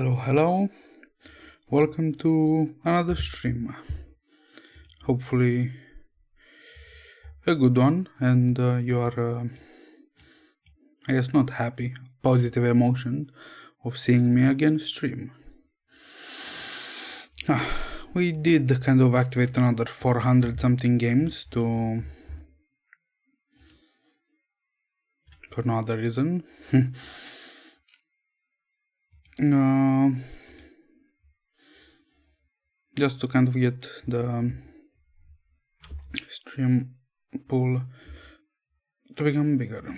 Hello, welcome to another stream. Hopefully a good one, and you are, I guess, not happy, positive emotion of seeing me again stream. We did kind of activate another 400 something games for no other reason. Just to kind of get the stream pool to become bigger.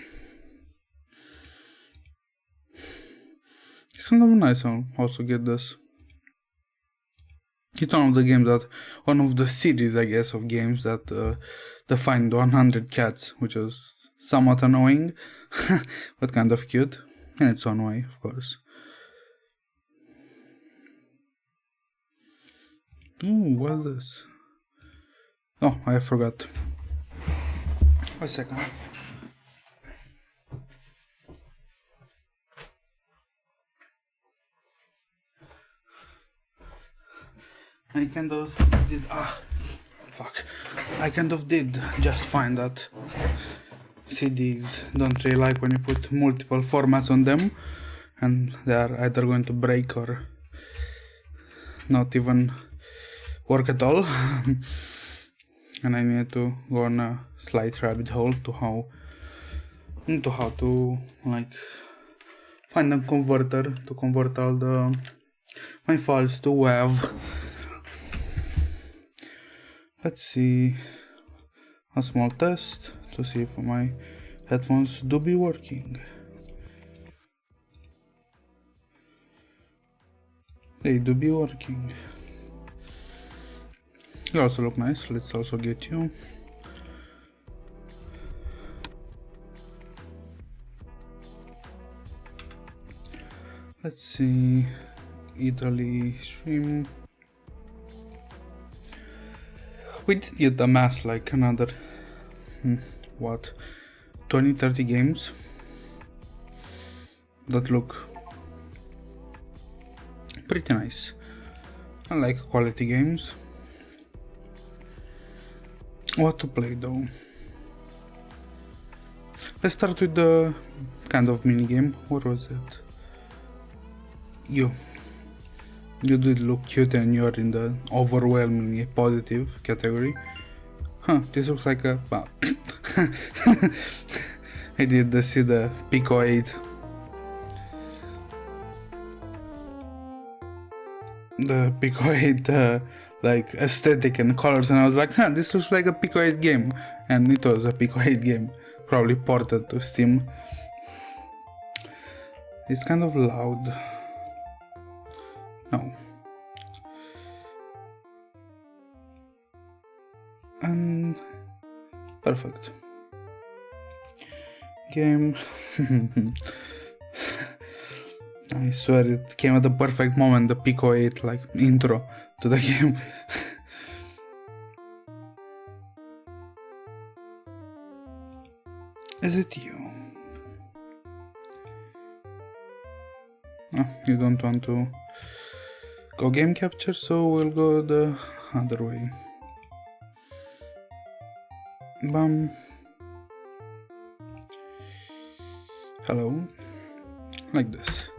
It's kind of nice to also get this. It's one of the series, I guess, of games that defined 100 cats, which is somewhat annoying, but kind of cute, in its own way, of course. Ooh, what's this? Oh, I forgot. A second. I kind of did just find that CDs don't really like when you put multiple formats on them, and they are either going to break or not even work at all. And I need to go on a slight rabbit hole to how to like find a converter to convert all my files to WAV. Let's see a small test to see if my headphones do be working. They do be working. You also look nice. Let's also get you. Let's see. Italy stream. We did get amass like another 20-30 games that look pretty nice. I like quality games. What to play though? Let's start with the kind of mini game. What was it? You did look cute, and you're in the overwhelmingly positive category. This looks like a... Well, I did see the Pico 8. The Pico 8 like aesthetic and colors, and I was like, this looks like a Pico 8 game. And it was a Pico 8 game, probably ported to Steam. It's kind of loud. No. And perfect. Game. I swear it came at the perfect moment, the Pico 8 like intro to the game. Is it you? Oh, you don't want to go game capture, so we'll go the other way. Bam. Hello. Like this.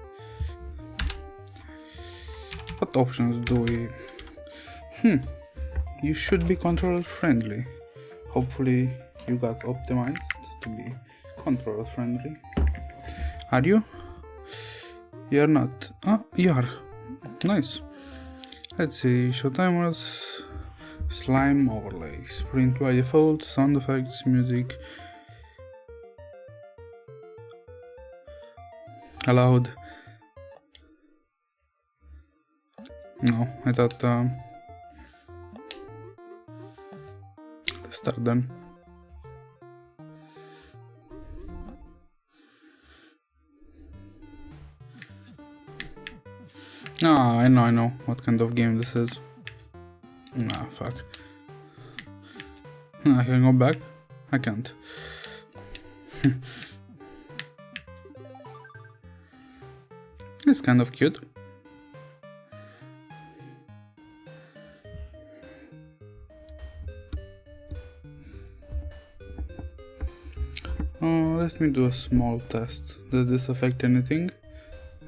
What options do we... You should be controller friendly. Hopefully you got optimized to be controller friendly. Are you? You're not. You are. Nice. Let's see. Show timers. Slime overlay. Sprint by default. Sound effects. Music. Allowed. No, I thought let's start then. I know what kind of game this is. Fuck. I can go back? I can't. It's kind of cute. Let me do a small test. Does this affect anything?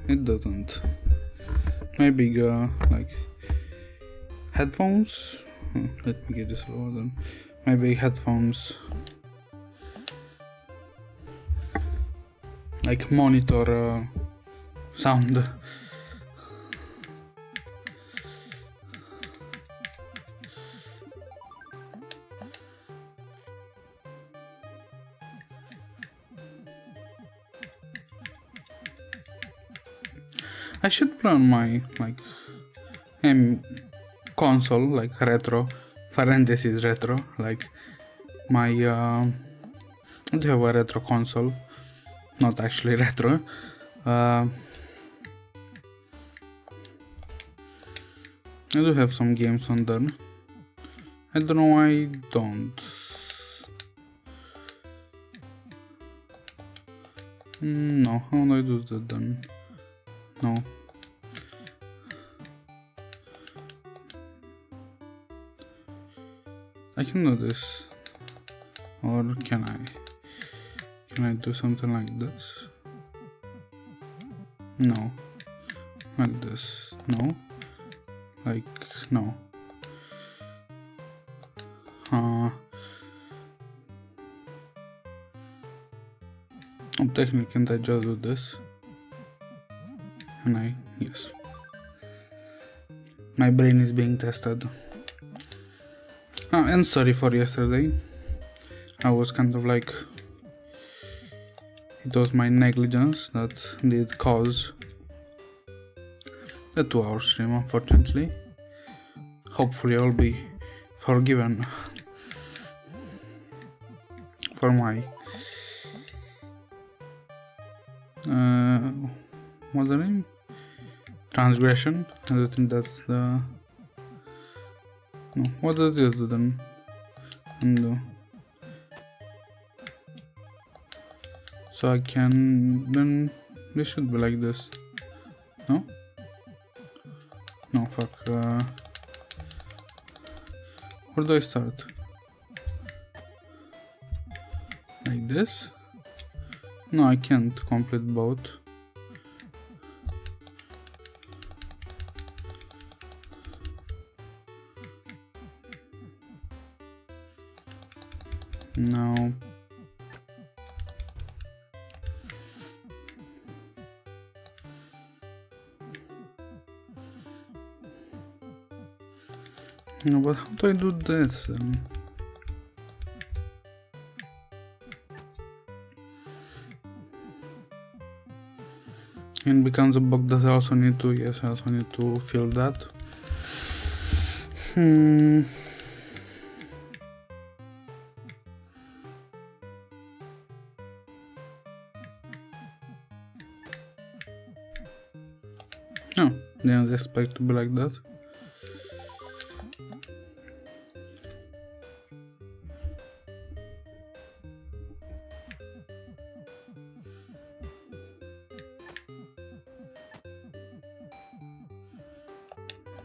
It doesn't. My big like headphones. Let me get this lower then. My big headphones like monitor sound. I should plan my like console like retro, parentheses retro, like my I do have a retro console, not actually retro. I do have some games on there. I don't know why I don't. No, how do I do that then? No. I can do this. Or can I? Can I do something like this? No. Like this. No. Like, no. Oh, technically, can't I just do this? And yes. My brain is being tested. And sorry for yesterday. I was kind of like, it was my negligence that did cause the 2-hour stream, unfortunately. Hopefully I'll be forgiven for my what's the name? Transgression. I think that's the no. What does this do then? Undo. So I can then this should be like this. No? No, fuck. Where do I start? Like this? No, I can't complete both. No. No, but how do I do this then? It becomes a bug that I also need to, yes, I also need to fill that. No, didn't expect to be like that.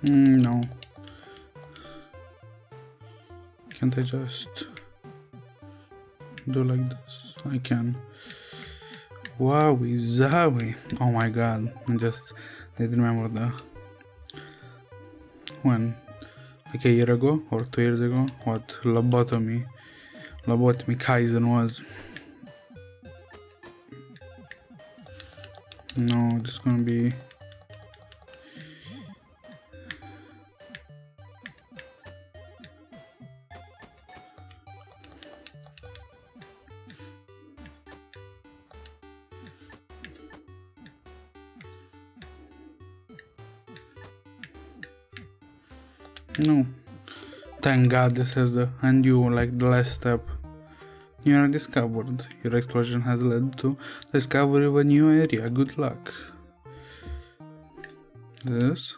No. Can't I just do like this? I can. Wowie zowie. Oh my god. I just didn't remember the when like a year ago or 2 years ago what lobotomy Kaizen was. No, this is gonna be no. Thank God this is the and you like the last step. You are discovered. Your explosion has led to discovery of a new area. Good luck. This.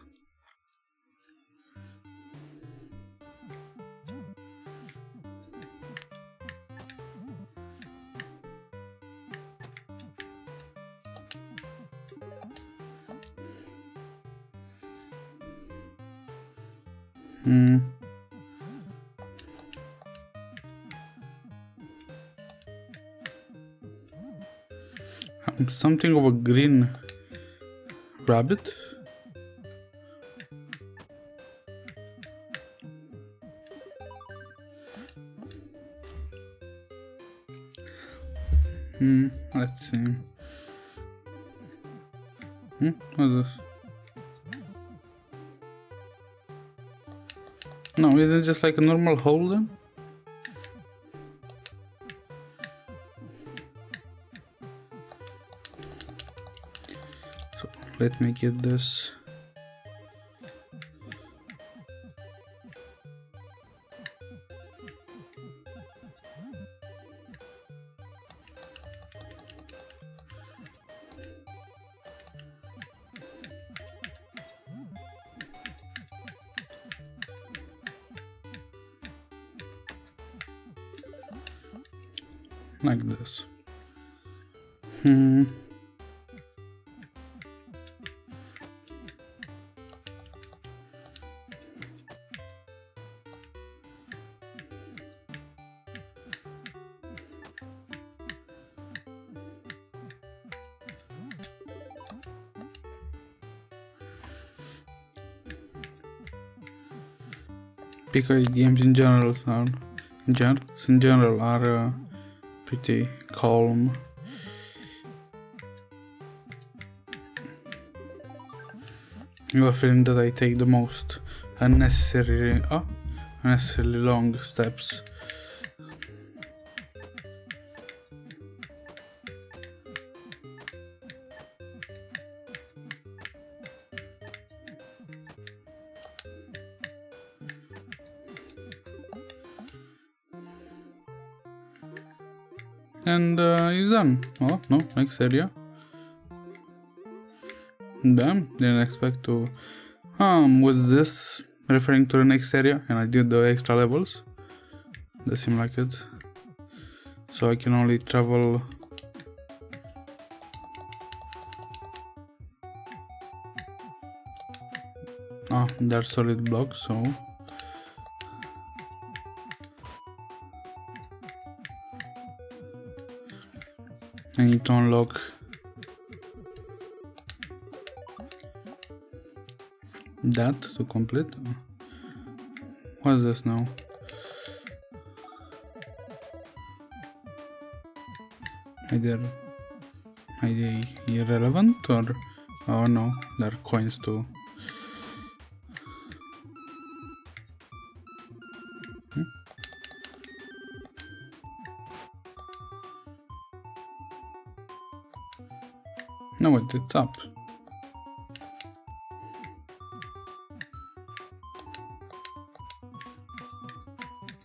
something of a green rabbit. Let's see. What's this? No, isn't it just like a normal hole then? So let me get this. Like this. Because games in general are pretty calm. I have a feeling that I take the most unnecessarily long steps. And it's done. Oh no, next area. Damn, didn't expect to. Was this referring to the next area and I did the extra levels? Does seem like it. So I can only travel. They're solid blocks, so. I need to unlock that to complete. What's this now? Are they irrelevant or? Oh no, they're coins too. No, wait, it's up.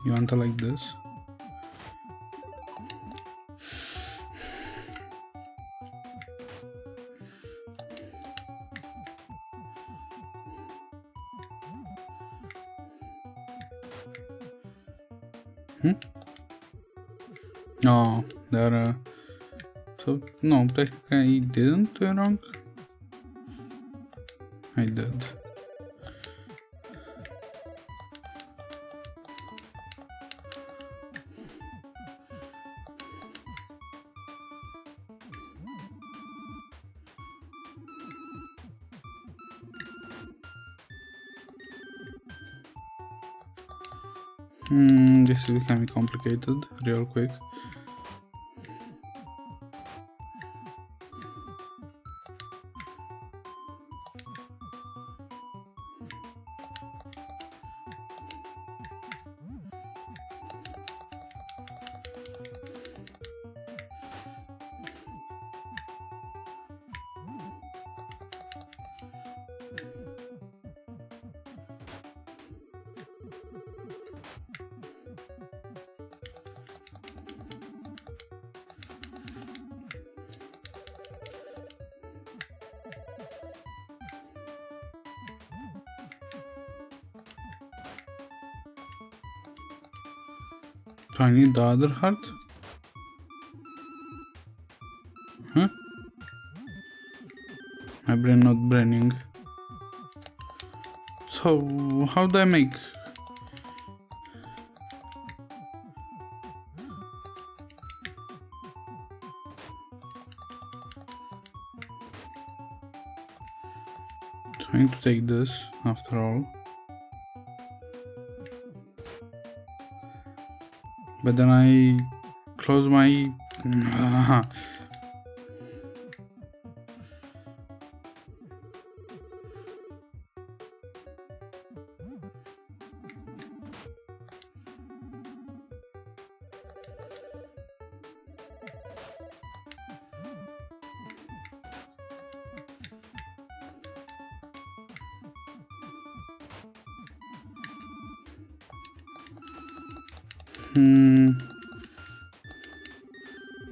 You want to like this? Oh, there. So no, technically I didn't do it wrong. I did. This is becoming complicated real quick. So I need the other heart? Huh? My brain not braining. So how do I make? trying to take this after all. But then I close my...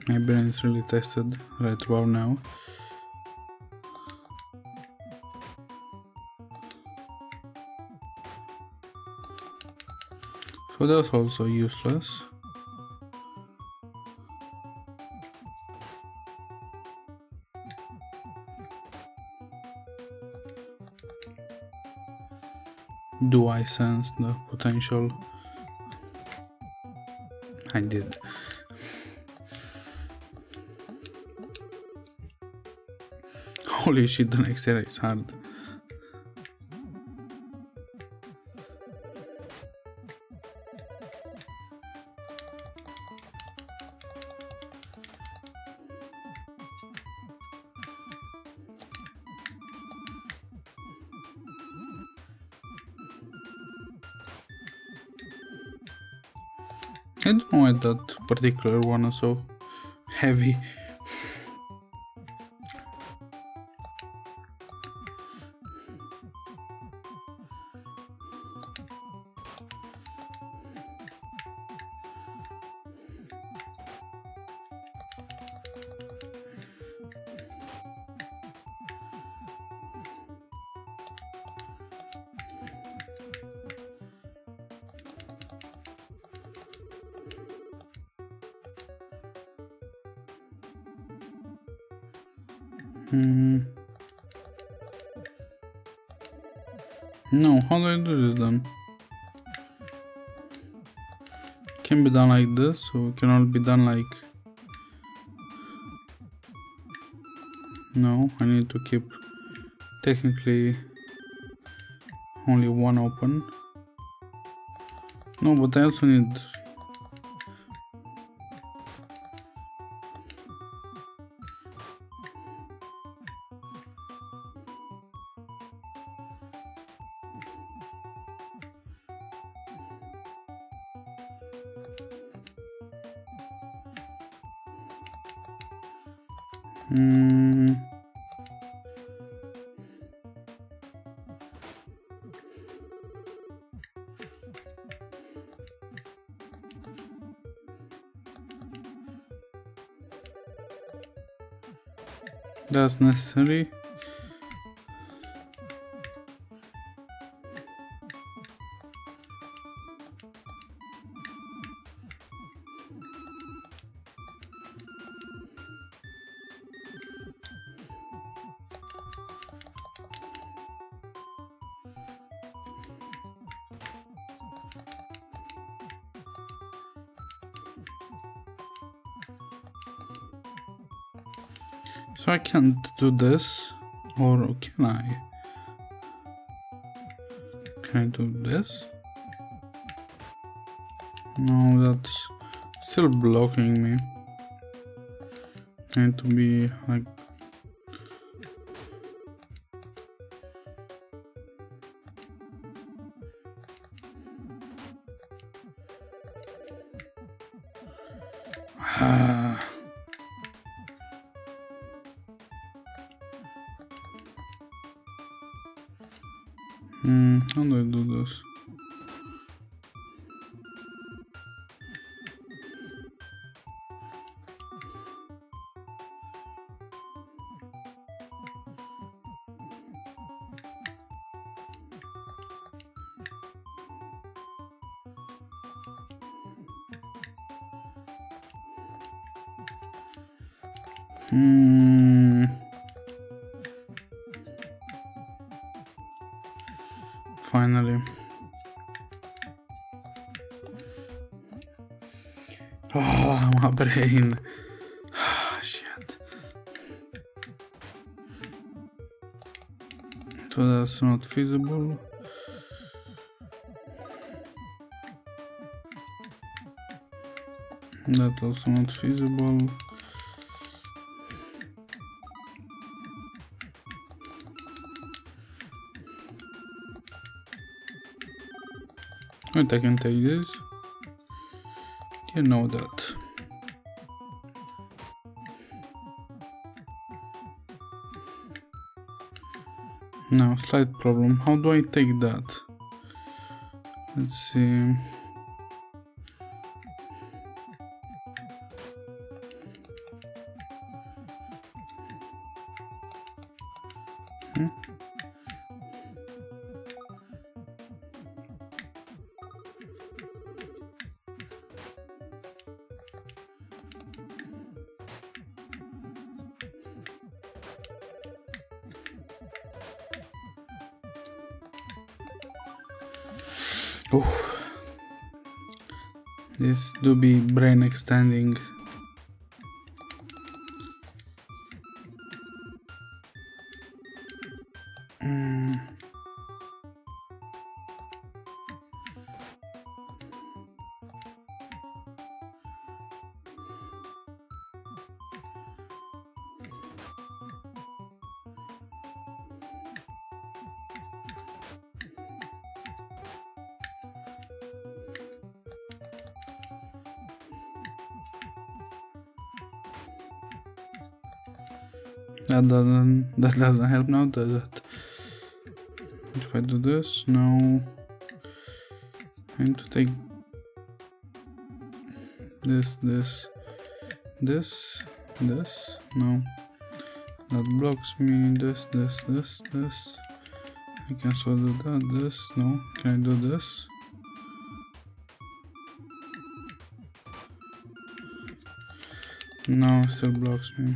My brain is really tested right about now. So that's also useless. Do I sense the potential? I did. Holy shit, the next area is hard. I don't know why that particular one is so heavy. No, how do I do this then? Can be done like this, so it can all be done like... No, I need to keep technically only one open. No, but I also need... That's necessary. So I can't do this, or can I? Can I do this? No, that's still blocking me. I need to be like... How do I do this? Finally. Oh, my brain. Shit. So that's not feasible. That's also not feasible. Wait, I can take this. You know that. Now, slight problem. How do I take that? Let's see. Oh, this do be brain extending. That doesn't help now, does it? If I do this, no. I need to take this, no. That blocks me, this. I can also do that, this, no. Can I do this? No, it still blocks me.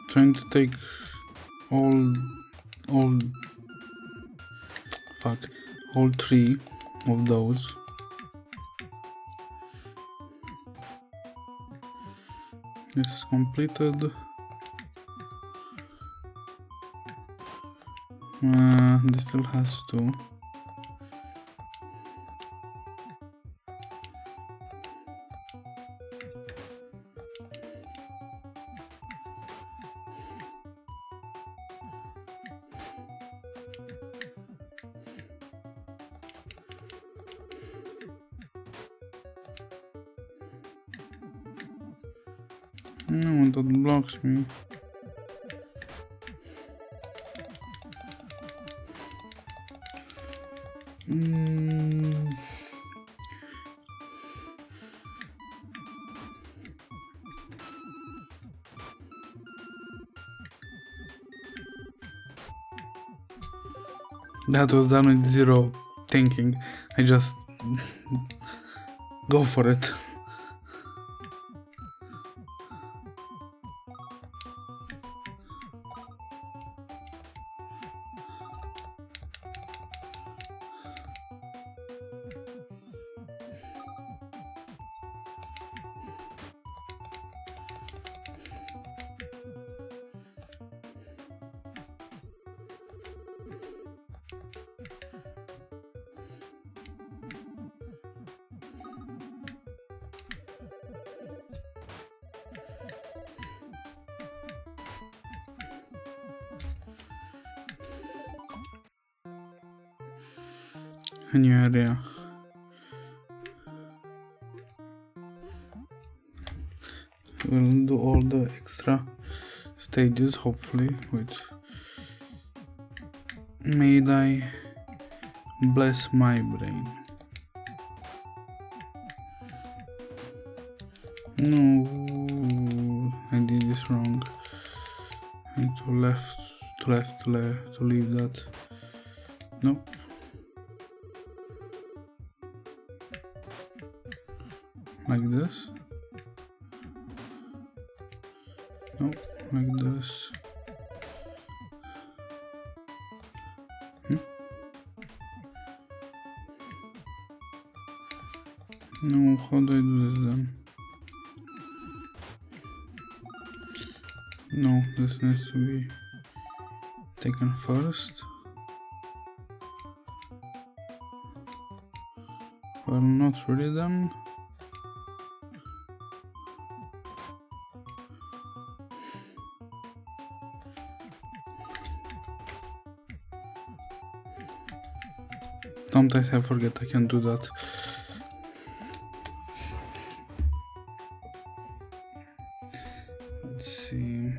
Trying to take all three of those. This is completed. This still has to. No, that blocks me. That was done with zero thinking. I just go for it. A new area. We'll do all the extra stages, hopefully, with may I bless my brain. No, I did this wrong. I need to left, to leave that. Nope. Like this. Nope, like this. No, how do I do this then? No, this needs to be taken first. Well, not really then. Sometimes I forget I can do that. Let's see.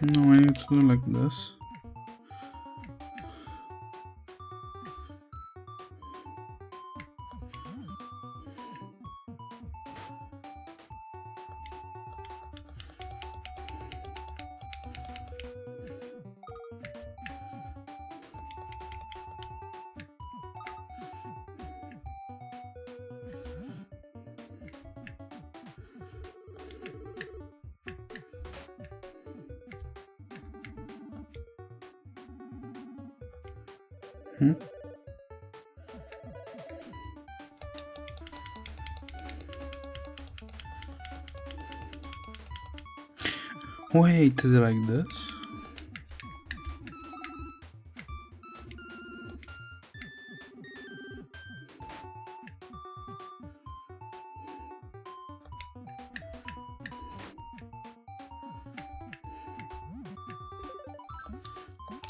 No, I need to do like this. Wait, is it like this?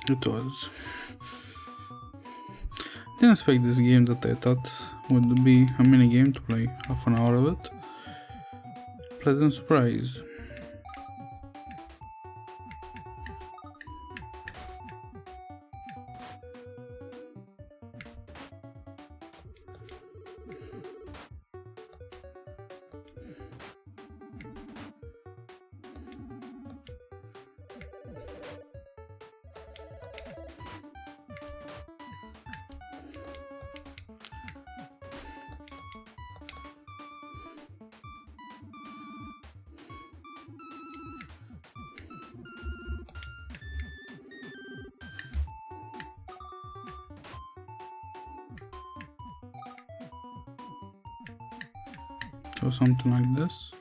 It was. Didn't expect this game that I thought would be a mini game to play half an hour of it. Pleasant surprise. So something like this.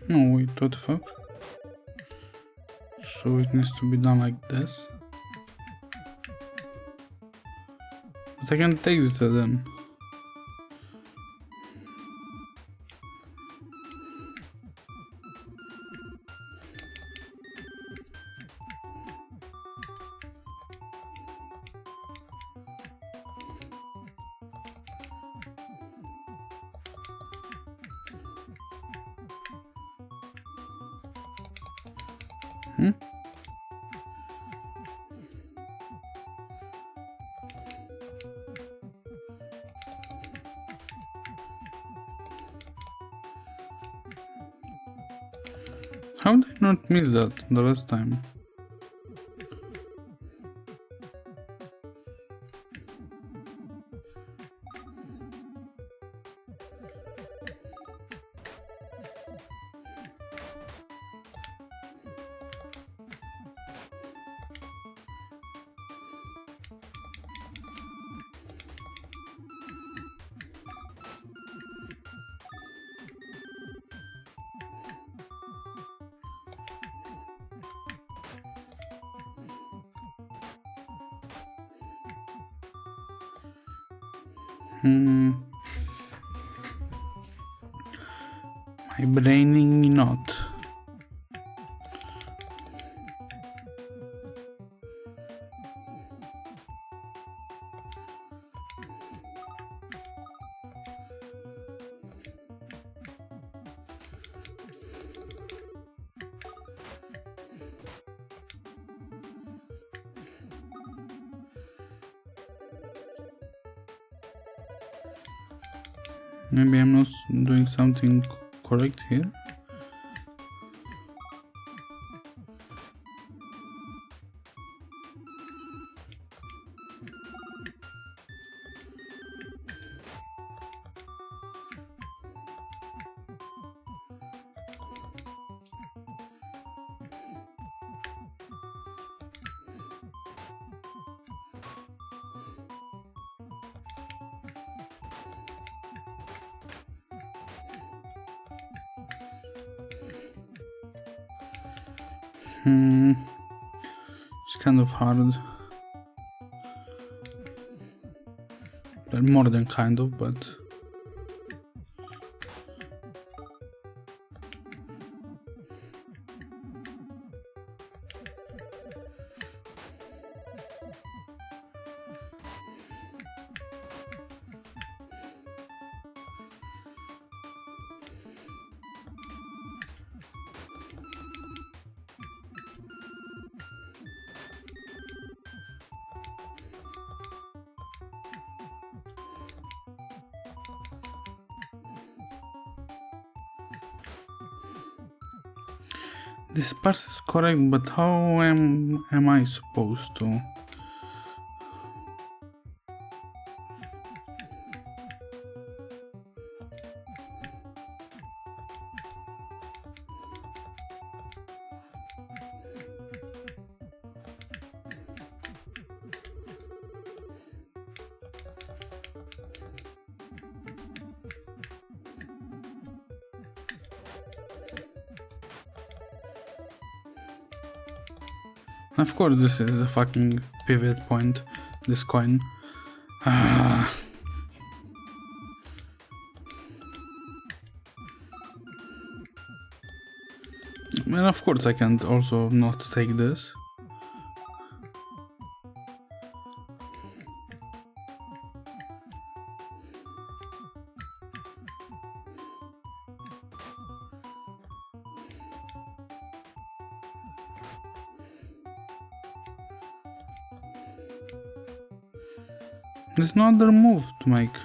No, wait, what the fuck? So it needs to be done like this. But I can't exit it then. How did I not miss that the last time? My braining not. Maybe I'm not doing something correct here. It's kind of hard. Well, more than kind of, but this part is correct, but how am I supposed to? Of course, this is a fucking pivot point, this coin. And of course I can't also not take this. There's no other move to make.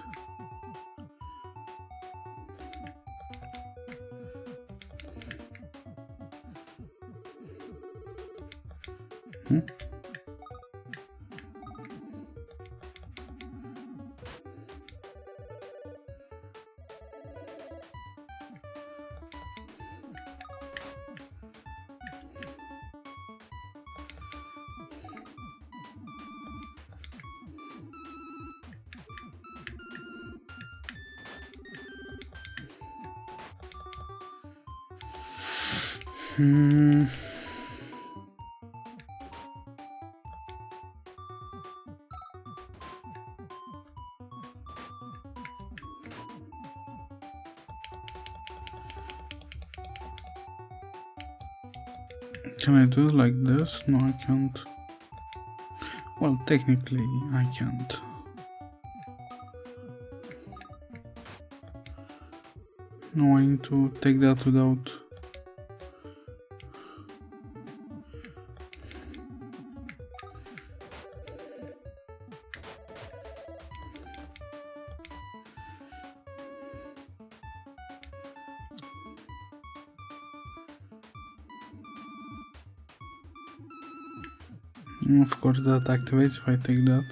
Can I do it like this? No, I can't. Well, technically, I can't. No, I need to take that without... Of course that activates if I take that.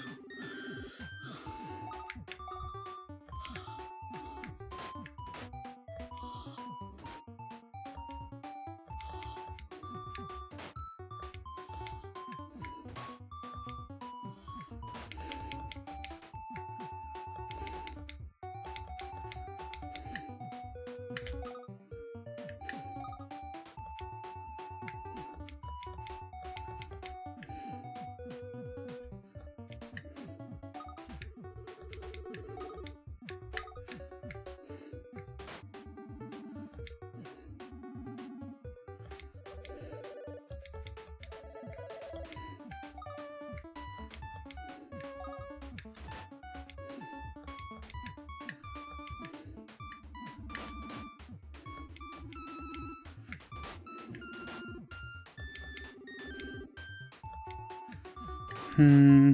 Hmm.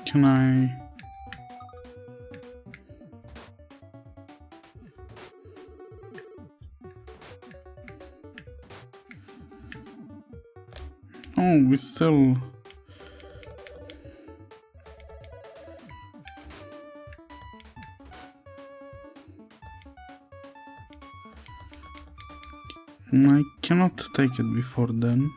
Can I? Oh, we still. I cannot take it before then.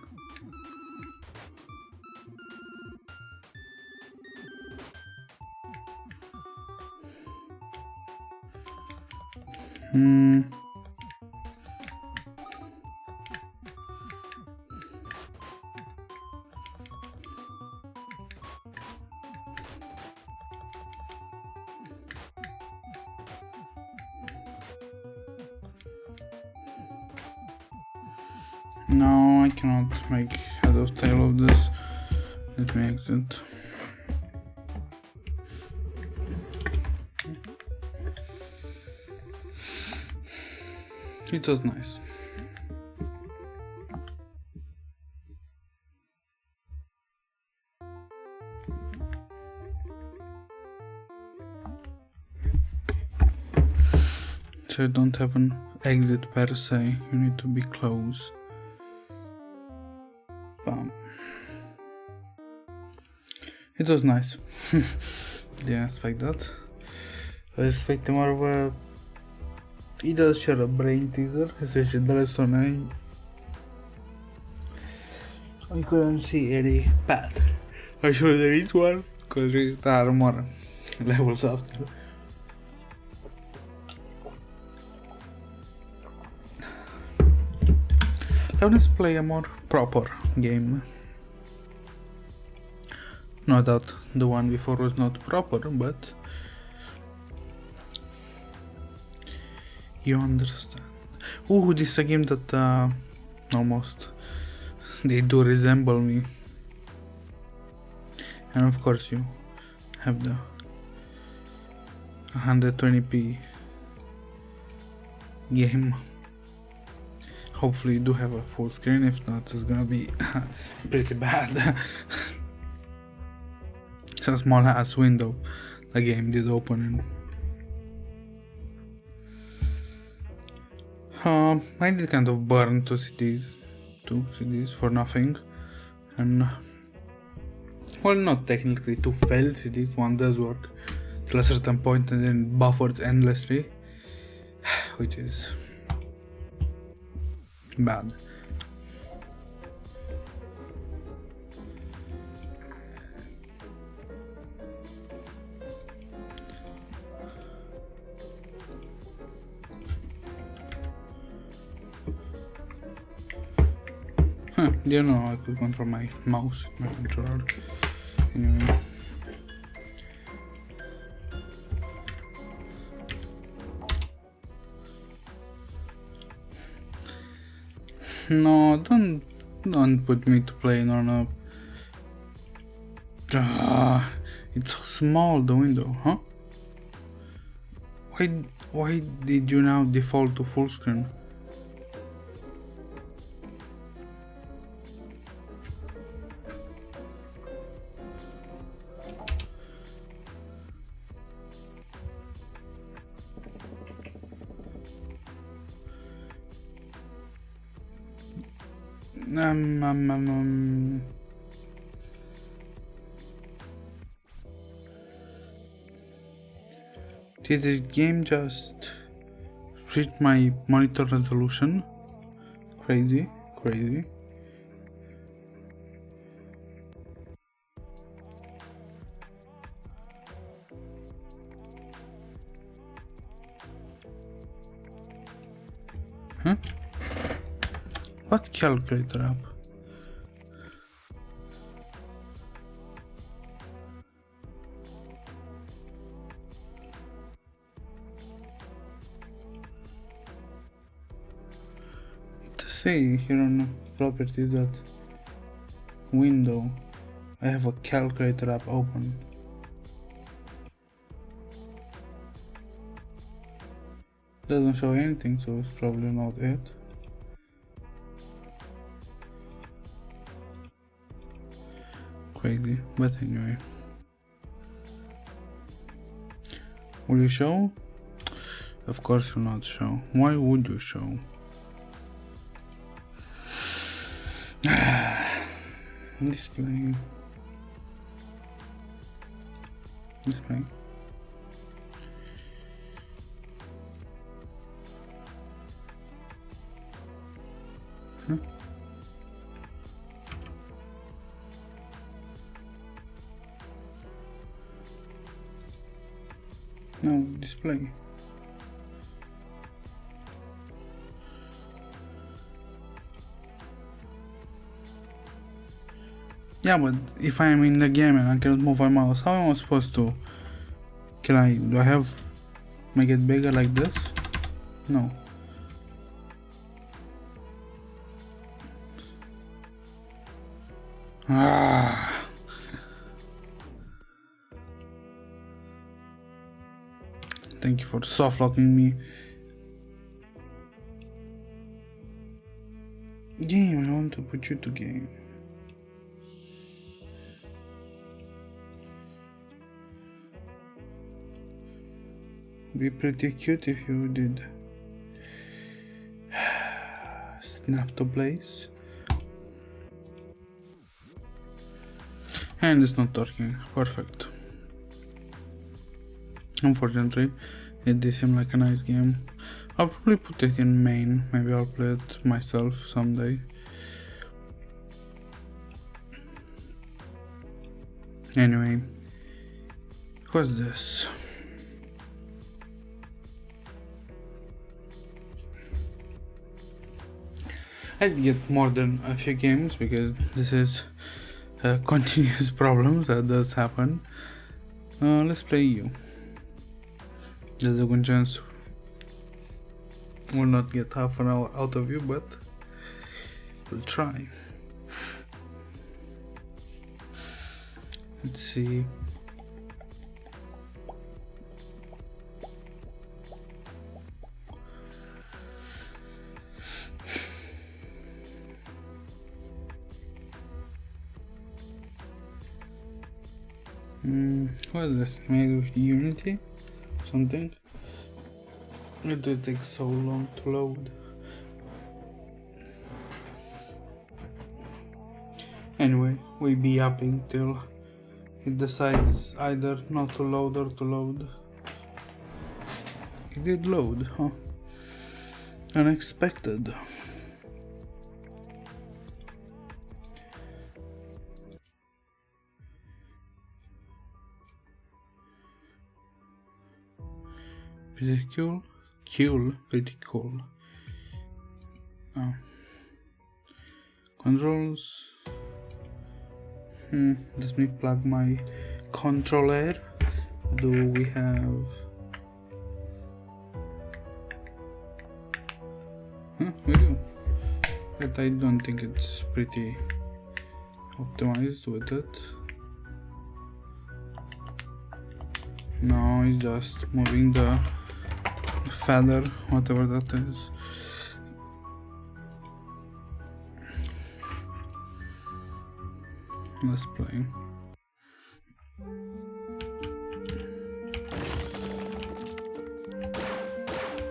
Hmm. No, I cannot make head of tail of this. Let me exit. It was nice. So you don't have an exit per se, you need to be close. Bam. It was nice. Didn't expect that. I expect more of a... It does share a brain teaser, especially the rest on I couldn't see any path. I should there is one, because there are more levels after. Let's play a more proper game. Not that the one before was not proper, but you understand. Ooh, this is a game that almost they do resemble me. And of course you have the 120p game. Hopefully you do have a full screen, if not it's gonna be pretty bad. It's a small ass window the game did open in. I did kind of burn two CDs for nothing, and well, not technically two failed CDs, one does work till a certain point and then buffers endlessly, which is bad. You know, I could control my mouse, my controller. Anyway. No, don't put me to play on a... it's so small, the window, huh? Why did you now default to full screen? Did the game just switch my monitor resolution? Crazy. Huh? What calculator app? see here on properties that window I have a calculator app open. Doesn't show anything, so it's probably not it. Crazy, but anyway. Will you show? Of course you'll not show. Why would you show? Display. Display. Huh? No, display. Yeah, but if I am in the game and I cannot move my mouse, how am I supposed to? Do I have make it bigger like this? No. Ah. Thank you for soft locking me. Game, I want to put you to game. Be pretty cute if you did. Snap to place. And it's not working. Perfect. Unfortunately, it did seem like a nice game. I'll probably put it in main. Maybe I'll play it myself someday. Anyway, what's this? I'd get more than a few games because this is a continuous problem that does happen. Let's play you. There's a good chance we'll not get half an hour out of you, but we'll try. Let's see. What is this? Made with Unity? Something? It did take so long to load. Anyway, we be upping till it decides either not to load or to load. It did load, huh? Unexpected. Pretty cool. Pretty cool. Oh. Controls. Let me plug my controller. Do we have? We do. But I don't think it's pretty optimized with it. No, it's just moving the feather, whatever that is. Let's play.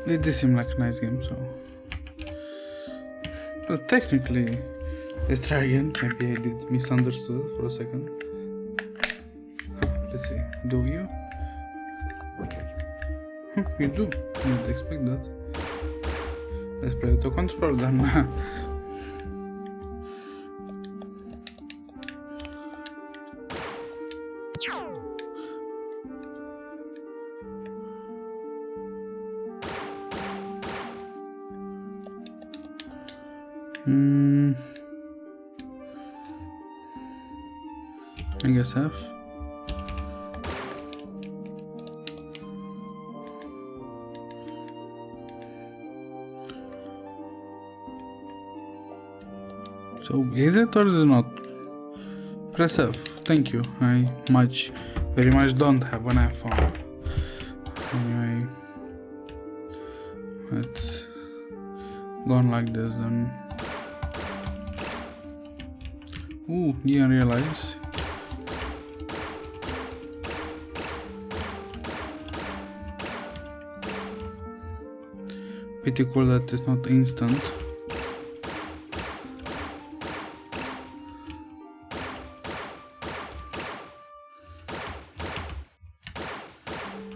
It did seem like a nice game, so. Well, technically, let's try again. Maybe I did misunderstood for a second. Let's see. Do you? You do. I didn't expect that. Let's play with the controller then. I guess F. So is it or is it not? Press F. Thank you. I very much don't have an iPhone. Anyway, let's go on like this then. Ooh, didn't realize. Pretty cool that it's not instant.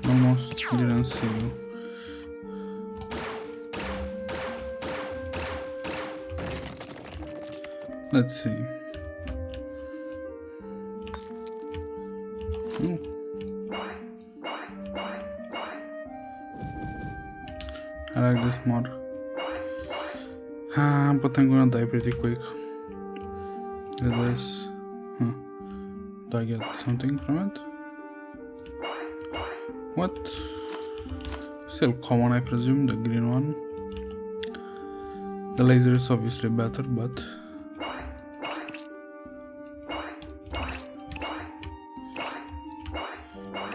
Almost didn't see you. Let's see. Ooh. I like this mod. But I'm gonna die pretty quick. With this. Do I get something from it? What? Still common, I presume, the green one. The laser is obviously better, but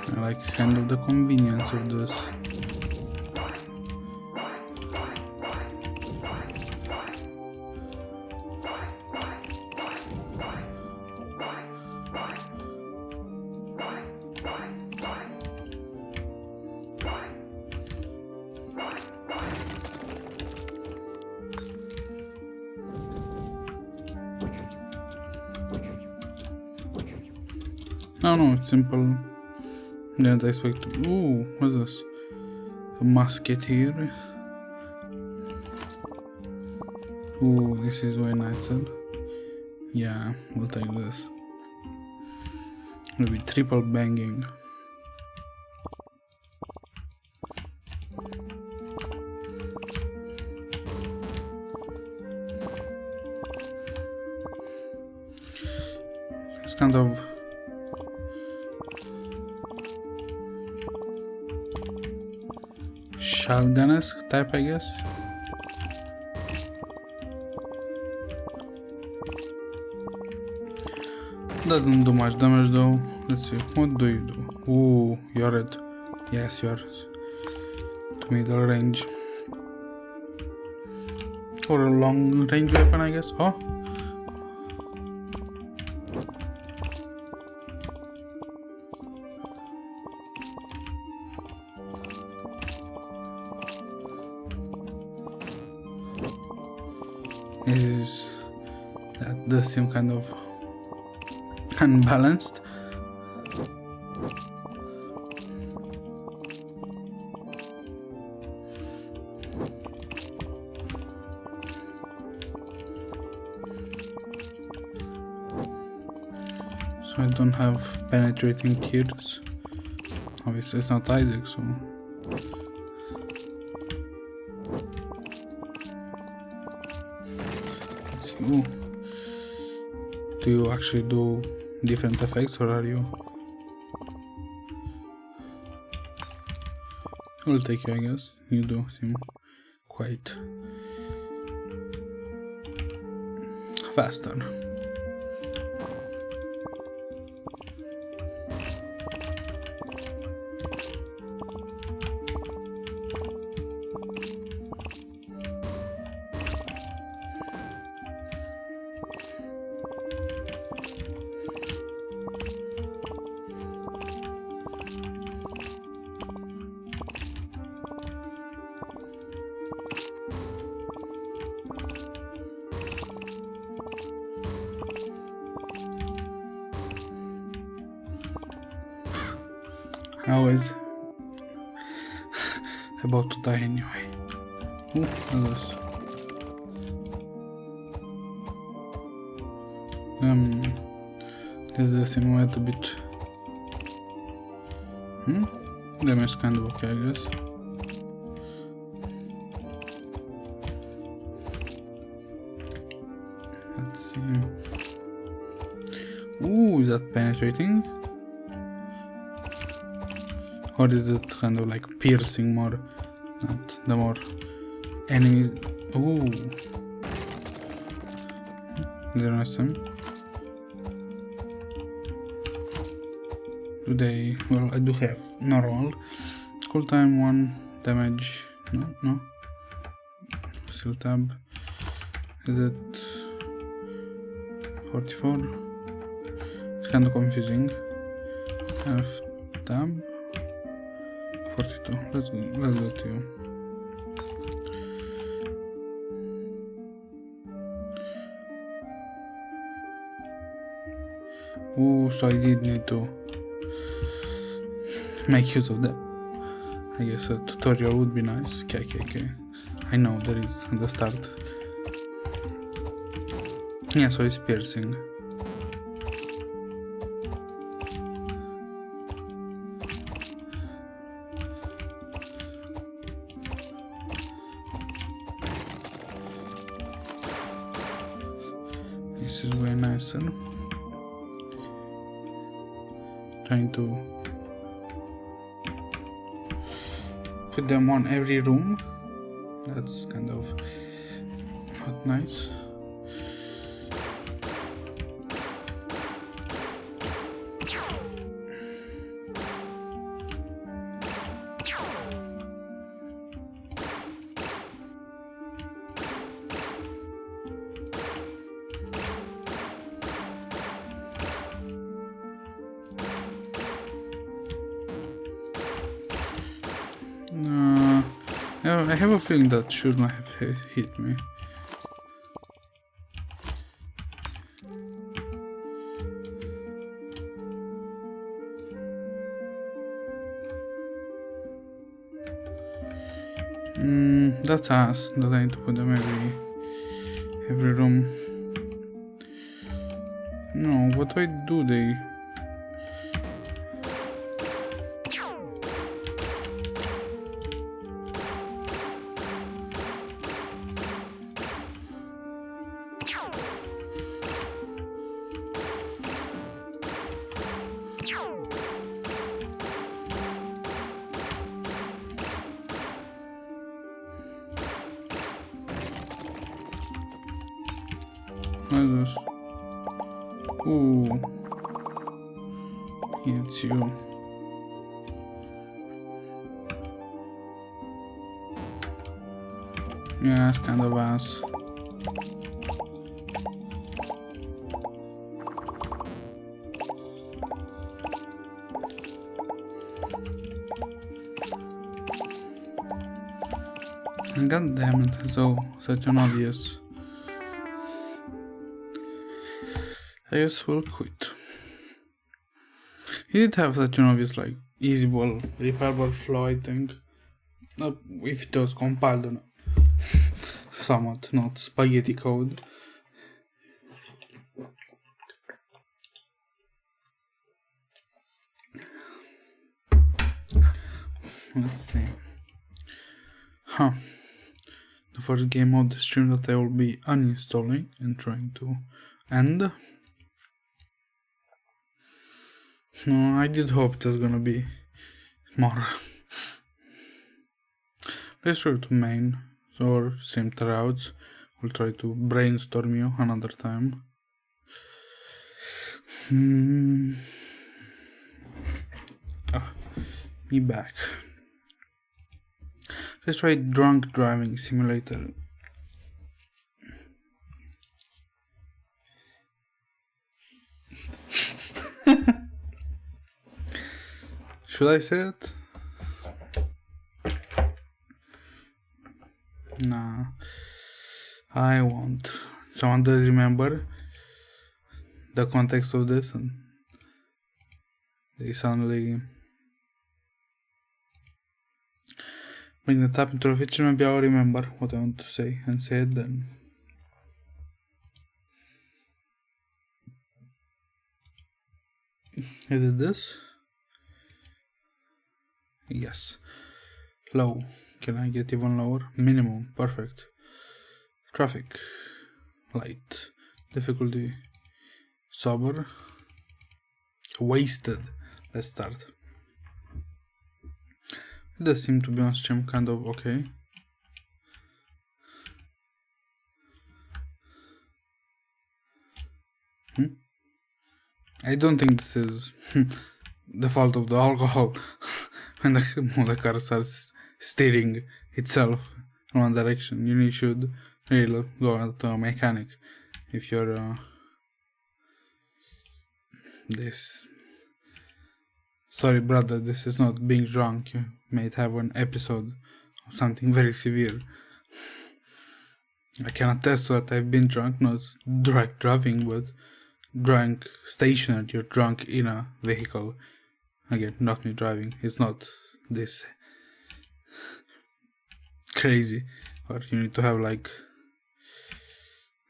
I like kind of the convenience of this. Oh no, it's simple. Didn't expect to. Ooh, what's this? A musketeer. Ooh, this is way nicer. Yeah, we'll take this. Maybe triple banging. It's kind of shotgun-esque type, I guess. Doesn't do much damage though. Let's see, what do you do? Ooh, you're it. Yes, you're to middle range. Or a long range weapon, I guess. Oh! That does seem kind of unbalanced. So I don't have penetrating kills. Obviously it's not Isaac, so let's see. Ooh. Do you actually do different effects, or are you? I'll take you, I guess. You do seem quite faster. I was about to die anyway. Ooh, what's this? Does this involve a bit? Damage kind of okay, I guess. Let's see. Ooh, is that penetrating? Or is it kind of like piercing more? Not the more enemies. Ooh. 0 SM. Today, well, I do have normal. Cool time 1 damage. No. Still tab. Is it 44? It's kind of confusing. F tab 42. Let's go to you. Ooh, so I did need to make use of that. I guess a tutorial would be nice. Okay. I know there is at the start. Yeah, so it's piercing. This is way nicer. Trying to put them on every room. That's kind of not nice. I have a feeling that should not have hit me. That's us. That I need to put them every room. No, what do I do? They. What is this? Ooh. It's you. Yeah, it's kind of ass. God damn it, so such an obvious. I guess we'll quit. He did have such an obvious, like, easy ball, repairable flow, I think. If it was compiled on somewhat, not spaghetti code. Let's see. The first game of the stream that I will be uninstalling and trying to end. No, I did hope it was gonna be more. Let's try to main or stream routes. We'll try to brainstorm you another time. Me back. Let's try drunk driving simulator. Should I say it? Nah, I won't. Someone does remember the context of this, and they suddenly bring the tap into the feature. Maybe I'll remember what I want to say and say it then. Is it this? Yes. Low. Can I get even lower? Minimum. Perfect. Traffic. Light. Difficulty. Sober. Wasted. Let's start. It does seem to be on stream kind of okay. I don't think this is the fault of the alcohol when the car starts steering itself in one direction. You should really go to a mechanic if you're this. Sorry, brother, this is not being drunk. You might have an episode of something very severe. I can attest to that. I've been drunk, not drunk driving, but drunk stationary. You're drunk in a vehicle. Again, not me driving. It's not this crazy. Or you need to have like,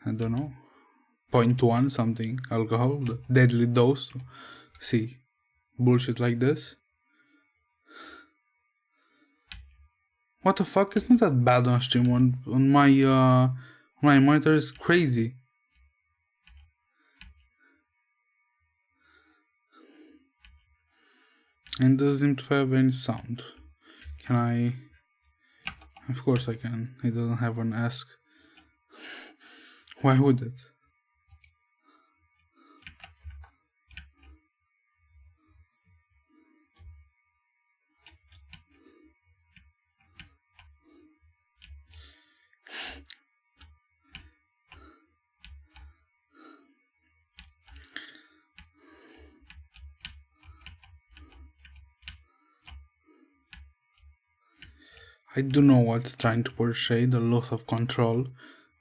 I don't know, 0.1 something alcohol, the deadly dose. See, bullshit like this. What the fuck? It's not that bad on stream. On my monitor is crazy. And doesn't seem to have any sound. Can I? Of course I can. It doesn't have an ask. Why would it? I do know what's trying to portray, the loss of control.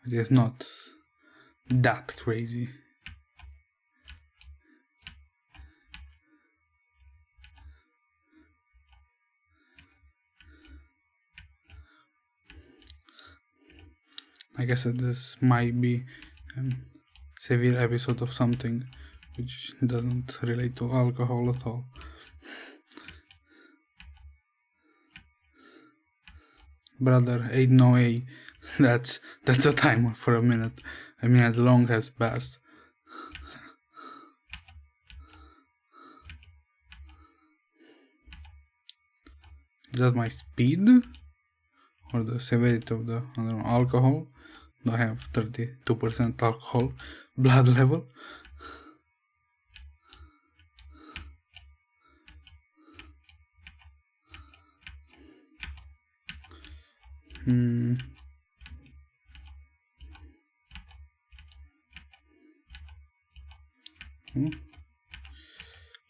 It is not that crazy. I guess that this might be a severe episode of something which doesn't relate to alcohol at all. Brother, ain't no way. That's a timer for a minute. A minute long has passed. Is that my speed? Or the severity of the, I don't know, alcohol? Do I have 32% alcohol blood level?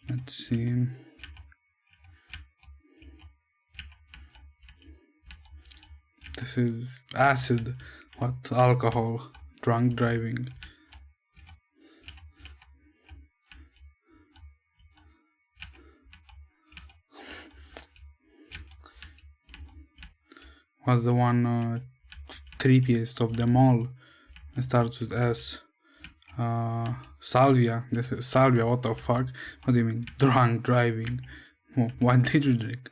Let's see. This is acid. What? Alcohol. Drunk driving. What's the one trippiest of them all? It starts with S. Salvia. This is Salvia. What the fuck? What do you mean? Drunk driving. What did you drink?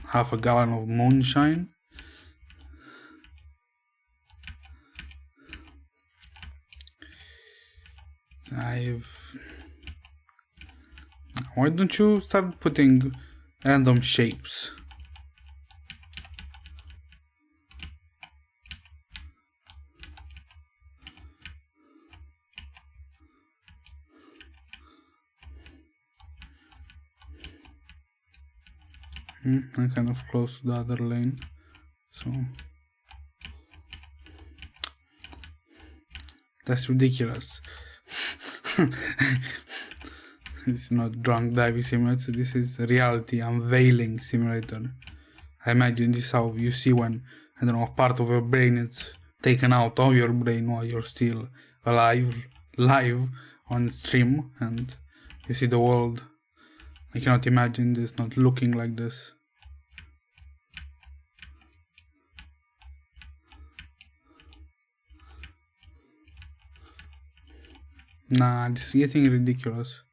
Half a gallon of moonshine? Why don't you start putting random shapes? I'm kind of close to the other lane, so that's ridiculous. It's not drunk diving simulator, this is reality unveiling simulator. I imagine this is how you see when, I don't know, part of your brain is taken out of your brain while you're still alive, live on stream, and you see the world. I cannot imagine this not looking like this. Nah, this is getting ridiculous.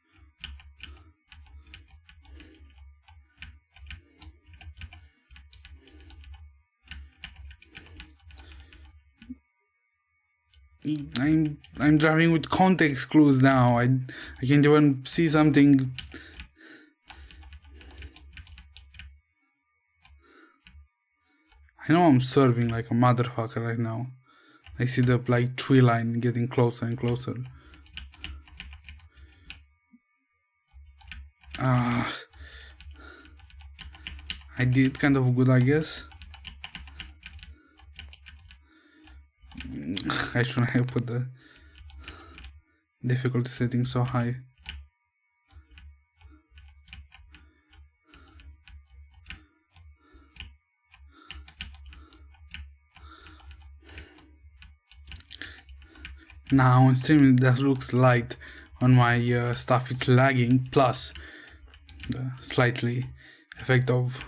I'm driving with context clues now. I can't even see something. I know I'm serving like a motherfucker right now. I see the like tree line getting closer and closer. I did kind of good, I guess. I shouldn't have put the difficulty setting so high. Now on stream it just looks light on my stuff, it's lagging, plus the slightly effect of,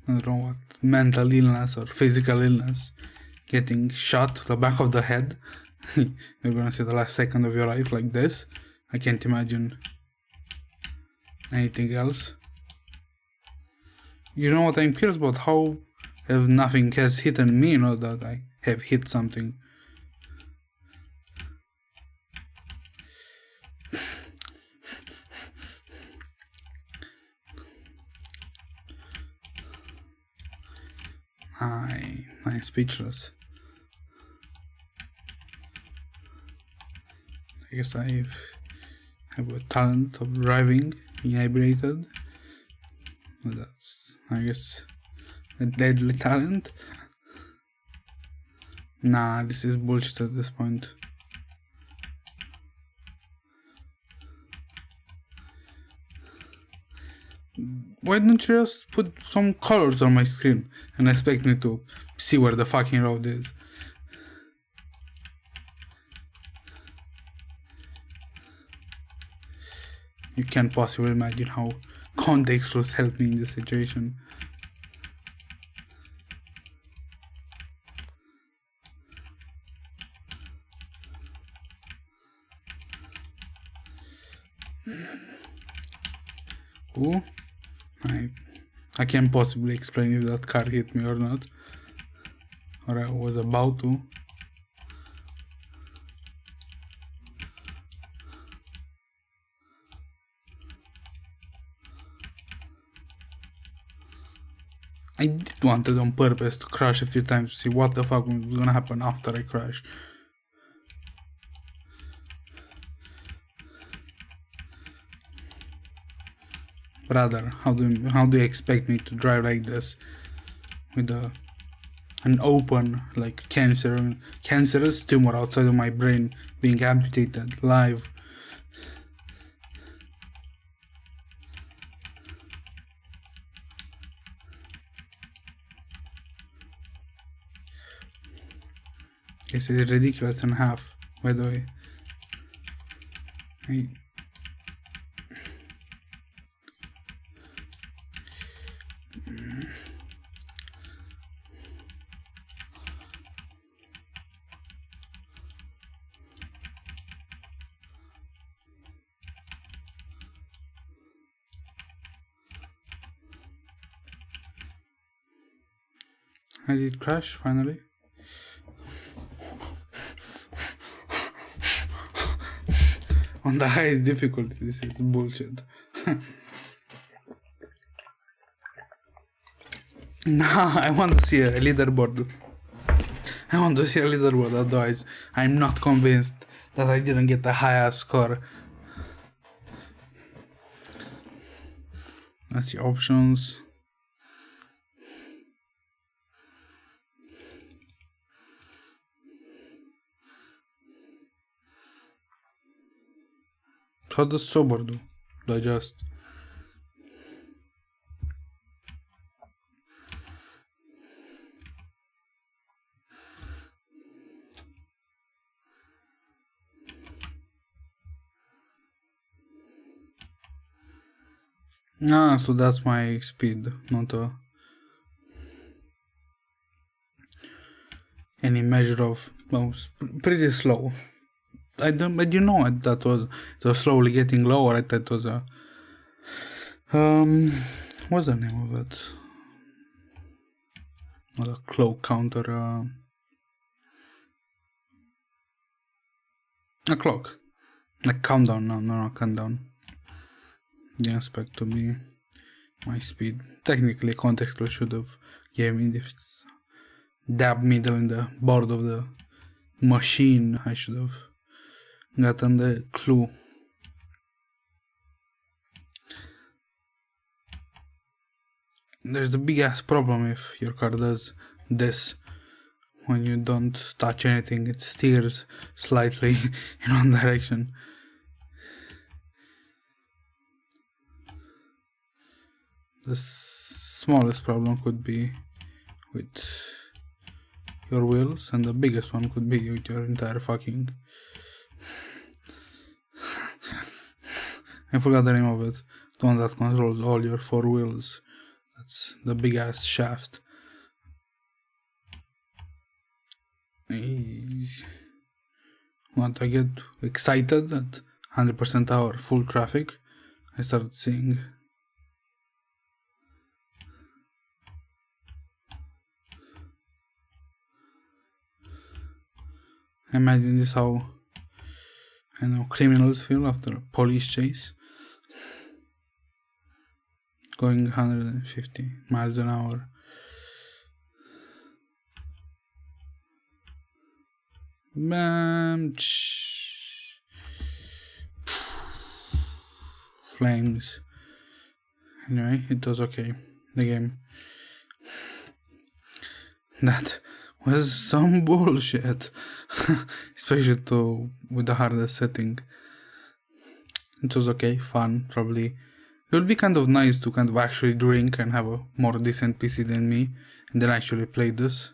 I don't know what, mental illness or physical illness, getting shot to the back of the head. You're gonna see the last second of your life like this. I can't imagine anything else. You know what, I'm curious about how if nothing has hit me, you know, that I have hit something. I'm speechless. I guess I have a talent of driving inebriated. That's, I guess, a deadly talent. Nah, this is bullshit at this point. Why don't you just put some colors on my screen and expect me to see where the fucking road is? You can't possibly imagine how context clues help me in this situation. Ooh. I can't possibly explain if that car hit me or not, or I was about to. I did want it on purpose to crash a few times to see what the fuck was gonna happen after I crash. Brother, how do you expect me to drive like this with an open, like, cancerous tumor outside of my brain being amputated live? This is ridiculous and a half, by the way. I did crash finally. On the highest difficulty, this is bullshit. Nah, I want to see a leaderboard. Otherwise I'm not convinced that I didn't get a higher score. Let's see options. How does sober do? Do I just... Ah, so that's my speed, not any measure of... Well, pretty slow. I you know that was slowly getting lower. I thought it was a... what's the name of it? Not a cloak counter, a clock. Like countdown, no, countdown. Didn't expect to be my speed. Technically, context clue should have gave me this dab middle in the board of the machine. I should have gotten the clue. there's a big ass problem if your car does this. When you don't touch anything, it steers slightly in one direction. The smallest problem could be with your wheels, and the biggest one could be with your entire fucking... I forgot the name of it. The one that controls all your four wheels. That's the big ass shaft. Once I get excited at 100% hour full traffic, I start seeing imagine this how criminals feel after a police chase. Going 150 miles an hour. Bam! Flames. Anyway, it was okay. The game. That was some bullshit. Especially with the hardest setting. It was okay, fun, probably. It would be kind of nice to kind of actually drink and have a more decent PC than me, and then actually play this.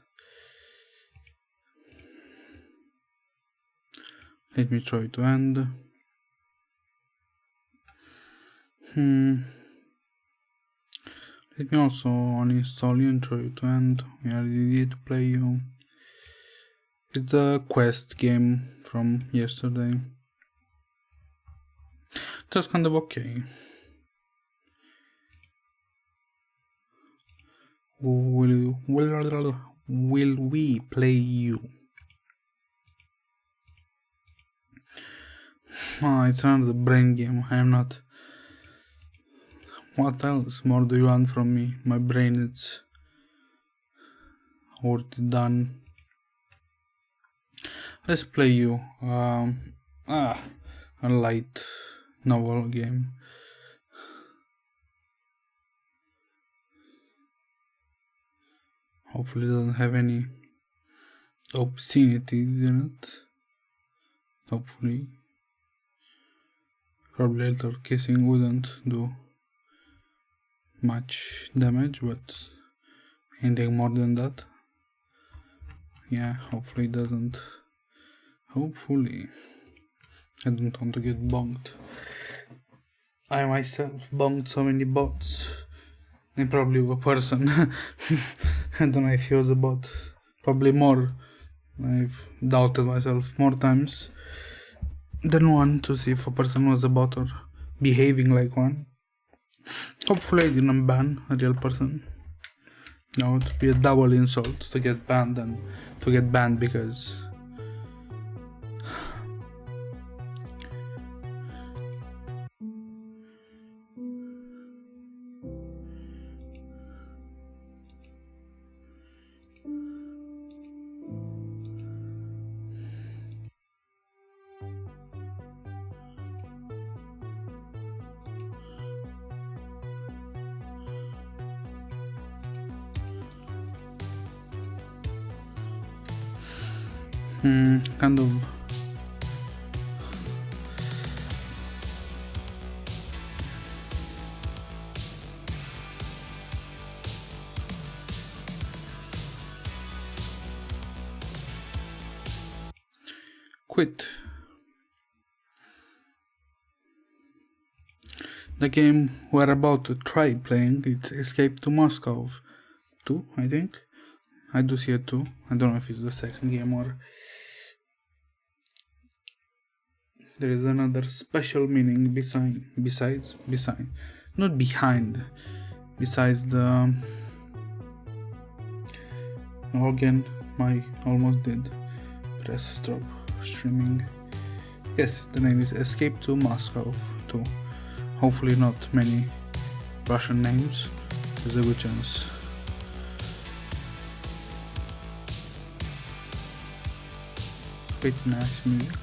Let me try to end. Let me also uninstall you and try to end. We already did play you. It's a quest game from yesterday. Just kind of okay. Will we play you? It's another brain game. I am not. What else more do you want from me? My brain is already done. Let's play you. A light novel game. Hopefully it doesn't have any obscenities in it. Hopefully. Probably little kissing wouldn't do much damage, but anything more than that. Yeah, hopefully it doesn't. Hopefully. I don't want to get bonked. I myself bonked so many bots. And probably a person. I don't know if he was a bot. Probably more. I've doubted myself more times than one to see if a person was a bot or behaving like one. Hopefully I didn't ban a real person. No, it would be a double insult to get banned and to get banned because kind of quit. The game we're about to try playing, it's Escape to Moscow 2, I think. I do see it 2. I don't know if it's the second game or there is another special meaning besides the again, I almost did press stop streaming. Yes, the name is Escape to Moscow 2. Hopefully not many Russian names. There's a good chance. Quite nice music.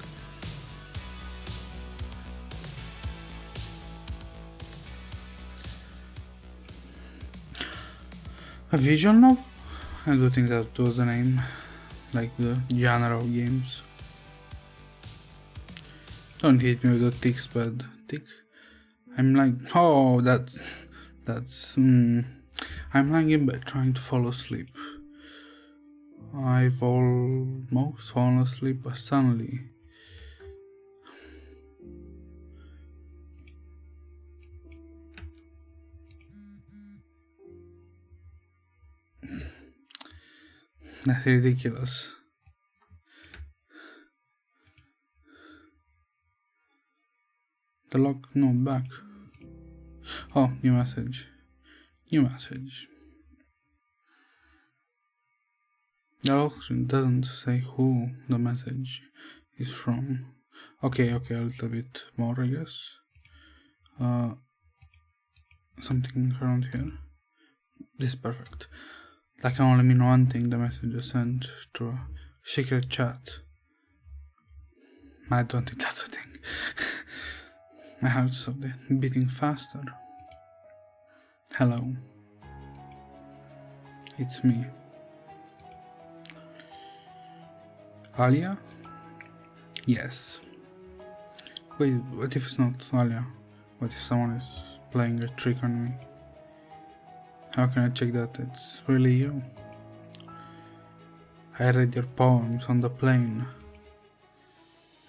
A visual novel? I do think that was the name, like the genre of games. Don't hit me with the ticks, bud. Tick. I'm like, oh, that's. I'm lying in bed trying to fall asleep. I've almost fallen asleep, but suddenly. That's ridiculous. The lock, no, back. Oh, new message. New message. The lock screen doesn't say who the message is from. Okay, a little bit more, I guess. Something around here. This is perfect. That can only mean one thing: the message is sent to a secret chat. I don't think that's a thing. My heart's beating faster. Hello. It's me. Alia? Yes. Wait, what if it's not Alia? What if someone is playing a trick on me? How can I check that it's really you? I read your poems on the plane.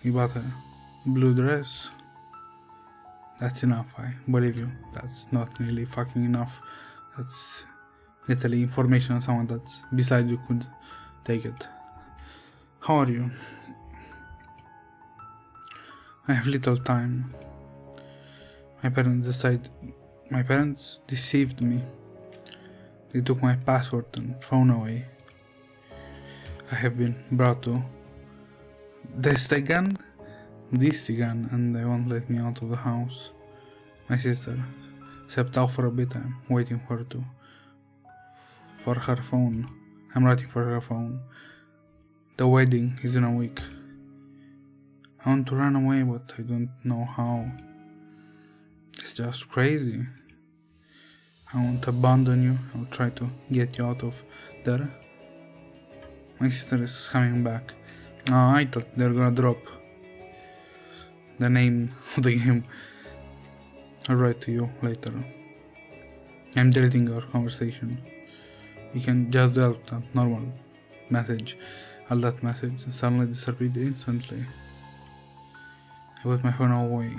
You bought a blue dress? That's enough, I believe you. That's not really fucking enough. That's literally information on someone that's besides you could take it. How are you? I have little time. My parents deceived me. They took my password and phone away. I have been brought to Destigan, and they won't let me out of the house. My sister stepped out for a bit. I'm waiting for her phone. I'm waiting for her phone. The wedding is in a week. I want to run away, but I don't know how. It's just crazy. I won't abandon you. I'll try to get you out of there. My sister is coming back. I thought they were gonna drop the name of the game. I'll write to you later. I'm deleting our conversation. You can just delete that normal message. All that message suddenly disappeared instantly. I put my phone away.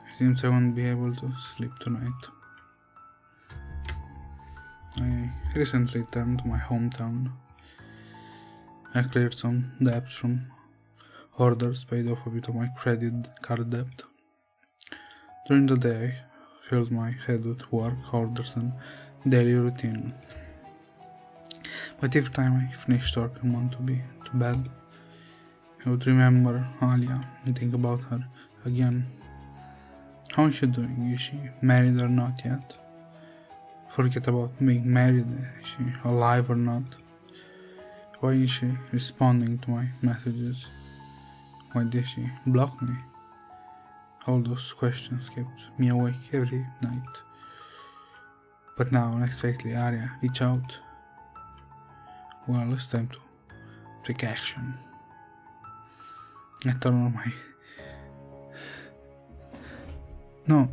It seems I won't be able to sleep tonight. I recently returned to my hometown. I cleared some debts from orders, paid off a bit of my credit card debt. During the day, I filled my head with work, orders and daily routine. But every time I finished work and want to be to bed, I would remember Alia and think about her again. How is she doing? Is she married or not yet? Forget about being married. Is she alive or not? Why is she responding to my messages? Why did she block me? All those questions kept me awake every night. But now, unexpectedly, Aria reached out. Well, it's time to take action. I turn on my... No,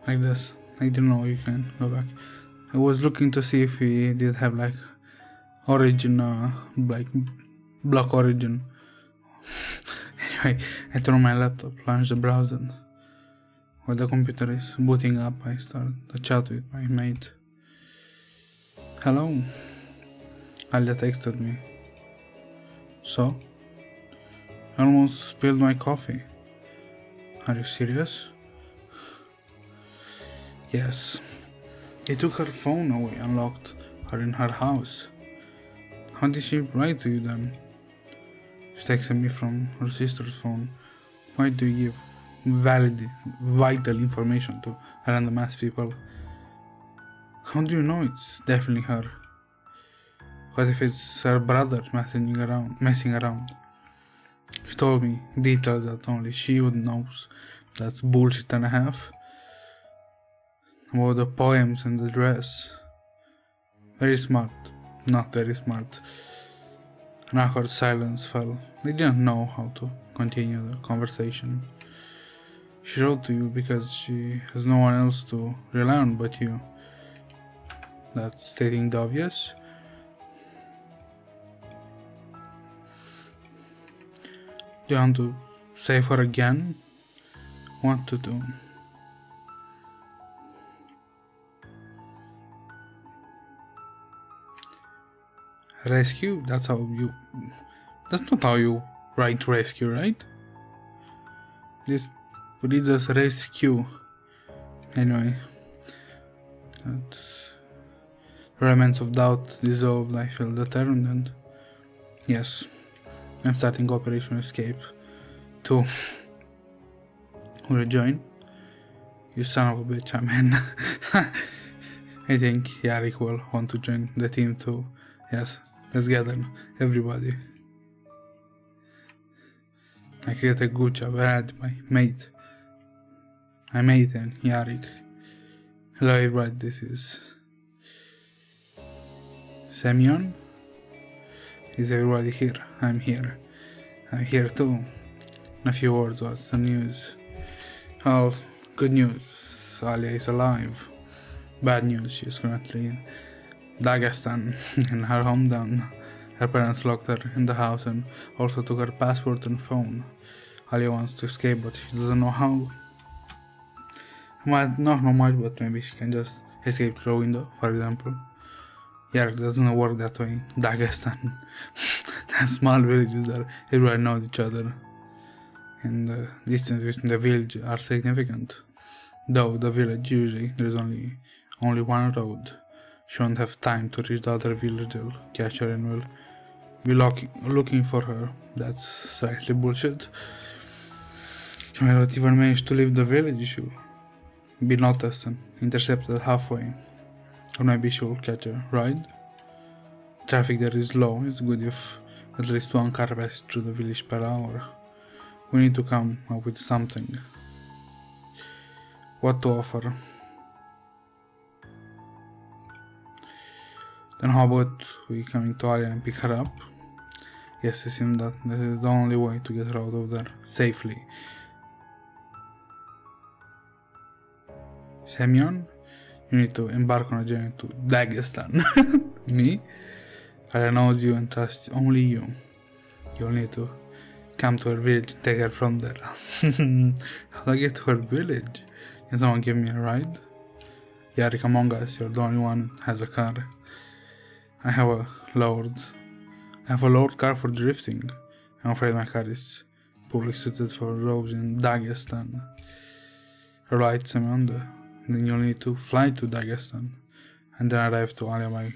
like this. I didn't know you can go back. I was looking to see if we did have like origin, like block origin. Anyway, I turn on my laptop, launch the browser. While the computer is booting up, I start a chat with my mate. Hello. Alia texted me. So? I almost spilled my coffee. Are you serious? Yes. They took her phone away and locked her in her house. How did she write to you then? She texted me from her sister's phone. Why do you give vital information to random ass people? How do you know it's definitely her? What if it's her brother messing around? She told me details that only she would know. That's bullshit and a half. About the poems and the dress. Very smart. Not very smart. An awkward silence fell. They didn't know how to continue the conversation. She wrote to you because she has no one else to rely on but you. That's stating the obvious. Do you want to save her again? What to do? Rescue? That's not how you write rescue, right? This reads as rescue. Anyway. Remnants of doubt dissolved. I feel determined and yes, I'm starting Operation Escape 2. Will you join? You son of a bitch, I'm in. I think Yarik will want to join the team too. Yes, let's gather everybody. I create a good job. I had my mate. My mate and Yarik. Hello everybody, this is Semyon. Is everybody here? I'm here. I'm here too. In a few words, what's the news? Well, good news. Alia is alive. Bad news, she is currently in Dagestan, in her hometown. Her parents locked her in the house and also took her passport and phone. Alia wants to escape, but she doesn't know how. Might not know much, but maybe she can just escape through a window, for example. Yeah, it doesn't work that way. Dagestan. That small villages there, everyone knows each other. And the distance between the village are significant. Though the village usually there is only one road. She won't have time to reach the other village. They'll catch her and will be looking for her. That's slightly bullshit. She might not even manage to leave the village. She'll be noticed and intercepted halfway. Or maybe she'll catch a ride. Traffic there is low. It's good if at least one car passes through the village per hour. We need to come up with something. What to offer? Then how about we coming to Alia and pick her up? Yes, it seems that this is the only way to get her out of there safely. Semyon, you need to embark on a journey to Dagestan. Me? Alia knows you and trusts only you. You'll need to come to her village and take her from there. How do I get to her village? Can someone give me a ride? Yarik, among us, you're the only one who has a car. I have a lowered car for drifting. I'm afraid my car is poorly suited for roads in Dagestan. Right, Samanda. Then you'll need to fly to Dagestan and then arrive to Alia by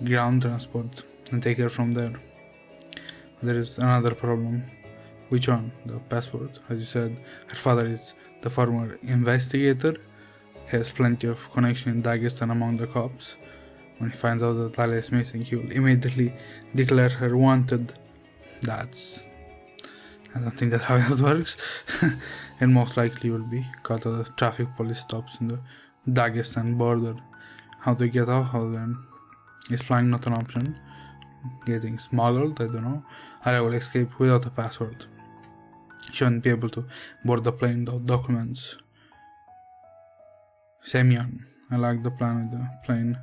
ground transport and take her from there. There is another problem. Which one? The passport. As you said, her father is the former investigator. He has plenty of connection in Dagestan among the cops. When he finds out that Alia is missing, he will immediately declare her wanted. I don't think that's how it works. And most likely will be caught at the traffic police stops in the Dagestan border. How to get out of them? Is flying not an option? Getting smuggled? I don't know. Alia will escape without a passport. She won't be able to board the plane without documents. Semyon, I like the plan with the plane.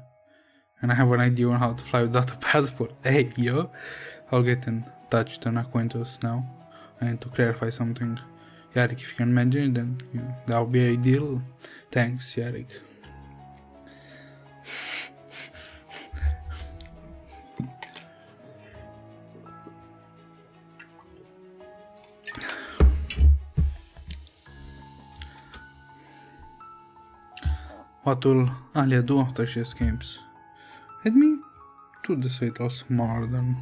And I have an idea on how to fly without a passport. Hey, yo! I'll get in touch with an acquaintance now. I need to clarify something. Yarik, if you can mention it, then that would be ideal. Thanks, Yarik. What will Alia do after she escapes? Let me do this a little smaller then.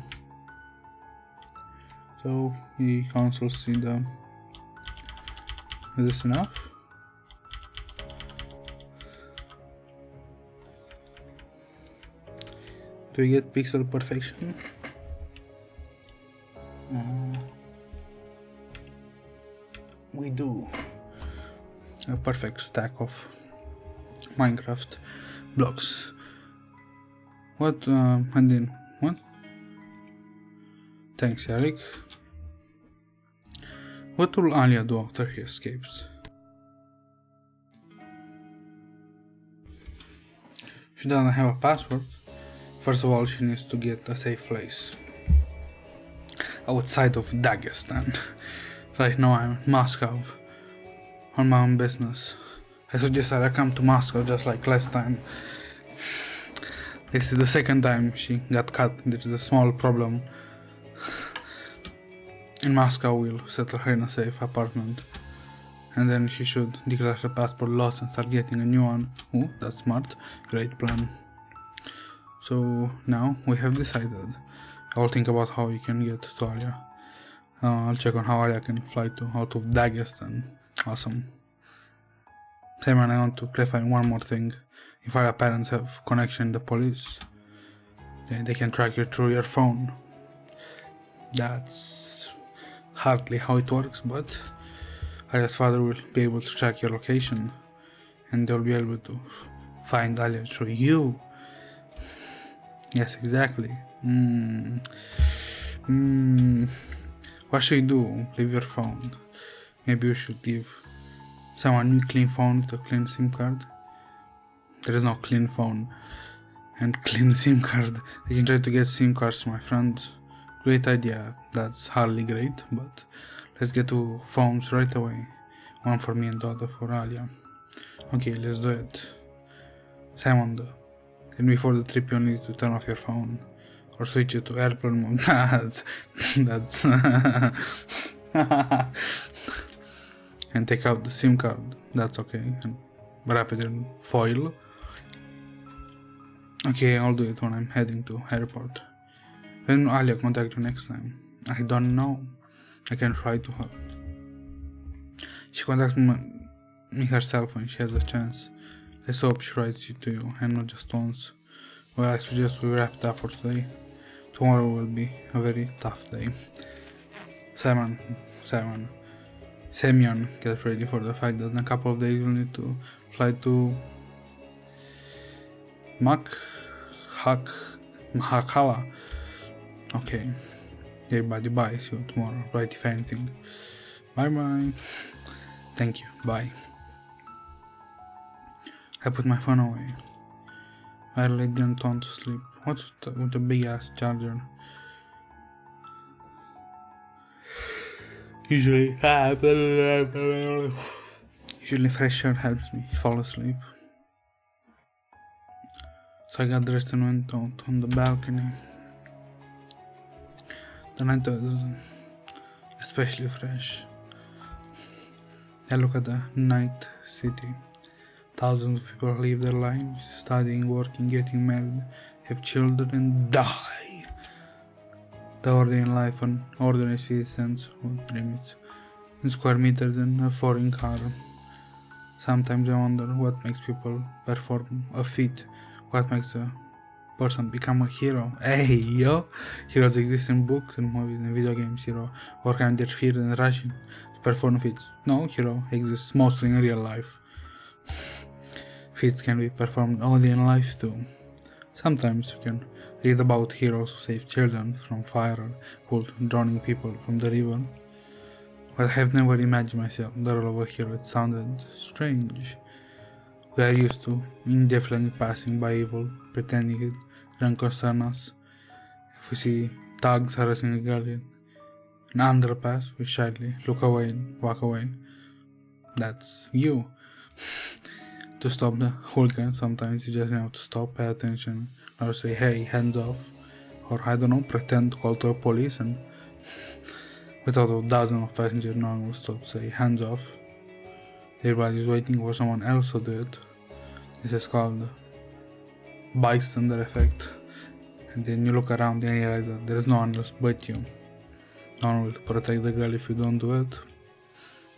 So he counsels in the. Is this enough? Do we get pixel perfection? We do. A perfect stack of Minecraft blocks. What? And then what? Thanks, Eric. What will Alia do after he escapes? She doesn't have a password. First of all, she needs to get a safe place outside of Dagestan. Right now I'm in Moscow on my own business. I suggested I come to Moscow just like last time. This is the second time she got caught. There is a small problem. In Moscow we'll settle her in a safe apartment. And then she should declare her passport lost and start getting a new one. Ooh, that's smart. Great plan. So now we have decided. I'll think about how we can get to Alia. I'll check on how Alia can fly out of Dagestan. Awesome. Simon, I want to clarify one more thing. If Alia parents have connection to the police, they can track you through your phone. That's hardly how it works, but Alia's father will be able to track your location, and they'll be able to find Alia through you. Yes, exactly. What should you do? Leave your phone. Maybe you should give someone new clean phone with a clean SIM card. There is no clean phone and clean SIM card. I can try to get SIM cards to my friends. Great idea. That's hardly great, but let's get to phones right away. One for me and the other for Alia. Okay, let's do it. Simon, and before the trip you need to turn off your phone or switch it to airplane mode. that's and take out the SIM card. That's okay. And wrap it in foil. Okay, I'll do it when I'm heading to airport. When will Alia contact you next time? I don't know. I can try to her. She contacts me herself when she has a chance. Let's hope she writes it to you and not just once. Well, I suggest we wrap it up for today. Tomorrow will be a very tough day. Semyon, get ready for the fight that in a couple of days you'll need to fly to Mahakala. Okay. Everybody bye. See you tomorrow. Write if anything. Bye bye. Thank you. Bye. I put my phone away. I really didn't want to sleep. What's with the big ass charger? Usually fresh air helps me fall asleep. So I got dressed and went out on the balcony. The night was especially fresh. I look at the night city. Thousands of people live their lives, studying, working, getting married, have children and die. The ordinary life an ordinary citizens who dream it in square meters in a foreign car. Sometimes I wonder what makes people perform a feat, what makes a person become a hero. Hey yo! Heroes exist in books and movies and video games. Hero overcome their fear and rushing to perform feats. No, hero exists mostly in real life. Feats can be performed only in life too. Sometimes you can read about heroes who save children from fire or pulled drowning people from the river. But I have never imagined myself the role of a hero. It sounded strange. We are used to indefinitely passing by evil, pretending it doesn't concern us. If we see thugs harassing a girl in an underpass, we shyly look away and walk away. That's you. To stop the hooligan, sometimes you just have to stop, pay attention, or say, hey, hands off. Or I don't know, pretend to call to a police and without a dozen of passengers, no one will stop to say, hands off. Everybody's waiting for someone else to do it. This is called bystander effect. And then you look around and realize that there is no one else but you. No one will protect the girl if you don't do it.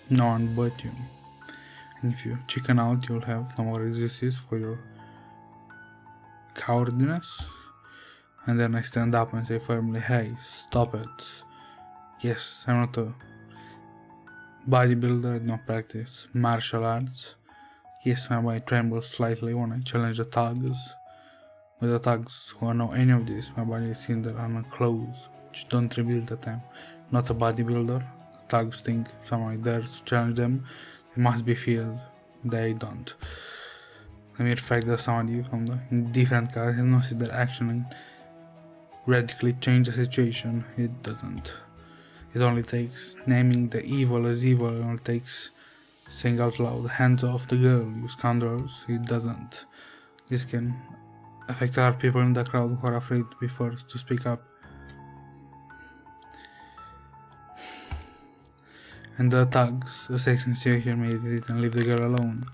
No one but you. And if you chicken out, you'll have no more excuses for your cowardness. And then I stand up and say firmly, hey, stop it. Yes, I'm not a bodybuilder, I don't practice martial arts. Yes, my body trembles slightly when I challenge the thugs. With the thugs who don't know any of this, my body is in their armor clothes, which don't reveal that I'm not a bodybuilder. Thugs think if someone dares to challenge them, they must be feared. They don't. The mere fact that somebody from the different class has not seen their action and radically change the situation, it doesn't. It only takes naming the evil as evil, it only takes saying out loud, hands off the girl, you scoundrels. It doesn't. This can affect other people in the crowd who are afraid to be first to speak up. And the thugs, the section here made it and leave the girl alone.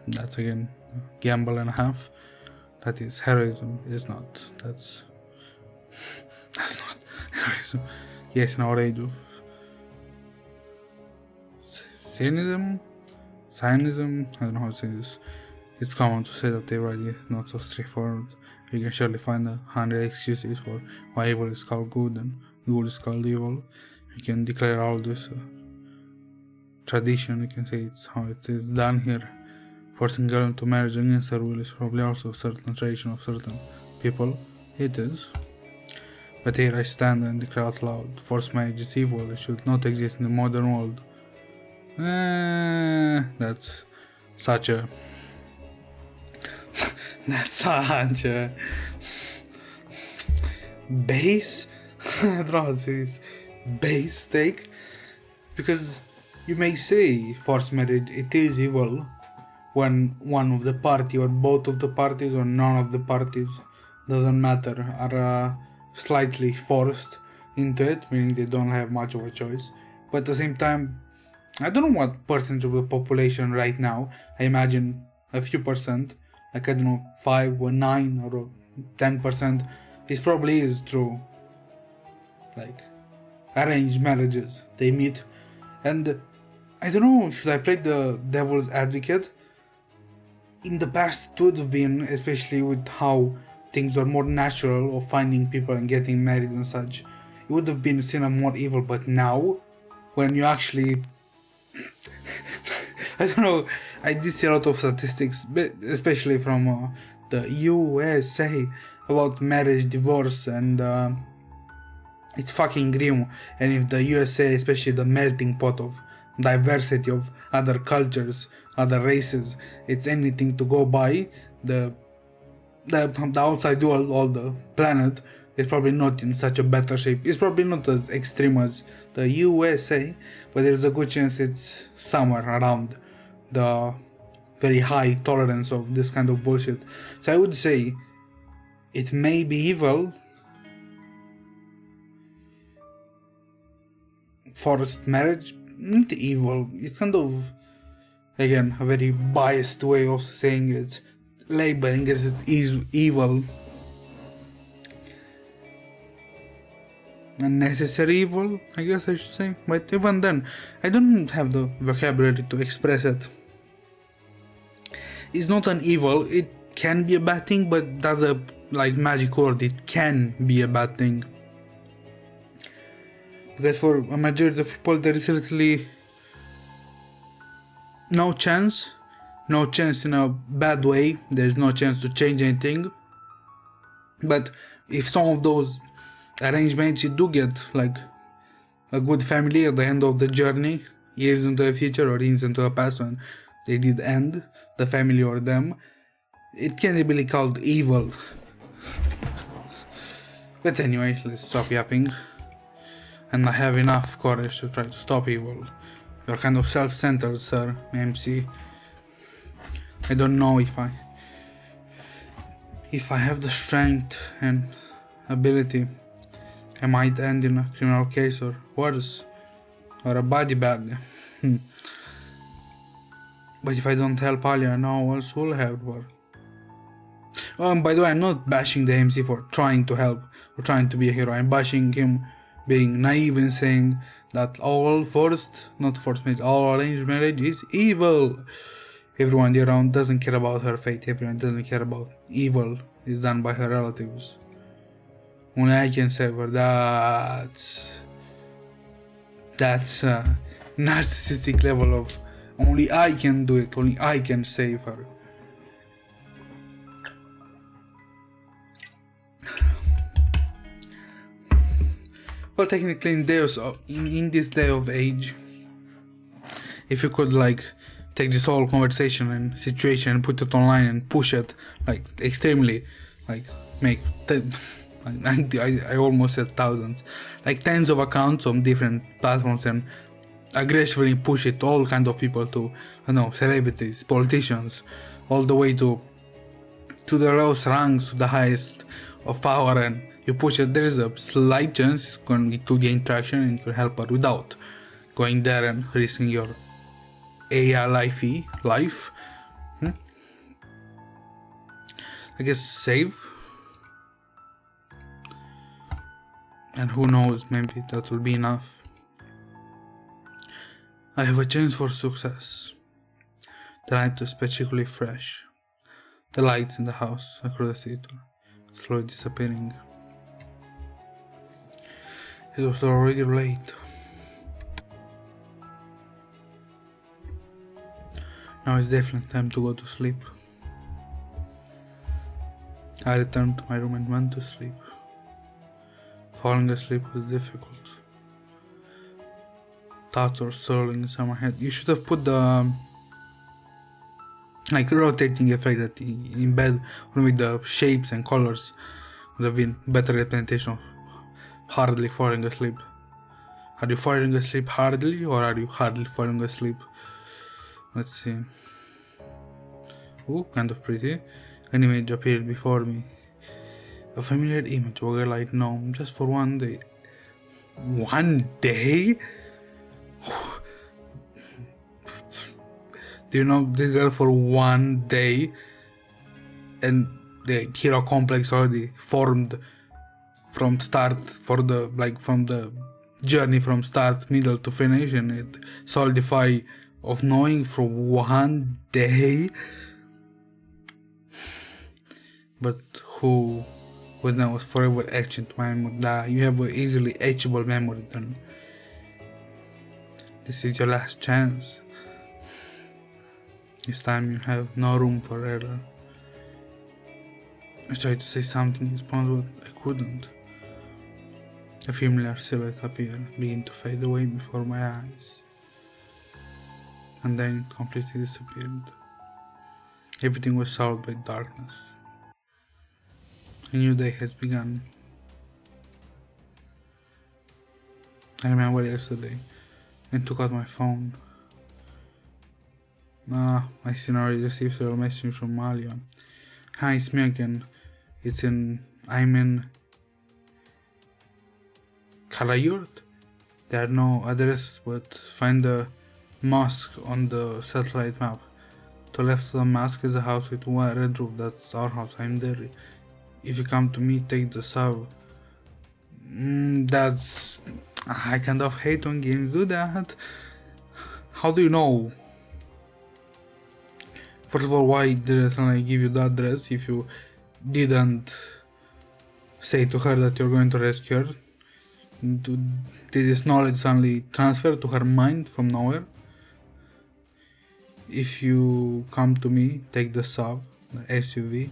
That's again a gamble and a half. That is heroism. It's not. That's not heroism. Yes, in our age of cynism, I don't know how to say this. It's common to say that they're already not so straightforward. You can surely find 100 excuses for why evil is called good and good is called evil. You can declare all this tradition, you can say it's how it is done here. Forcing girl into marriage against her will is probably also a certain tradition of certain people. It is. But here I stand and declare out loud, forced marriage is evil, it should not exist in the modern world. That's such a base base take, because you may say forced marriage it is evil when one of the party or both of the parties or none of the parties, doesn't matter, are slightly forced into it, meaning they don't have much of a choice. But at the same time, I don't know what percentage of the population right now, I imagine a few percent, like I don't know, 5 or 9 or 10%, this probably is true. Like, arranged marriages, they meet, and I don't know, should I play the devil's advocate? In the past it would have been, especially with how things are more natural of finding people and getting married and such, it would have been seen as more evil. But now, when you actually I don't know, I did see a lot of statistics, especially from the USA, about marriage, divorce, and it's fucking grim. And if the USA, especially the melting pot of diversity of other cultures, other races, it's anything to go by, the outside world, all the planet, is probably not in such a better shape. It's probably not as extreme as the USA, but there's a good chance it's somewhere around the very high tolerance of this kind of bullshit. So I would say it may be evil, forced marriage, not evil, it's kind of, again, a very biased way of saying it, labeling as it is evil, unnecessary evil, I guess I should say. But even then, I don't have the vocabulary to express it. It's not an evil, it can be a bad thing, but that's a magic word, it can be a bad thing. Because for a majority of people there is literally no chance in a bad way, there's no chance to change anything. But if some of those arrangements, you do get a good family at the end of the journey, years into the future or years into the past when they did end, the family or them, it can't be called evil. But anyway, let's stop yapping. And I have enough courage to try to stop evil. You're kind of self-centered, sir, MC. I don't know if I have the strength and ability, I might end in a criminal case or worse, or a body bag. But if I don't help Alia, no one else will help her. By the way, I'm not bashing the MC for trying to help or trying to be a hero. I'm bashing him being naive and saying that all arranged marriage is evil. Everyone around doesn't care about her fate. Everyone doesn't care about evil is done by her relatives. Only I can save her. That's a narcissistic level of only I can do it. Only I can save her. Well, technically, in this day of age, if you could like take this whole conversation and situation and put it online and push it like extremely, like make I almost said thousands, like tens of accounts on different platforms and aggressively push it to all kinds of people, to celebrities, politicians, all the way to the lowest ranks, to the highest of power, and you push it, there is a slight chance it's going to gain traction and you can help her without going there and risking your life. I guess save. And who knows, maybe that will be enough. I have a chance for success. The night was particularly fresh. The lights in the house across the street were slowly disappearing. It was already late. Now it's definitely time to go to sleep. I returned to my room and went to sleep. Falling asleep was difficult. Thoughts were swirling inside my head. You should have put the rotating effect that in bed with the shapes and colors would have been better representation of hardly falling asleep. Are you falling asleep hardly, or are you hardly falling asleep? Let's see. Oh, kind of pretty. An image appeared before me. A familiar image of a girl I'd known just for one day. One day? Do you know this girl for one day? And the hero complex already formed from start, from the journey from start, middle to finish, and it solidify of knowing for one day. But who was forever etched into my memory. You have an easily etchable memory, then this is your last chance. This time you have no room for error. I tried to say something in response, but I couldn't. A familiar silhouette appeared, began to fade away before my eyes. And then it completely disappeared. Everything was swallowed by darkness. A new day has begun. I remember yesterday and took out my phone. I still already received several messages from Malia. Hi, it's me again. I'm in Karayurt. There are no address, but find the mosque on the satellite map. To left of the mosque is a house with one red roof. That's our house. I'm there. If you come to me, take the sub. I kind of hate when games do that. How do you know? First of all, why didn't I give you the address if you didn't say to her that you're going to rescue her? Did this knowledge suddenly transfer to her mind from nowhere? If you come to me, take the sub, the SUV.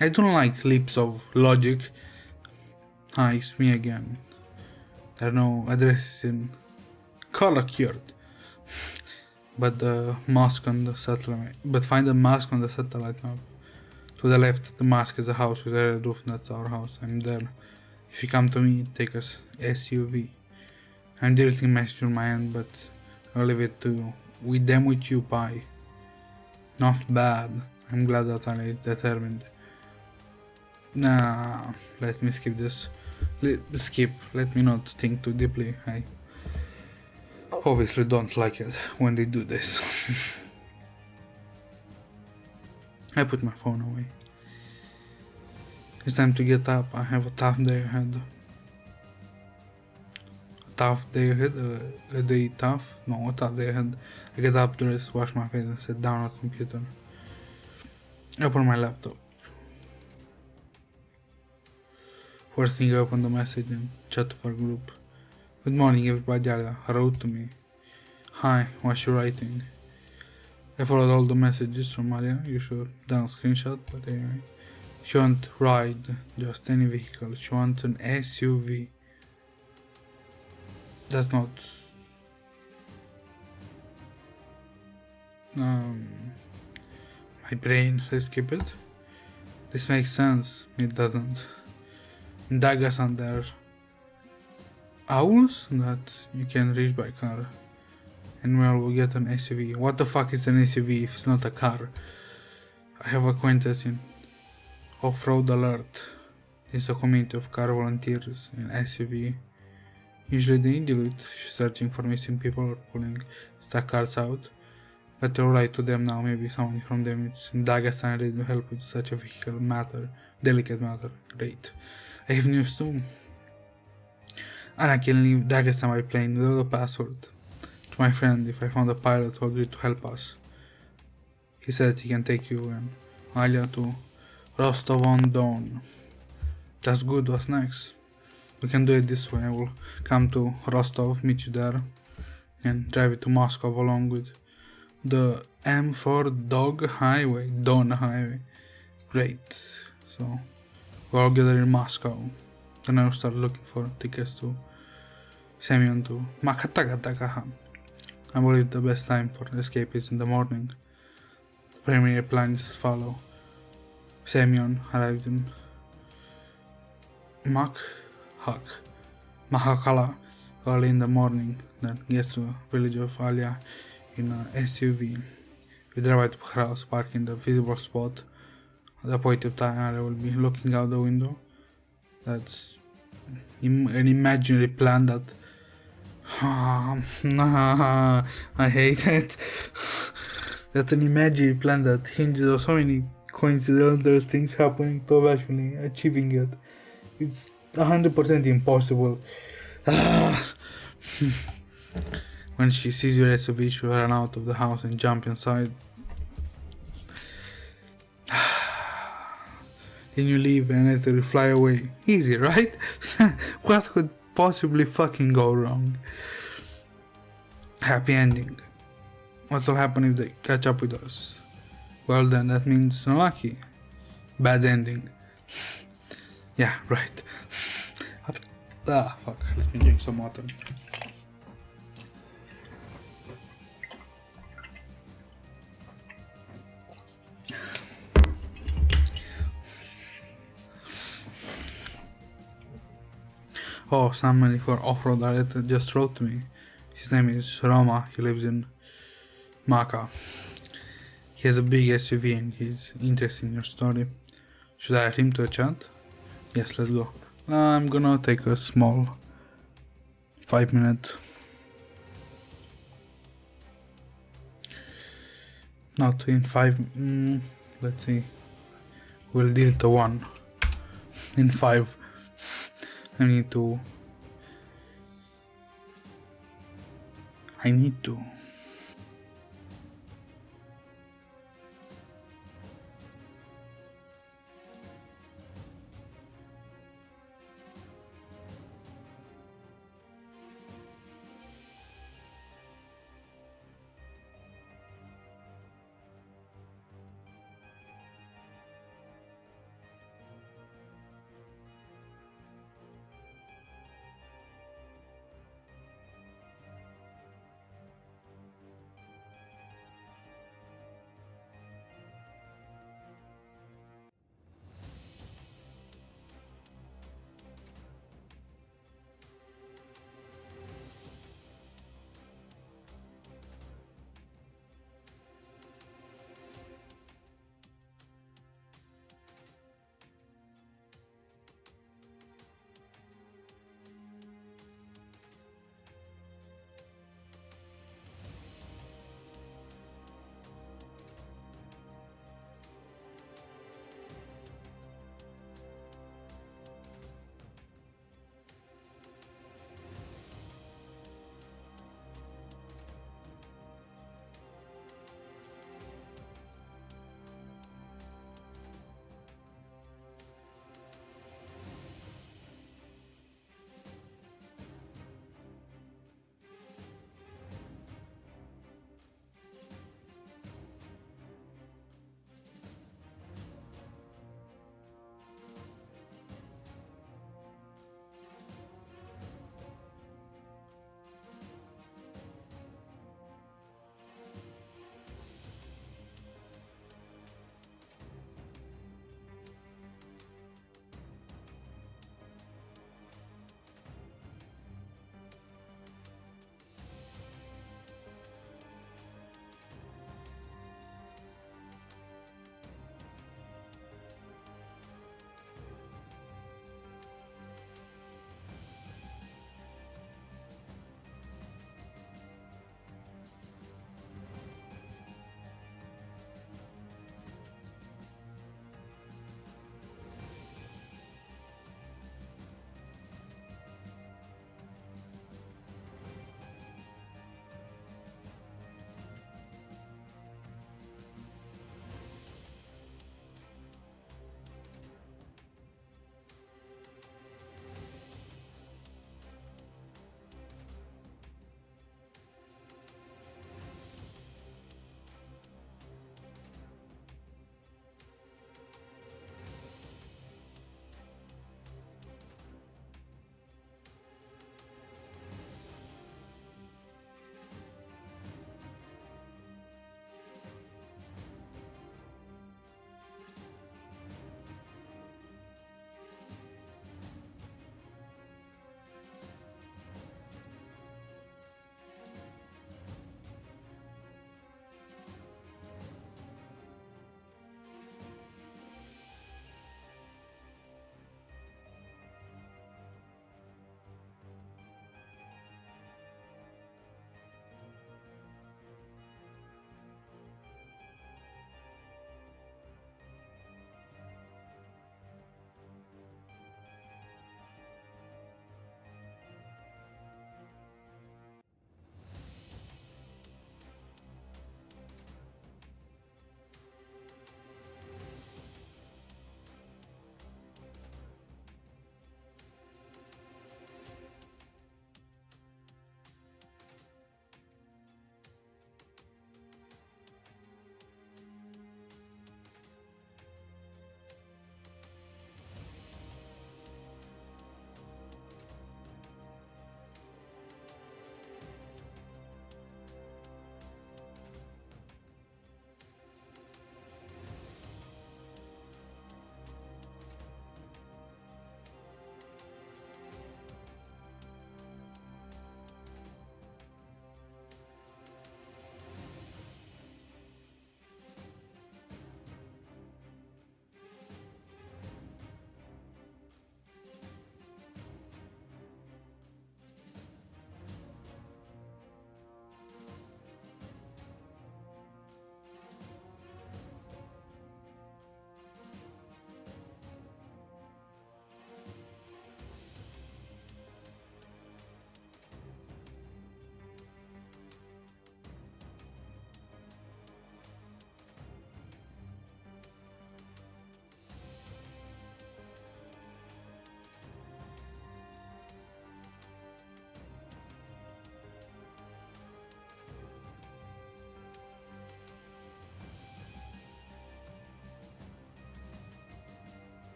I don't like leaps of logic. Hi, it's me again. There are no addresses in Kalakurt. But the mosque on the satellite. But find the mosque on the satellite map. To the left, the mosque is a house with a red roof. That's our house. I'm there. If you come to me, take us SUV. I'm deleting message on my end, but I'll leave it to you. With you, bye. Not bad. I'm glad that I is determined. Nah, let me skip this. Let me not think too deeply. I obviously don't like it when they do this. I put my phone away. It's time to get up. I have a tough day ahead. A tough day ahead, a day tough, no, a tough day ahead. I get up, dress, wash my face, and sit down at the computer. Open my laptop. First thing, I open the message and chat for group. Good morning, everybody. Wrote to me. Hi, what's you writing? I followed all the messages from Maria. You should down screenshot, but anyway. She won't ride just any vehicle. She wants an SUV. That's not. My brain skip it. This makes sense. It doesn't. In Dagestan there are owls that you can reach by car. And we'll get an SUV. What the fuck is an SUV if it's not a car? I have acquaintance in Off-Road Alert. It's a community of car volunteers in SUV. Usually they dilute searching for missing people or pulling stuck cars out. But I'll write to them now, maybe someone from them is in Dagestan ready to help with such a vehicle matter. Delicate matter. Great. I have news too. And I can leave Dagestan by plane without a password. To my friend, if I found a pilot who agreed to help us. He said he can take you and Alia to Rostov-on-Don. That's good, what's next? We can do it this way. I will come to Rostov, meet you there, and drive it to Moscow along with the M4 Don Highway. Great. So we're all together in Moscow. Then I'll start looking for tickets to Semyon to Makatagataha. I believe the best time for escape is in the morning. The preliminary plan is as follow. Semyon arrives in Mahakala early in the morning, then gets to the village of Alia in an SUV. We drive to her house, park in the visible spot. At the point of time, I will be looking out the window. That's an imaginary plan that. I hate it. That's an imaginary plan that hinges on so many coincidental things happening to actually achieving it. It's 100% impossible. When she sees your SUV, she'll run out of the house and jump inside. Then you leave and later you fly away. Easy, right? What could possibly fucking go wrong? Happy ending. What will happen if they catch up with us? Well then, that means unlucky. Bad ending. Yeah, right. Fuck. Let me drink some water. Oh, somebody for off-road alert just wrote to me. His name is Roma. He lives in Maka. He has a big SUV and he's interested in your story. Should I add him to a chat? Yes, let's go. I'm gonna take a small 5-minute. Not in 5. Let's see. We'll delete the 1 in 5. I need to.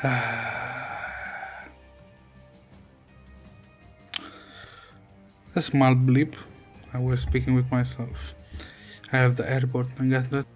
A small blip. I was speaking with myself. I left the airport and got that.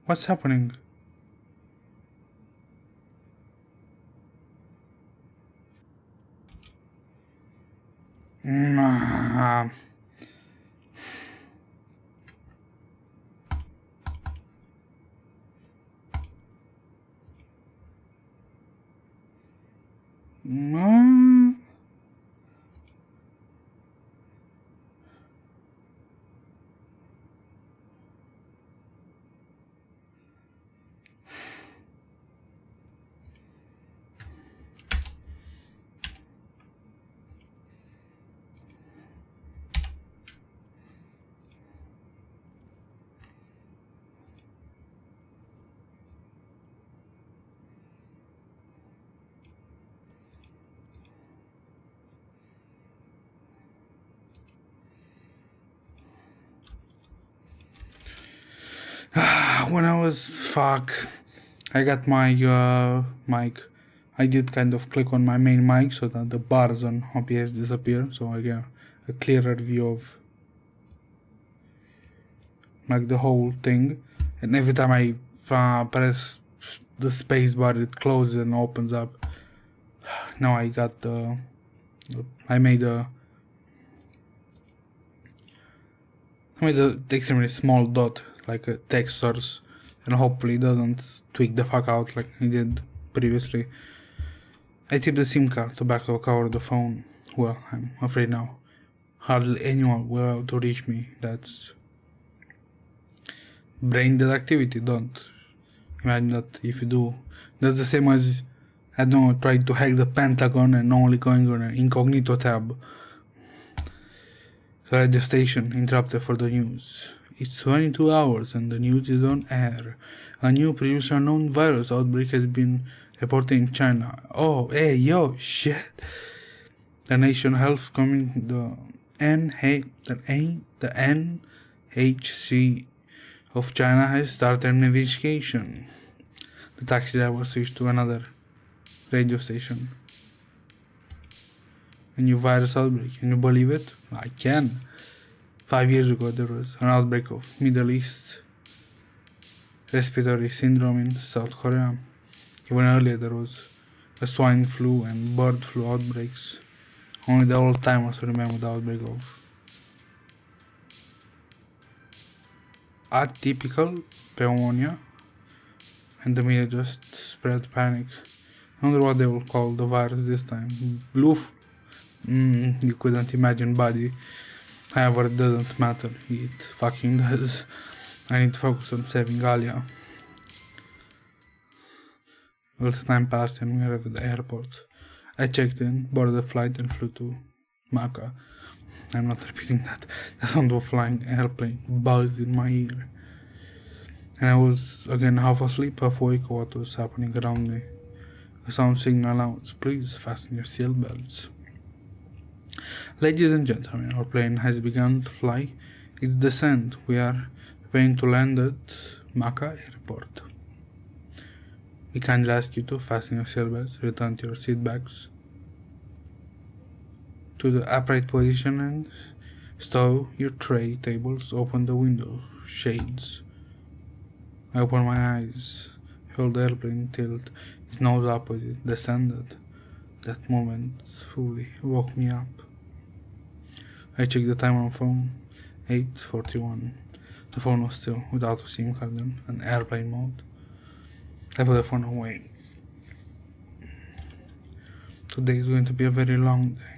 What's happening? Nah. No. When I was I got my mic. I did kind of click on my main mic so that the bars on OBS disappear, so I get a clearer view of like the whole thing. And every time I press the space bar, it closes and opens up. Now I got I made a extremely small dot, like a text source, and hopefully it doesn't tweak the fuck out like it did previously. I tipped the SIM card to back cover the phone. Well, I'm afraid now. Hardly anyone will be able to reach me. That's brain dead activity. Don't imagine that if you do. That's the same as, I don't know, trying to hack the Pentagon and only going on an incognito tab. The radio station interrupted for the news. It's 22 hours and the news is on air. A new previously unknown virus outbreak has been reported in China. Oh, hey, yo, shit. The National Health the NHC of China has started an investigation. The taxi driver switched to another radio station. A new virus outbreak. Can you believe it? I can. 5 years ago there was an outbreak of Middle East respiratory syndrome in South Korea. Even earlier there was a swine flu and bird flu outbreaks. Only the old timers remember the outbreak of atypical pneumonia, and the media just spread panic. I wonder what they will call the virus this time. Blue flu. You couldn't imagine, buddy. However, it doesn't matter. It fucking does. I need to focus on saving Alia. A little time passed and we arrived at the airport. I checked in, boarded the flight and flew to Macau. I'm not repeating that. The sound of a flying airplane buzzed in my ear. And I was again half asleep, half awake. What was happening around me? A sound signal announced, please fasten your seatbelts. Ladies and gentlemen, our plane has begun to fly. It's descent. We are preparing to land at Macau Airport. We kindly ask you to fasten your seatbelts, return to your seat bags to the upright position and stow your tray tables, open the window shades. I opened my eyes, held the airplane tilt, its nose up as it descended. That moment fully woke me up. I checked the time on my phone, 8:41. The phone was still without a SIM card and airplane mode. I put the phone away. Today is going to be a very long day.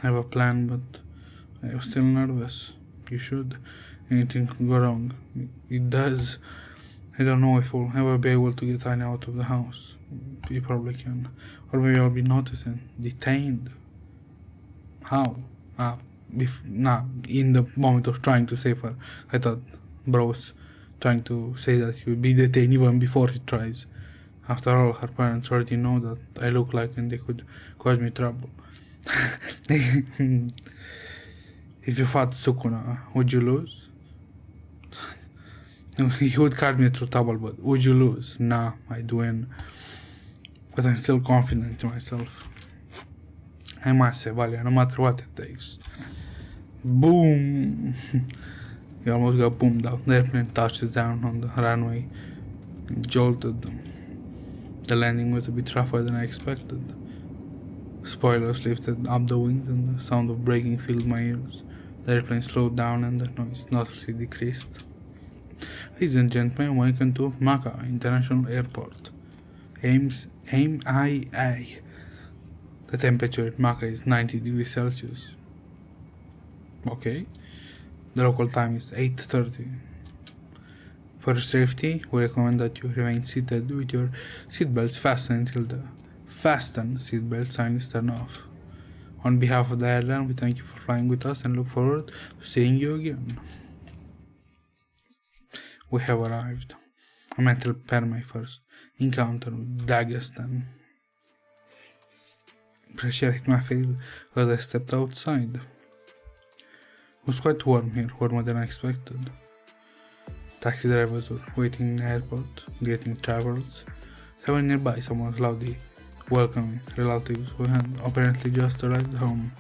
I have a plan, but I was still nervous. You should. Anything could go wrong. It does. I don't know if we'll ever be able to get Tiny out of the house. You probably can. Or maybe I'll be noticed and detained. How? In the moment of trying to save her, I thought bro was trying to say that he would be detained even before he tries. After all, her parents already know that I look like and they could cause me trouble. If you fought Sukuna, would you lose? He would cut me through trouble, but would you lose? Nah, I'd win. But I'm still confident in myself. I must say, Valia, no matter what it takes. Boom! He almost got boomed out. The airplane touches down on the runway and jolted them. The landing was a bit rougher than I expected. Spoilers lifted up the wings and the sound of braking filled my ears. The airplane slowed down and the noise notably decreased. Ladies and gentlemen, welcome to Macau International Airport. AIA. The temperature at Macau is 90 degrees Celsius. Okay. The local time is 8:30. For safety, we recommend that you remain seated with your seatbelts fastened until the fasten seatbelt sign is turned off. On behalf of the airline, we thank you for flying with us and look forward to seeing you again. We have arrived. I mentally prepared my first encounter with Dagestan. Pressure hit my face as I stepped outside. It was quite warm here, warmer than I expected. Taxi drivers were waiting in the airport, greeting travelers. Somewhere nearby, someone was loudly welcoming relatives who had apparently just arrived home.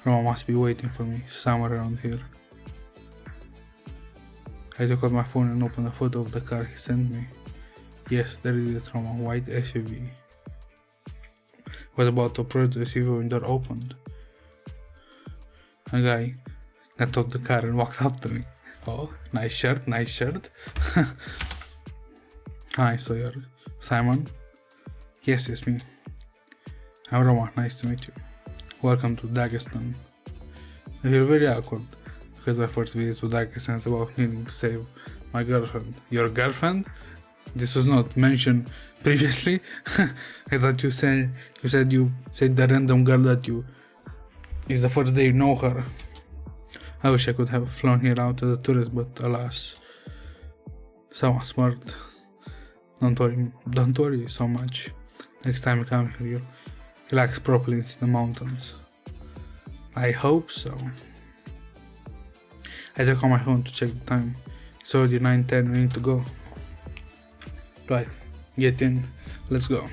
Roma must be waiting for me somewhere around here. I took out my phone and opened a photo of the car he sent me. Yes, there is it, Roma, white SUV. I was about to approach the SUV when the door opened. A guy got out the car and walked up to me. Oh, nice shirt, nice shirt. Hi, so you're Simon? Yes, it's me. I'm Roma, nice to meet you. Welcome to Dagestan. I feel very awkward because my first visit to Dagestan is about needing to save my girlfriend. Your girlfriend? This was not mentioned previously. I thought you said the random girl that you is the first day you know her. I wish I could have flown here out as a tourist, but alas, someone smart. Don't worry so much. Next time you come here, you'll relax properly in the mountains. I hope so. I took on my phone to check the time. It's already 9:10. We need to go. Right, get in. Let's go.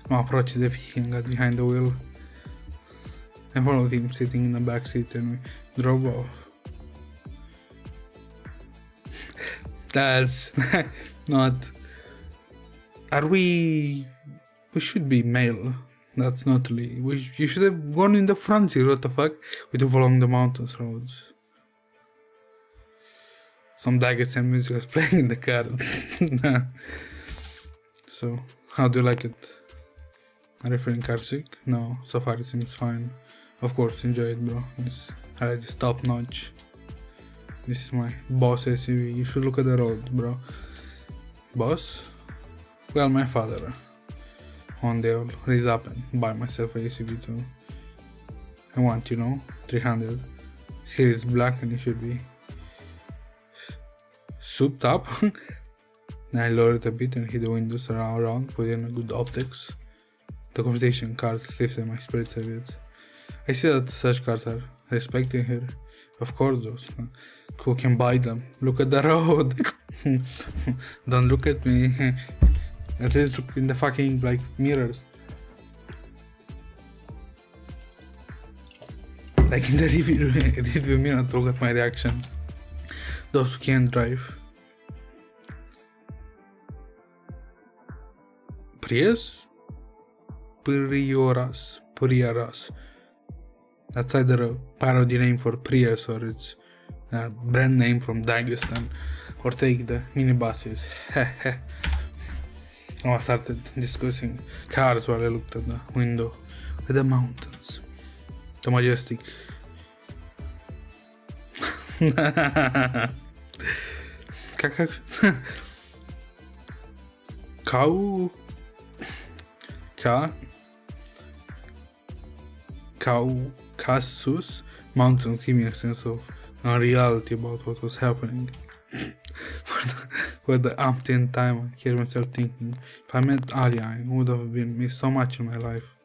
I approached the vehicle and got behind the wheel. I followed him sitting in the back seat and we drove off. That's not... Are we... We should be male. That's not Lee. You should have gone in the front seat, what the fuck? We drove along the mountains roads. Some Dagestan music was playing in the car. So, how do you like it? Are you feeling car sick? No, so far it seems fine. Of course, enjoy it, bro. It's already top notch. This is my boss SUV. You should look at the road, bro. Boss? Well, my father one day I'll raise up and buy myself a UCB too. I want, 300 series black, and it should be souped up. I lower it a bit and hit the windows around, put in a good optics. The conversation cards lifted my spirits a bit. I see that such cards are respecting here. Of course, those who can buy them. Look at the road. Don't look at me. At least look in the fucking mirrors. Like in the review mirror, look at my reaction. Those who can't drive. Prius? Prioras. That's either a parody name for Prius or it's a brand name from Dagestan. Or take the minibuses. I started discussing cars while I looked at the window at the mountains. The majestic Caucasus mountains give me a sense of unreality about what was happening. For the umpteenth time, I hear myself thinking, if I met Alia, I would have been missed so much in my life.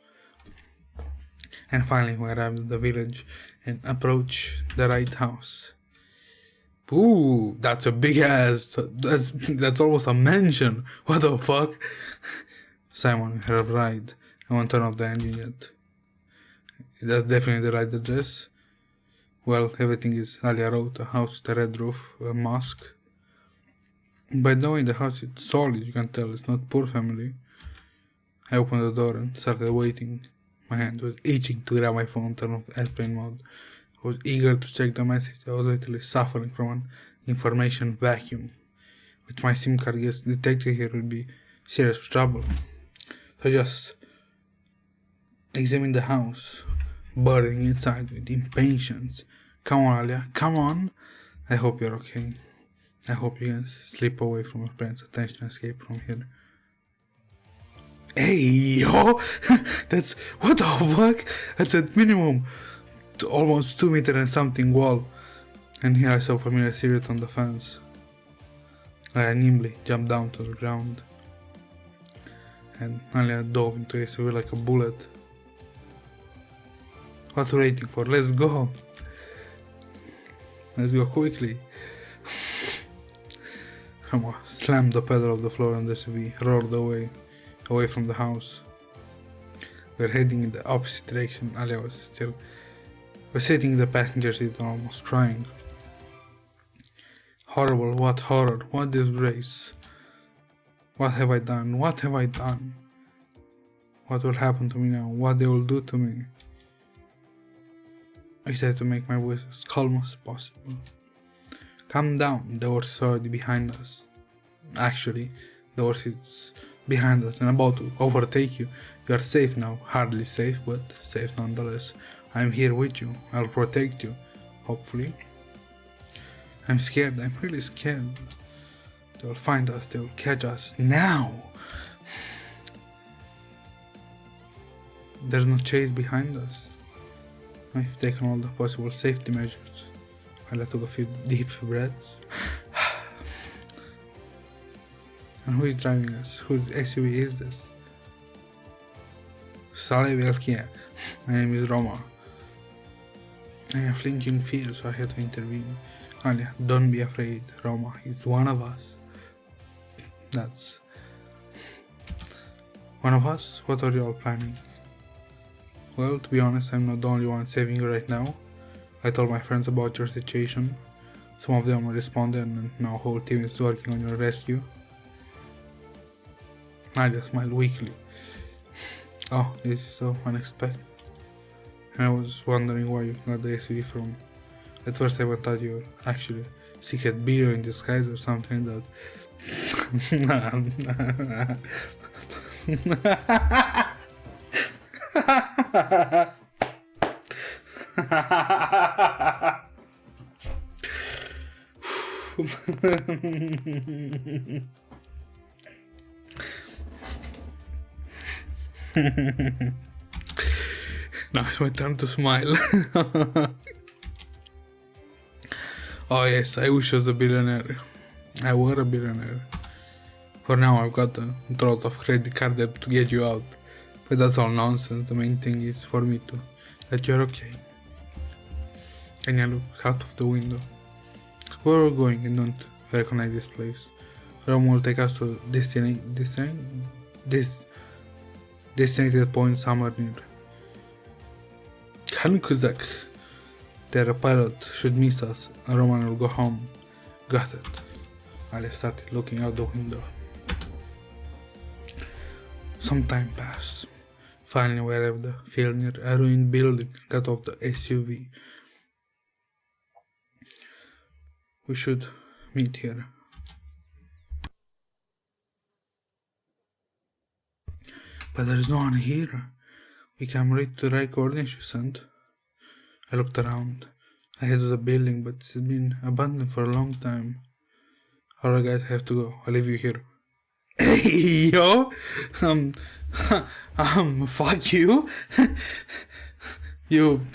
And finally, we arrived at the village and approached the right house. Ooh, that's a big ass. That's almost a mansion. What the fuck? Simon, you have right. I won't turn off the engine yet. Is that definitely the right address? Well, everything is Alia wrote, a house with a red roof, a mosque. By the way, the house is solid, you can tell it's not poor family. I opened the door and started waiting. My hand was itching to grab my phone, turn off airplane mode. I was eager to check the message. I was literally suffering from an information vacuum. With my SIM card detected here would be serious trouble. So I just examined the house, burning inside with impatience. Come on, Alia, come on. I hope you're okay. I hope you can slip away from your parents' attention and escape from here. Hey, yo! That's, what the fuck? That's at minimum almost 2 meter and something wall. And here I saw a familiar silhouette on the fence. I nimbly jumped down to the ground. And Alia dove into the SUV like a bullet. What are we waiting for? Let's go! Let's go quickly. Roma slammed the pedal of the floor and the SUV roared away from the house. We were heading in the opposite direction. Alia was sitting in the passenger seat and almost crying. Horrible, what horror, what disgrace. What have I done? What have I done? What will happen to me now? What they will do to me? I tried to make my voice as calm as possible. Calm down, the horse is already behind us. Actually, the horse is behind us and about to overtake you. You are safe now, hardly safe, but safe nonetheless. I am here with you, I'll protect you, hopefully. I'm scared, I'm really scared. They will find us, they will catch us, now! There's no chase behind us. I've taken all the possible safety measures. I took a few deep breaths. And who is driving us? Whose SUV is this? Salve Velkia. My name is Roma. I am flinching in fear, so I had to intervene. Alia, don't be afraid. Roma is one of us. That's... one of us? What are you all planning? Well, to be honest, I'm not the only one saving you right now. I told my friends about your situation. Some of them responded and now whole team is working on your rescue. I just smiled weakly. Oh, this is so unexpected. And I was wondering where you got the SUV from. At first I thought you were actually secret bureau in disguise or something like that. Now it's my turn to smile. Oh yes, I wish I was a billionaire. I were a billionaire. For now I've got a lot of credit card debt to get you out. But that's all nonsense. The main thing is for me to that you're okay. And I look out of the window. Where are we going? I don't recognize this place. Rome will take us to designated point somewhere near Kuzak. They're a pilot should miss us, and Roman will go home. Got it. I started looking out the window. Some time passed. Finally, we arrived at the field near a ruined building. Got off the SUV. We should meet here. But there is no one here. We came right to the right coordinates you sent. I looked around. I headed to the building, but it's been abandoned for a long time. Alright guys, I have to go. I'll leave you here. Hey, yo! Fuck you! You've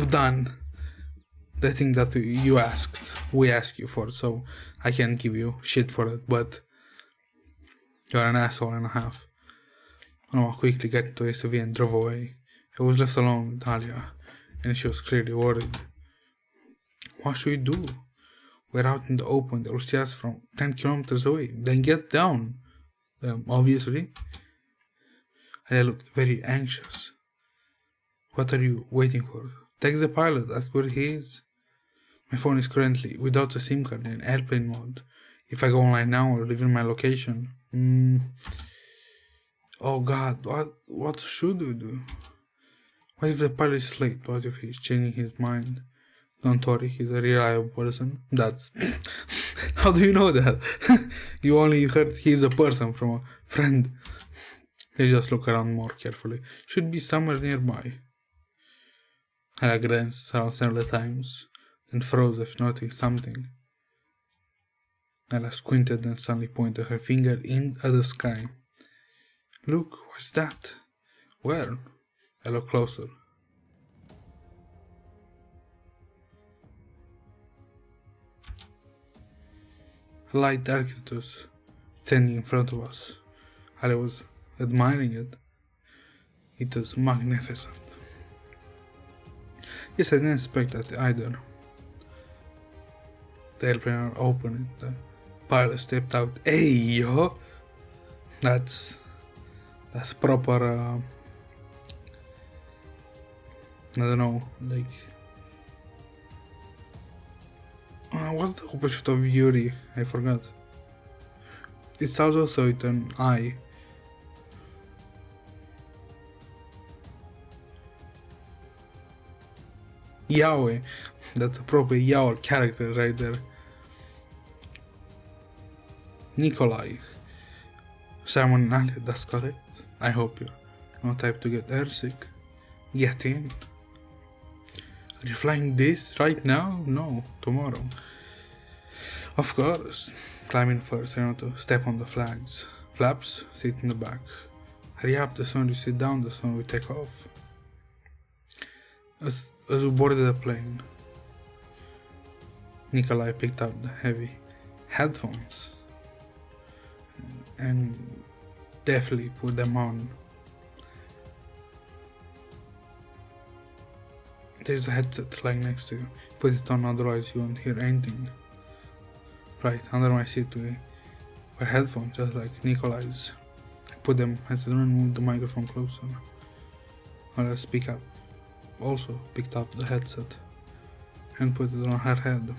done the thing that we asked you for, so I can't give you shit for it, but you're an asshole and a half. Noah quickly got into SUV and drove away. I was left alone with Alia, and she was clearly worried. What should we do? We're out in the open, the Russians from 10 kilometers away. Then get down. Obviously. Alia looked very anxious. What are you waiting for? Text the pilot, ask where he is. My phone is currently without a SIM card in airplane mode. If I go online now, I'll reveal my location. Oh god, what should we do? What if the pilot is late? What if he's changing his mind? Don't worry, he's a reliable person. That's... How do you know that? You only heard he's a person from a friend. Let's just look around more carefully. Should be somewhere nearby. I glanced around several times, then froze if noticing something. Ella squinted and suddenly pointed her finger at the sky. Look, what's that? Where? I looked closer. A light arcturus standing in front of us. I was admiring it. It was magnificent. Yes, I didn't expect that either. The airplane opened. The pilot stepped out. Hey, yo! That's proper, I don't know, like... what's the opposite of Yuri? I forgot. It's also with an I. Yahweh. That's a proper Yahweh character right there. Nikolai. Simon and Ali, that's correct. I hope you're not type to get airsick. Get in. Are you flying this right now? No, tomorrow. Of course. Climb in first, I want to step on the flags. Flaps, sit in the back. Hurry up, the sooner you sit down, the sooner we take off. As we boarded the plane, Nikolai picked up the heavy headphones and definitely put them on. There's a headset lying next to you. Put it on, otherwise you won't hear anything. Right under my seat were headphones, just like Nikolai's. I put them headset on and moved the microphone closer. I'll speak up. Also picked up the headset and put it on her head.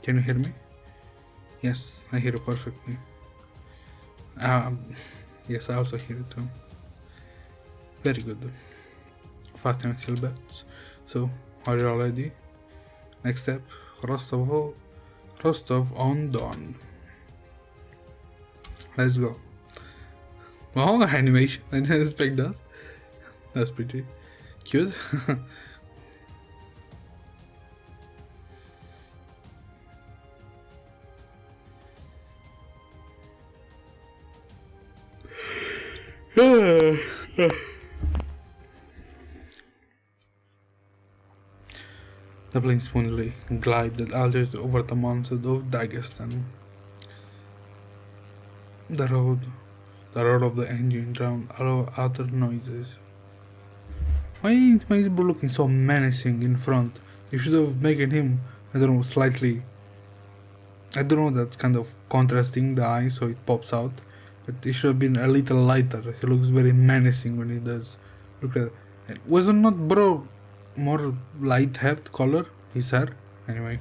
Can you hear me? Yes, I hear you perfectly. Yes, I also hear it too. Very good. Fasten your seatbelts. So, are you all ready? Next step, Rostov on Don. Let's go. Oh, animation. I didn't expect that. That's pretty cute. The plane smoothly glided altitude over the mountains of Dagestan. The roar of the engine drowned all other noises. Why is bro looking so menacing in front? You should have made him, I don't know, slightly. I don't know, that's kind of contrasting the eye so it pops out. But it should have been a little lighter. He looks very menacing when he does. Look at it. Wasn't not bro more light haired color? His hair? Anyway.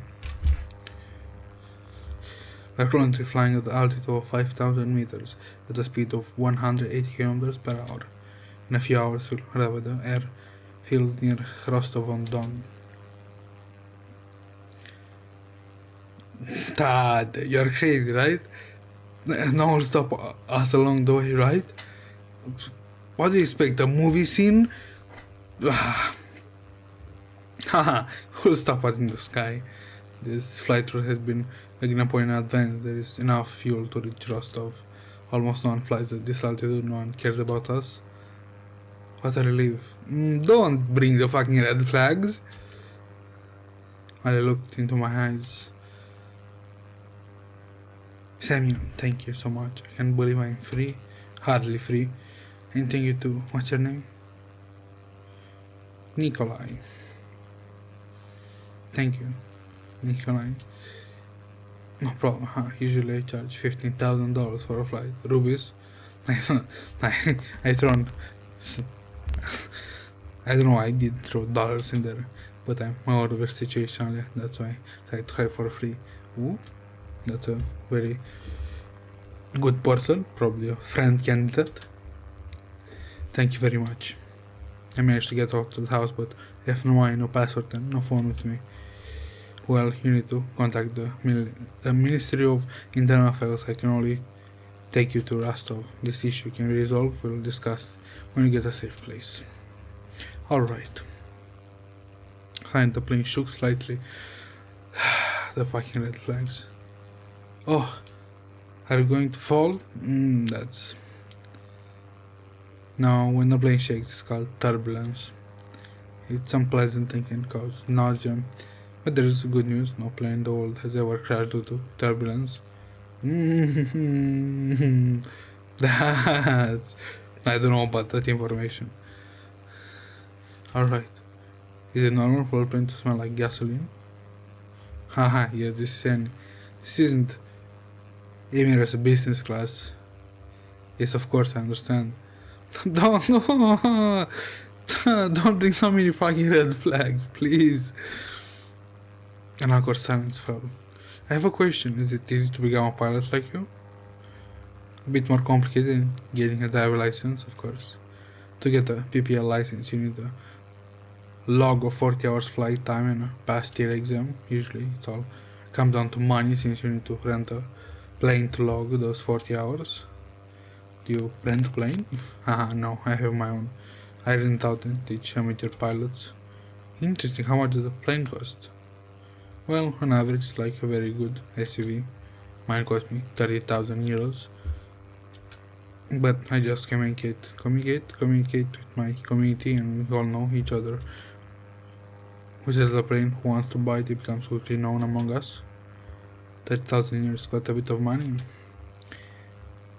We're currently flying at the altitude of 5,000 meters at a speed of 180 kilometers per hour. In a few hours we'll arrive at the airfield near Rostov-on-Don. Dad, you're crazy, right? No one will stop us along the way, right? What do you expect, a movie scene? Haha, who'll stop us in the sky? This flight route has been agreed upon in advance. There is enough fuel to reach Rostov. Almost no one flies at this altitude, no one cares about us. What a relief. Don't bring the fucking red flags. I looked into my eyes. Samuel, thank you so much. I can't believe I'm free. Hardly free. And thank you too. What's your name? Nikolai. Thank you, Nikolai. No problem, huh? Usually I charge $15,000 for a flight. Rubies? I thrown... I don't know, I did throw dollars in there. But I'm more over situationally. That's why I tried for free. Ooh, that's a very good person. Probably a friend candidate. Thank you very much. I managed to get out to the house, but I have no money, no password, and no phone with me. Well, you need to contact the Ministry of Internal Affairs. I can only take you to Rostov. This issue can be resolved. We'll discuss when you get a safe place. Alright. And the plane shook slightly. The fucking red flags. Oh, are you going to fall? That's... Now, when the plane shakes, it's called turbulence. It's unpleasant and can cause nausea. But there is good news, no plane in the world has ever crashed due to turbulence. That's... I don't know about that information. Alright. Is it normal for a plane to smell like gasoline? Haha, yes, this isn't Emirates business class. Yes, of course, I understand. Don't bring so many fucking red flags, please. And of course silence fell. I have a question. Is it easy to become a pilot like you? A bit more complicated than getting a driver license, of course. To get a PPL license, you need a log of 40 hours flight time and a past year exam. Usually it all comes down to money, since you need to rent a plane to log those 40 hours. Do you rent a plane? Haha, no, I have my own. I rent out and teach amateur pilots. Interesting, how much does a plane cost? Well, on average, it's like a very good SUV. Mine cost me 30,000 euros. But I just communicate with my community, and we all know each other. Who sells the plane, who wants to buy it, it becomes quickly known among us. 30,000 euros got a bit of money.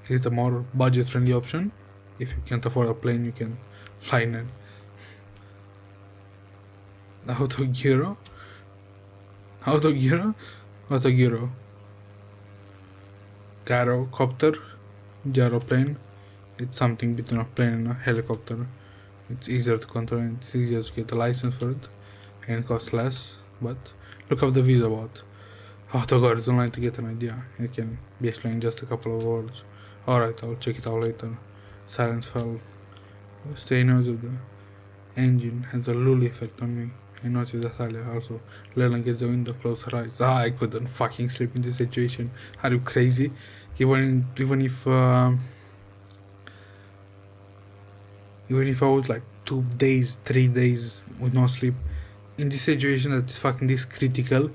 Is it a more budget-friendly option? If you can't afford a plane, you can fly in an autogyro. Gyrocopter, gyroplane. It's something between a plane and a helicopter. It's easier to control and it's easier to get a license for it, and it costs less. But look up the video about autogyros online to get an idea. It can be explained in just a couple of words. Alright, I'll check it out later. Silence fell. Stay noise of the engine has a lull effect on me. I noticed that Alia also leaned against the window, closed her eyes. I couldn't fucking sleep in this situation. Are you crazy? Even if I was like 2 days, 3 days with no sleep, in this situation that is fucking this critical.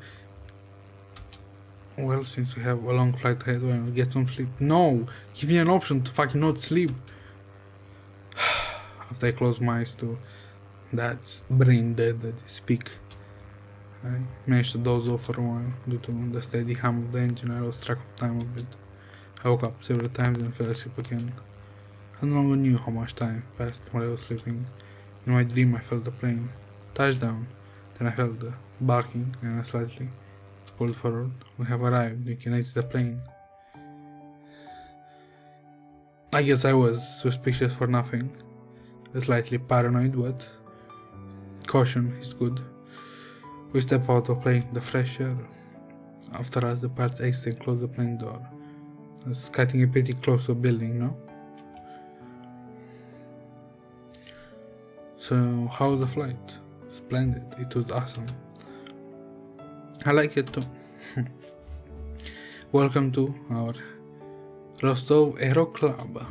Well, since we have a long flight ahead, why not get some sleep? No! Give me an option to fucking not sleep. after I close my eyes to that brain dead that you speak. I managed to doze off for a while due to the steady hum of the engine. I lost track of time a bit. I woke up several times and fell asleep again. I no longer knew how much time passed while I was sleeping. In my dream I felt the plane touch down, then I felt the barking and I slightly pulled forward. We have arrived, you can exit the plane. I guess I was suspicious for nothing. Slightly paranoid, but caution is good. We step out of the plane, the fresh air. After us, the parts exit and close the plane door. It's getting pretty close to a building, no? So, how was the flight? Splendid, it was awesome. I like it too. Welcome to our Rostov Aero Club.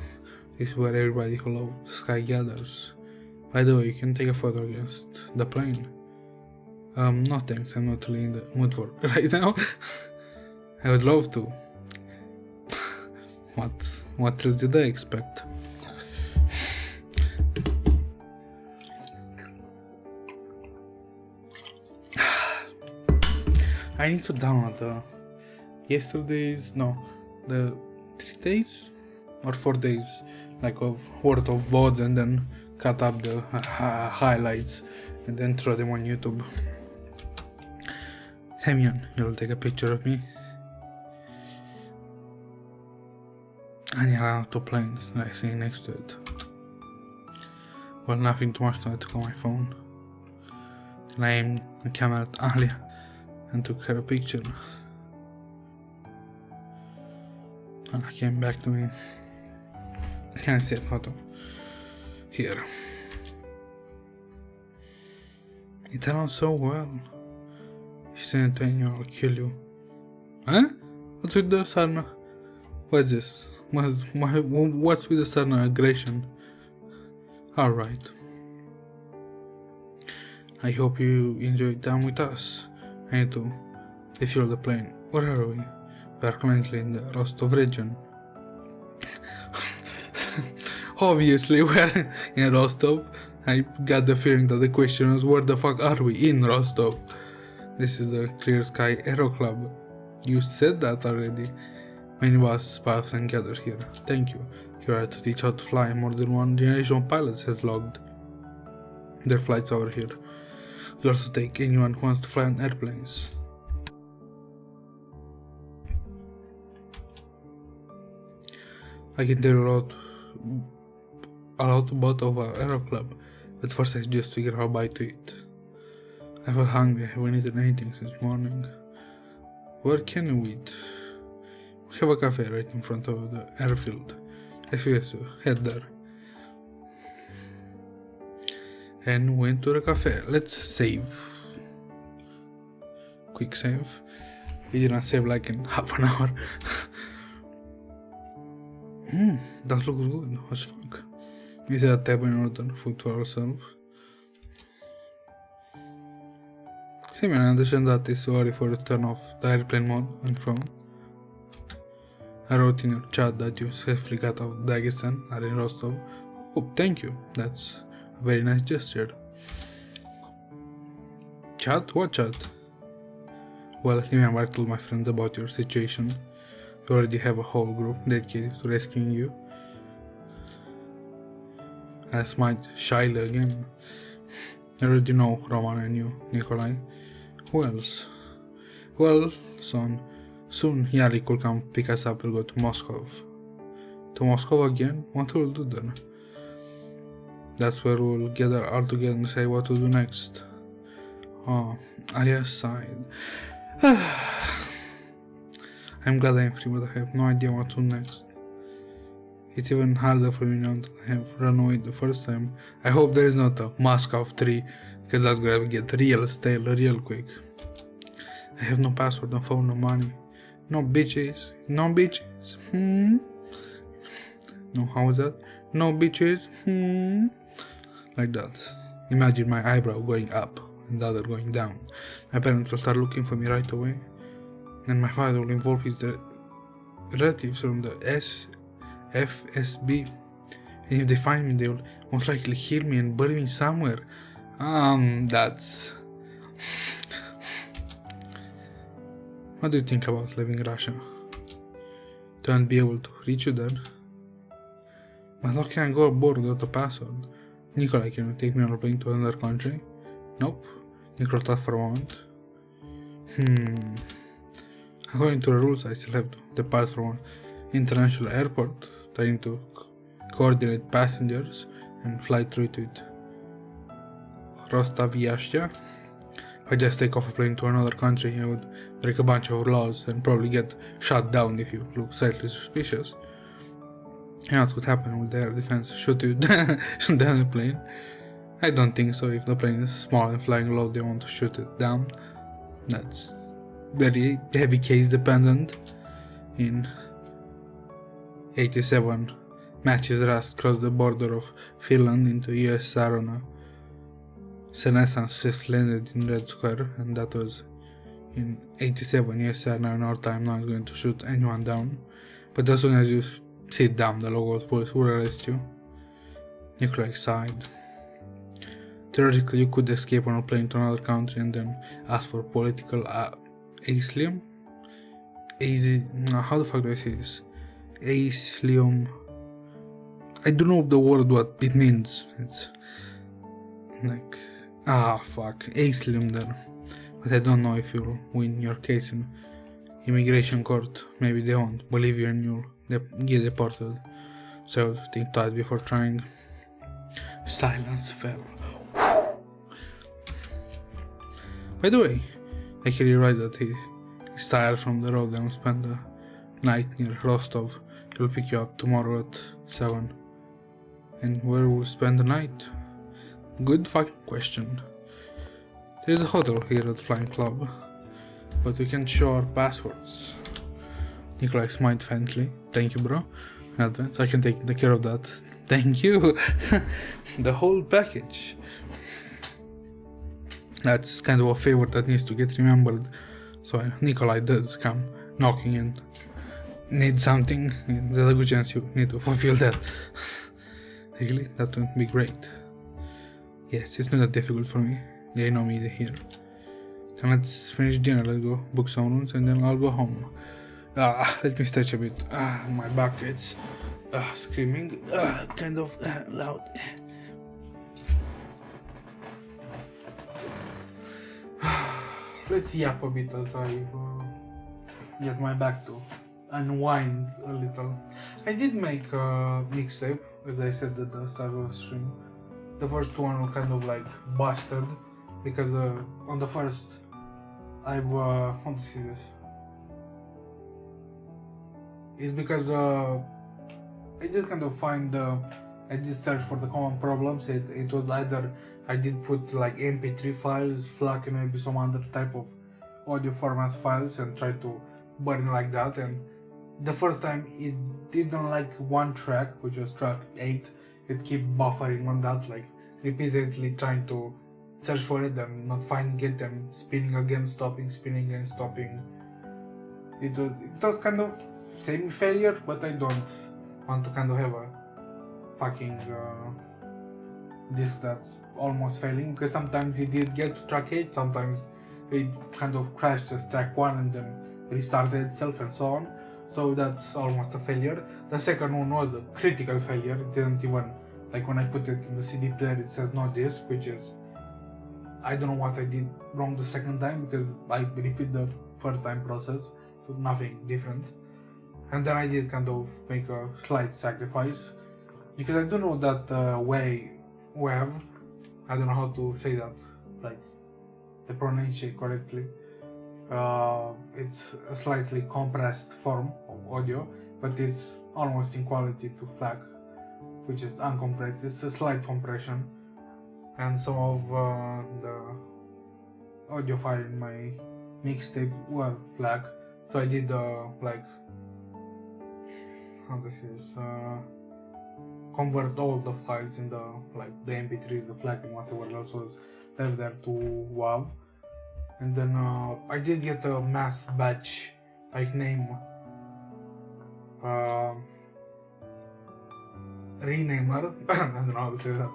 This is where everybody who loves the sky gathers. By the way, you can take a photo against the plane. No thanks, I'm not really in the mood for it right now. I would love to. What else did I expect? I need to download the 3 days or 4 days like of worth of VODs and then cut up the highlights and then throw them on YouTube. Semyon, you'll take a picture of me. And I ran two planes, like sitting next to it. Well, nothing too much, so I took on my phone. And I aimed the camera at Alia and took her a picture. And I came back to me. Can I see a photo? Here. It turned out so well. She sent it to anyone, I'll kill you. Huh? What's with the sudden... What's this? What's with the sudden aggression? Alright. I hope you enjoyed time with us. I need to refuel the plane. Where are we? We are currently in the Rostov region. Obviously, we're in Rostov. I got the feeling that the question was, where the fuck are we? In Rostov. This is the Clear Sky Aero Club. You said that already. Many of us pilots and gathered here. Thank you. You are to teach how to fly. More than one generation of pilots has logged their flights over here. You also take anyone who wants to fly on airplanes. I can tell you a lot about our Aero Club, but first I just figure out how to eat. I feel hungry, I haven't eaten anything since morning. Where can we eat? We have a cafe right in front of the airfield. I suggest you head there. And went to the cafe. Let's save. Quick save. We didn't save like in half an hour. That looks good as fuck. We set a table in order food for ourselves. Simon, I understand that it's sorry for the turn off the airplane mode on your phone. I wrote in your chat that you safely got out of Dagestan and in Rostov. Oh, thank you. That's a very nice gesture. Chat? What chat? Well, remember I told my friends about your situation. You already have a whole group dedicated to rescuing you. I smiled shyly again. I already know Roman and you, Nikolai. Who else? Well, son, soon Yari could come pick us up and go to Moscow. To Moscow again? What will we do then? That's where we'll gather all together and say what to do next. Oh, Alia sighed. I'm glad I'm free, but I have no idea what to do next. It's even harder for me now that I have run away the first time. I hope there is not a Moscow 3, because that's gonna get real stale real quick. I have no password, no phone, no money. No bitches. No bitches. No, how was that? No bitches. Like that. Imagine my eyebrow going up and the other going down. My parents will start looking for me right away. And my father will involve his relatives from the FSB. And if they find me, they will Most likely kill me and bury me somewhere. That's... What do you think about leaving Russia? Don't be able to reach you there. But how can I go aboard without a password? Nikolai, can you take me on a plane to another country? Nope. Nikolai thought for a moment. According to the rules, I still have to depart from an international airport, trying to coordinate passengers and fly through to it. Rostov-Yashtia. If I just take off a plane to another country, I would break a bunch of laws and probably get shot down if you look slightly suspicious. You know what could happen with the air defense? Shoot you down the plane? I don't think so. If the plane is small and flying low, they want to shoot it down. That's very heavy case dependent. In 87, matches Rust crossed the border of Finland into USSR on a Senescence just landed in Red Square, and that was in 87. USSR now in our time now is going to shoot anyone down, but as soon as you sit down, the local police will arrest you. Nikolai sighed. Theoretically, you could escape on a plane to another country and then ask for political asylum. How the fuck do I say this? Asylum. I don't know the word what it means. It's like asylum there. But I don't know if you'll win your case in immigration court. Maybe they won't believe you and you'll get deported. So think twice before trying. Silence fell. By the way, I can realize that he's tired from the road and will spend the night near Rostov. He'll pick you up tomorrow at 7. And where will we spend the night? Good fucking question. There's a hotel here at Flying Club, but we can show our passwords. Nikolai smiled faintly. Thank you, bro. In advance, I can take care of that. Thank you. The whole package. That's kind of a favor that needs to get remembered. So Nikolai does come knocking and need something. There's a good chance you need to fulfill that. Really? That would be great. Yes, it's not that difficult for me. They know me here. So let's finish dinner, let's go book some rooms and then I'll go home. Let me stretch a bit. My back, it's screaming, kind of loud. Let's yap a bit as I get my back to unwind a little. I did make a mixtape, as I said at the start of the stream. The first one was kind of like busted because on the first I've how to see this? It's because I did kind of find I did search for the common problems. It was either I did put like MP3 files, FLAC, and maybe some other type of audio format files and try to burn like that. And the first time it didn't like one track, which was track 8. It kept buffering on that, like repeatedly trying to search for it and not finding it and spinning again, stopping, spinning again, stopping. It was kind of semi-failure, but I don't want to kind of have a fucking disc that's almost failing, because sometimes it did get to track 8, sometimes it kind of crashed as track 1 and then restarted itself and so on. So that's almost a failure. The second one was a critical failure. It didn't even, like when I put it in the CD player it says no disc, which is, I don't know what I did wrong the second time, because I repeat the first time process, so nothing different. And then I did kind of make a slight sacrifice, because I don't know that wave, I don't know how to say that, like the pronunciation correctly. It's a slightly compressed form of audio, but it's almost in quality to FLAC, which is uncompressed. It's a slight compression, and some of the audio file in my mixtape were FLAC, so I did like, how this is, convert all the files in the the MP3s, the FLAC, and whatever else was left there to WAV. And then I did get a mass batch name. renamer. I don't know how to say that.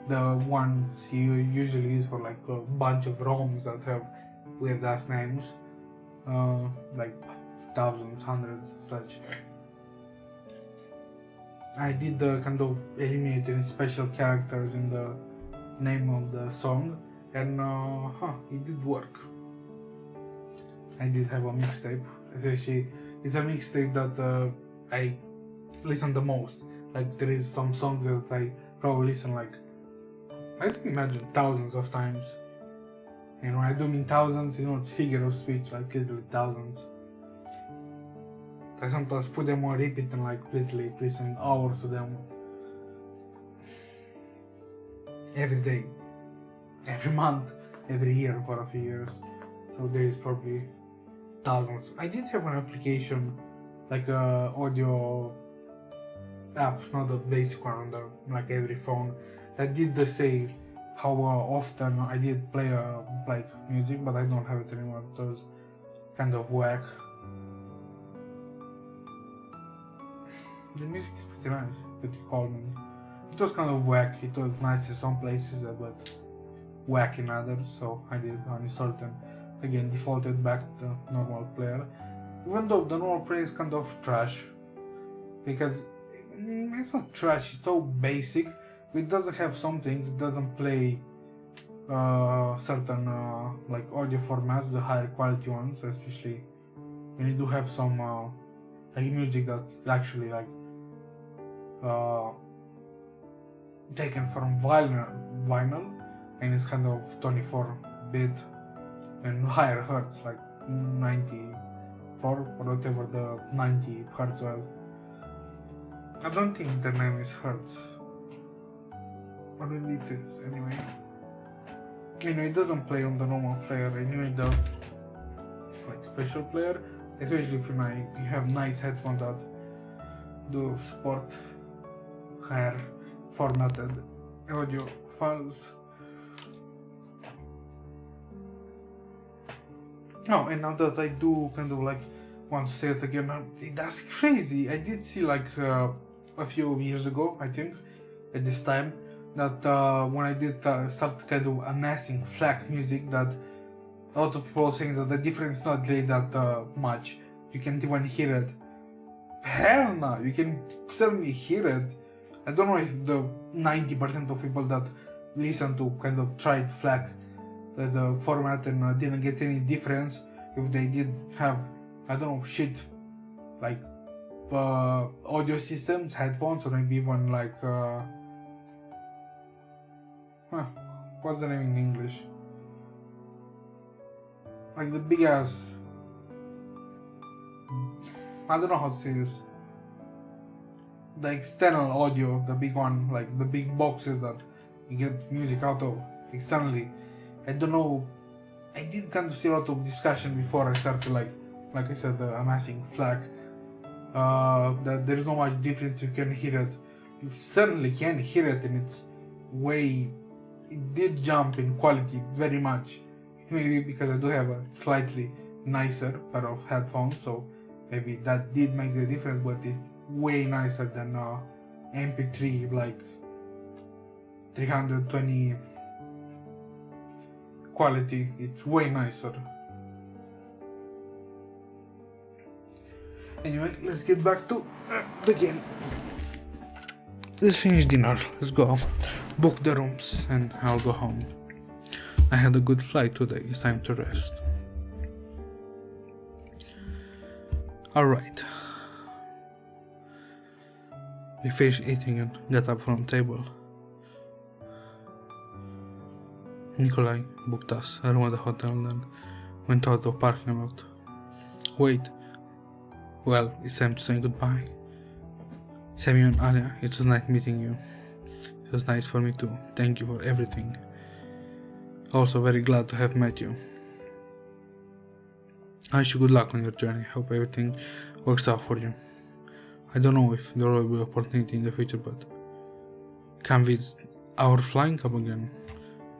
The ones you usually use for like a bunch of ROMs that have weird ass names, like thousands, hundreds, such. I did kind of eliminate any special characters in the name of the song, and it did work. I did have a mixtape. Especially, it's a mixtape that I listen the most. Like there is some songs that I probably listen like, I can imagine thousands of times. And when I do mean thousands, it's figure of speech, like literally thousands. I sometimes put them on repeat and like literally listen hours to them. Every day, every month, every year for a few years. So there is probably thousands. I did have an application, like a audio app, not the basic one on the, like every phone, that did the say how often I did play like music, but I don't have it anymore. It was kind of whack. The music is pretty nice, it's pretty calming. It was kind of whack. It was nice in some places, but whack in others. So I did uninstall it and again defaulted back to the normal player. Even though the normal player is kind of trash, because it's not trash. It's so basic. It doesn't have some things. It doesn't play certain like audio formats, the higher quality ones, especially when you do have some like music that's actually like taken from vinyl, and it's kind of 24-bit and higher hertz, like 94 or whatever the 90 hertz was. I don't think the name is hertz. Or maybe it is, anyway. It doesn't play on the normal player. Anyway, the like special player, especially if you have nice headphones that do support higher formatted audio files. Oh, and now that I do kind of like want to say it again, that's crazy. I did see like a few years ago, I think, at this time, that when I did start kind of amassing FLAC music, that a lot of people saying that the difference is not really that much. You can't even hear it. Hell no, you can certainly hear it. I don't know if the 90% of people that listen to kind of tried FLAC as a format and didn't get any difference, if they did have, I don't know, shit like audio systems, headphones, or maybe even like what's the name in English? Like the big ass, I don't know how to say this. The external audio, the big one, like the big boxes that you get music out of externally. I don't know. I did kind of see a lot of discussion before I started like I said, amassing FLAC. That there's no much difference. You can hear it. You certainly can hear it, and it's way. It did jump in quality very much. Maybe because I do have a slightly nicer pair of headphones, so maybe that did make the difference. But it's way nicer than MP3, like 320 quality. It's way nicer. Anyway, let's get back to the game. Let's finish dinner. Let's go. Book the rooms and I'll go home. I had a good flight today. It's time to rest. Alright. We finished eating and got up from the table. Nikolai booked us a room at the hotel and then went out the parking lot. Wait. Well, it's time to say goodbye. Semyon, Alia, it was nice meeting you. It was nice for me too. Thank you for everything. Also very glad to have met you. I wish you good luck on your journey. Hope everything works out for you. I don't know if there will be opportunity in the future, but can we our flying up again?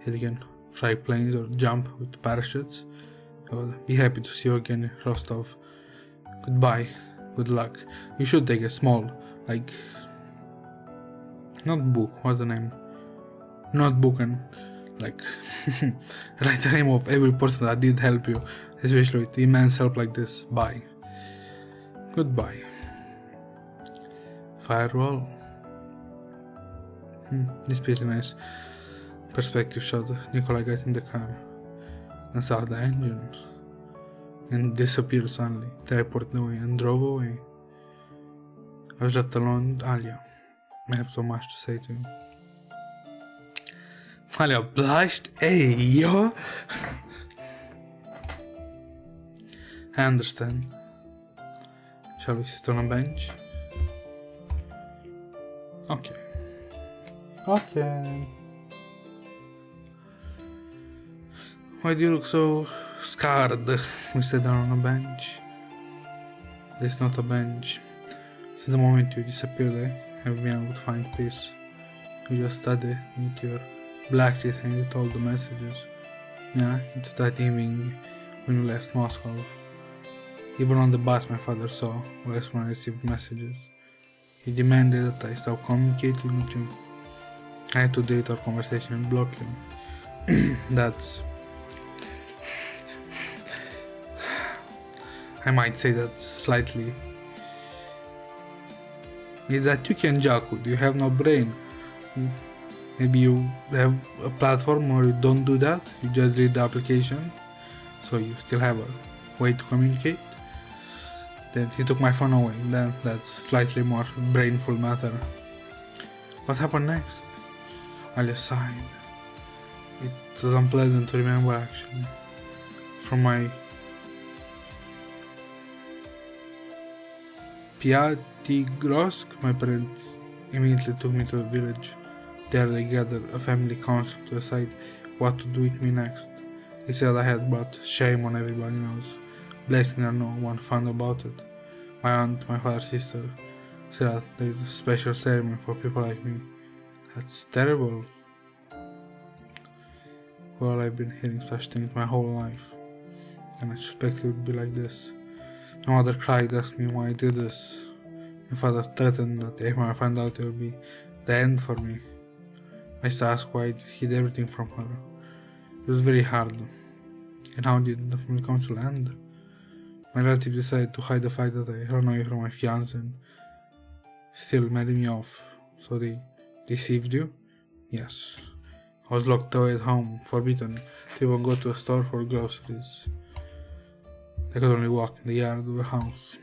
Hit again, fly planes or jump with parachutes. I will be happy to see you again in Rostov. Goodbye, good luck. You should take a small, like Not book, what's the name? Notebook and like write the name of every person that did help you, especially with immense help like this. Bye. Goodbye. Firewall. This pretty nice perspective shot. Nikolai got in the car and started the engine and disappeared suddenly, teleported away and drove away. I was left alone with Alia. I have so much to say to you. Alia blushed. Hey, yo! I understand. Shall we sit on a bench? Okay. Okay. Why do you look so scared? We sat down on a bench. There's not a bench. Since the moment you disappeared, I have been able to find peace. You just studied with your blacklist and did all the messages. Yeah, it's that evening when you left Moscow. Even on the bus my father saw was when I received messages. He demanded that I stop communicating with you. I had to delete our conversation and block you. That's... I might say that slightly. Is that you can Jaku, you have no brain. Maybe you have a platform or you don't do that, you just read the application, so you still have a way to communicate. Then he took my phone away, then that's slightly more brainful matter. What happened next? I sighed. It was unpleasant to remember actually. From my Piatigrosk, my parents immediately took me to a village. There they gathered a family council to decide what to do with me next. They said I had brought shame on everybody knows, blessing or no one found about it. My aunt, my father's sister, said that there is a special ceremony for people like me. That's terrible. Well, I've been hearing such things my whole life, and I suspected it would be like this. My mother cried, asked me why I did this. My father threatened that if I found out it would be the end for me. I asked why I hid everything from her. It was very hard. And how did the family council end? My relatives decided to hide the fact that I ran away from my fiancé and still made me off. So they deceived you? Yes. I was locked away at home, forbidden to even go to a store for groceries. I could only walk in the yard of the house.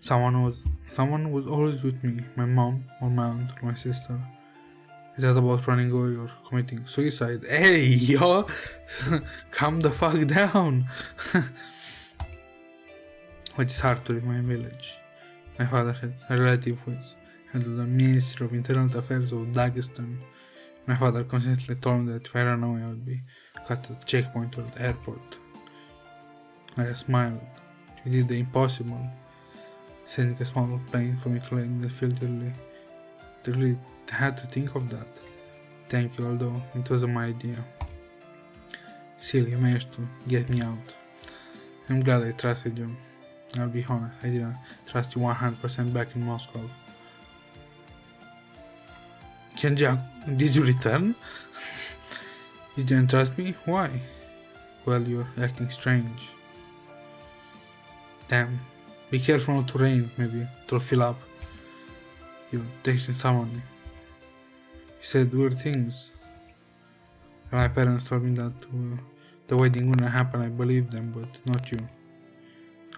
Someone was always with me, my mom or my aunt or my sister. Is that about running away or committing suicide? Hey, yo! Calm the fuck down! But it's hard to leave my village. My father had a relative who handled the Ministry of Internal Affairs of Dagestan. My father consistently told me that if I ran away I would be cut at the checkpoint or the airport. I smiled. He did the impossible, sending a small plane for me to land in the field early. They really had to think of that. Thank you, although it wasn't my idea. Still, you managed to get me out. I'm glad I trusted you. I'll be honest, I didn't trust you 100% back in Moscow. Kenjak, did you return? You didn't trust me? Why? Well, you're acting strange. Damn. Be careful not to rain, maybe it'll fill up. You're texting someone. You said weird things. When my parents told me that the wedding wouldn't happen, I believed them, but not you.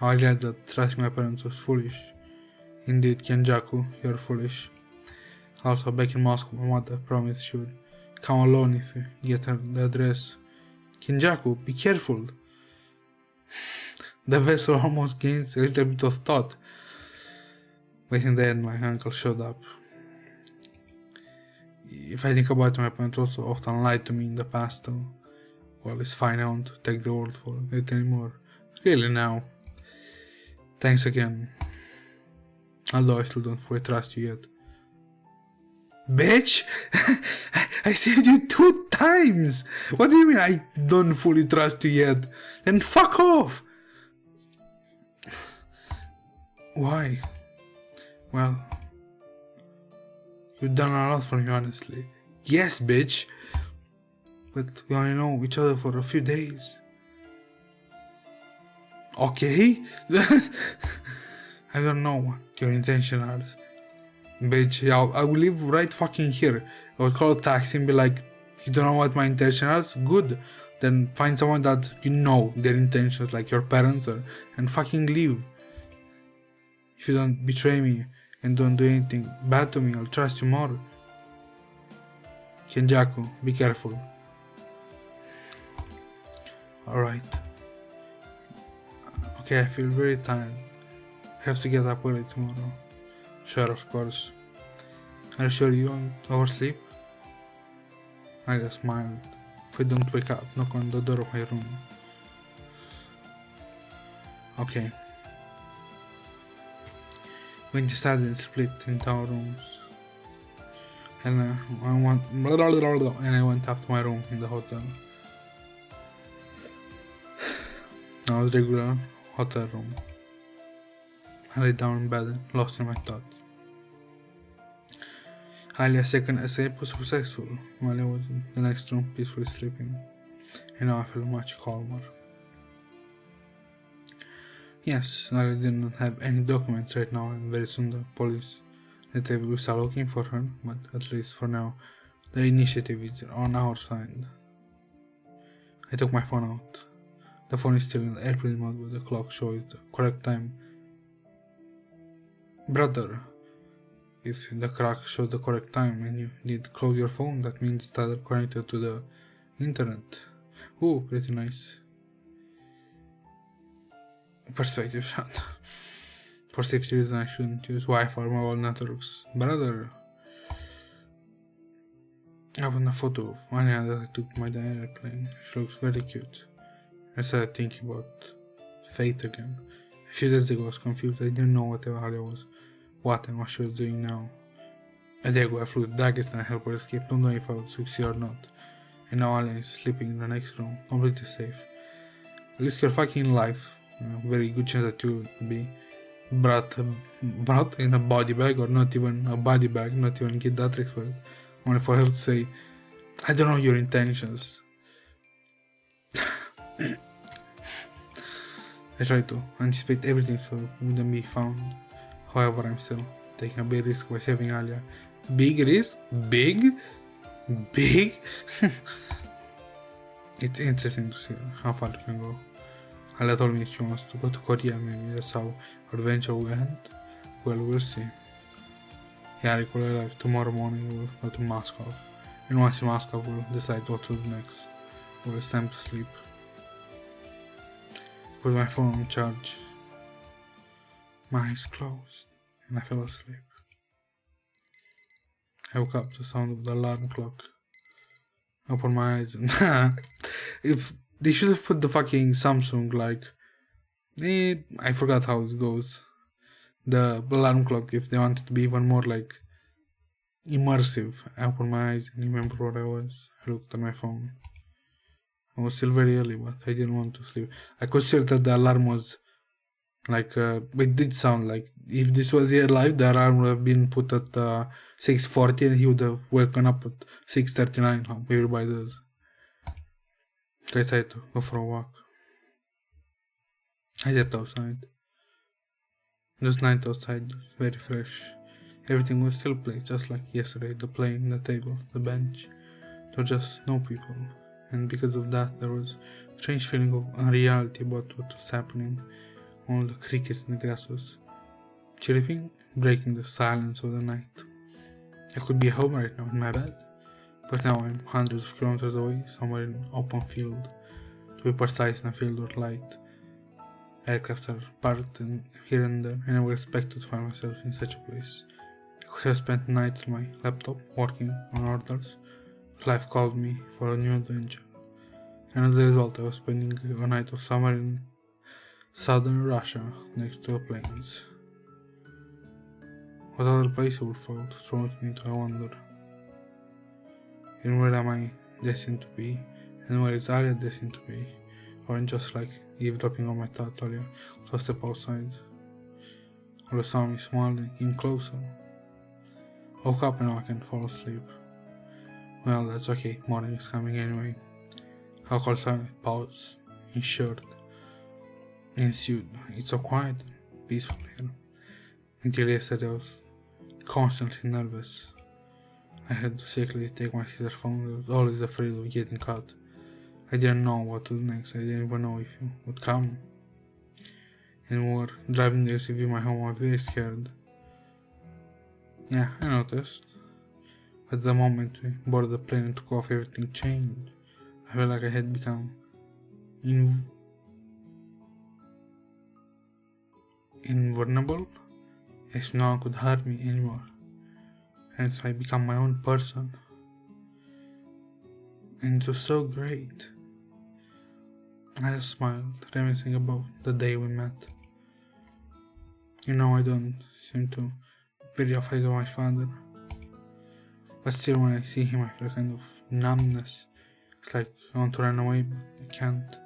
I realized that trusting my parents was foolish. Indeed, Kenjaku, you're foolish. Also, back in Moscow, my mother promised she would come alone if you get her the address. Kenjaku, be careful. The vessel almost gains a little bit of thought. But in the end, my uncle showed up. If I think about it, my parents also often lied to me in the past, though. Well, it's fine, I won't take the word for it anymore. Really now. Thanks again. Although I still don't fully trust you yet. Bitch! I saved you 2 times! What do you mean I don't fully trust you yet? Then fuck off! Why? Well, You've done a lot for me, honestly. Yes, bitch! But we only know each other for a few days. Okay? I don't know what your intention is. Bitch, I will live right fucking here. I would call a taxi and be like, you don't know what my intention is? Good. Then find someone that you know their intentions, like your parents, and fucking leave. If you don't betray me and don't do anything bad to me, I'll trust you more. Kenjaku, be careful. Alright. Okay, I feel very tired. I have to get up early tomorrow. Sure, of course. Are you sure you won't oversleep? I just smiled. If I don't wake up, knock on the door of my room. Okay. We decided to split into our rooms. And I went up to my room in the hotel. I was regular hotel room. I lay down in bed, lost in my thoughts. Alia's second escape was successful while I was in the next room peacefully sleeping, and now I feel much calmer. Yes, I didn't have any documents right now, and very soon the police will start looking for her, but at least for now, the initiative is on our side. I took my phone out. The phone is still in airplane mode, but the clock shows the correct time. Brother, if the clock shows the correct time and you did close your phone, that means it's either connected to the internet. Ooh, pretty nice. Perspective shot. For safety reasons, I shouldn't use Wi-Fi or mobile networks. Brother, I have a photo of Anya that I took my airplane. She looks very cute. I started thinking about fate again. A few days ago I was confused. I didn't know what Alia was, what and what she was doing now. A day ago I flew to Dagestan and helped her escape, not knowing if I would succeed or not. And now Alia is sleeping in the next room, completely safe. Risk your fucking life. Very good chance that you would be brought in a body bag, or not even a body bag, not even get that expert. Only for her to say, I don't know your intentions. I try to anticipate everything so it wouldn't be found. However, I'm still taking a big risk by saving Alia. Big risk? Big? It's interesting to see how far you can go. Alia told me she wants to go to Korea, maybe that's how her adventure will end. Well, we'll see. Yeah, I arrive tomorrow morning, we'll go to Moscow. And once in Moscow, we'll decide what to do next. Well, it's time to sleep. Put my phone on charge. My eyes closed, and I fell asleep. I woke up to the sound of the alarm clock. I opened my eyes and if they should have put the fucking Samsung I forgot how it goes. The alarm clock, if they wanted to be even more immersive. I opened my eyes and remember what I was. I looked at my phone. I was still very early, but I didn't want to sleep. I considered that the alarm was it did sound like if this was here live, the alarm would have been put at 6:40 and he would have woken up at 6:39, how everybody does. I decided to go for a walk. I stepped outside. This night outside was very fresh. Everything was still placed just like yesterday, the plane, the table, the bench. There were just no people. And because of that, there was a strange feeling of unreality about what was happening. All the crickets in the grass was chirping, breaking the silence of the night. I could be home right now in my bed, but now I'm hundreds of kilometers away, somewhere in an open field. To be precise, in a field of light. Aircraft are parked here and there, and I never expected to find myself in such a place. I could have spent nights on my laptop, working on orders, but life called me for a new adventure. And as a result, I was spending a night of summer in southern Russia, next to the plains. What other place would fall thrown me into, I wonder. And where am I destined to be? And where is Alia destined to be? Or in just eavesdropping on my thoughts earlier, so I step outside. All the sound is smaller and came closer. Woke up and now I can fall asleep. Well, that's okay. Morning is coming anyway. How call silent pause ensued. It's so quiet and peaceful here. Until yesterday I was constantly nervous. I had to secretly take my sister's phone. I was always afraid of getting caught. I didn't know what to do next. I didn't even know if you would come. And we were driving the SUV my home. I was very scared. Yeah, I noticed. But the moment we boarded the plane and took off, everything changed. I felt like I had become invulnerable, as no one could hurt me anymore. Hence, I become my own person. And it was so great. I just smiled, reminiscing about the day we met. I don't seem to be very afraid of my father. But still, when I see him, I feel a kind of numbness. It's like I want to run away, but I can't.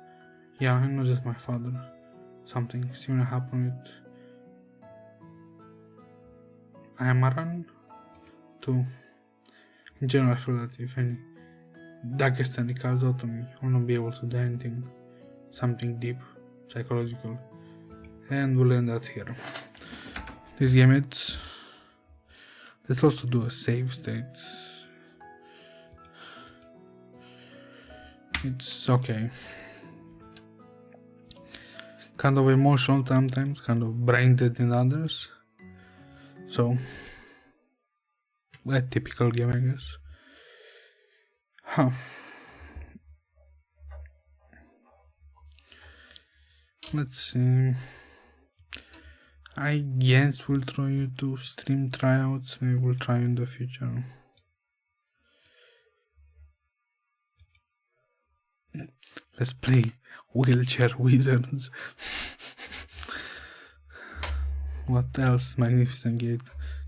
Yeah, I'm not just my father. Something similar happened with Amaran too. In general, I feel that if any darkest enemy calls out to me, I will not be able to do anything. Something deep, psychological. And we'll end that here. This game, let's also do a save state. It's okay. Kind of emotional sometimes, kind of brain dead in others. So, a typical game, I guess. Let's see. I guess we'll try you to stream tryouts. Maybe we'll try in the future. Let's play Wheelchair Wizards. What else magnificent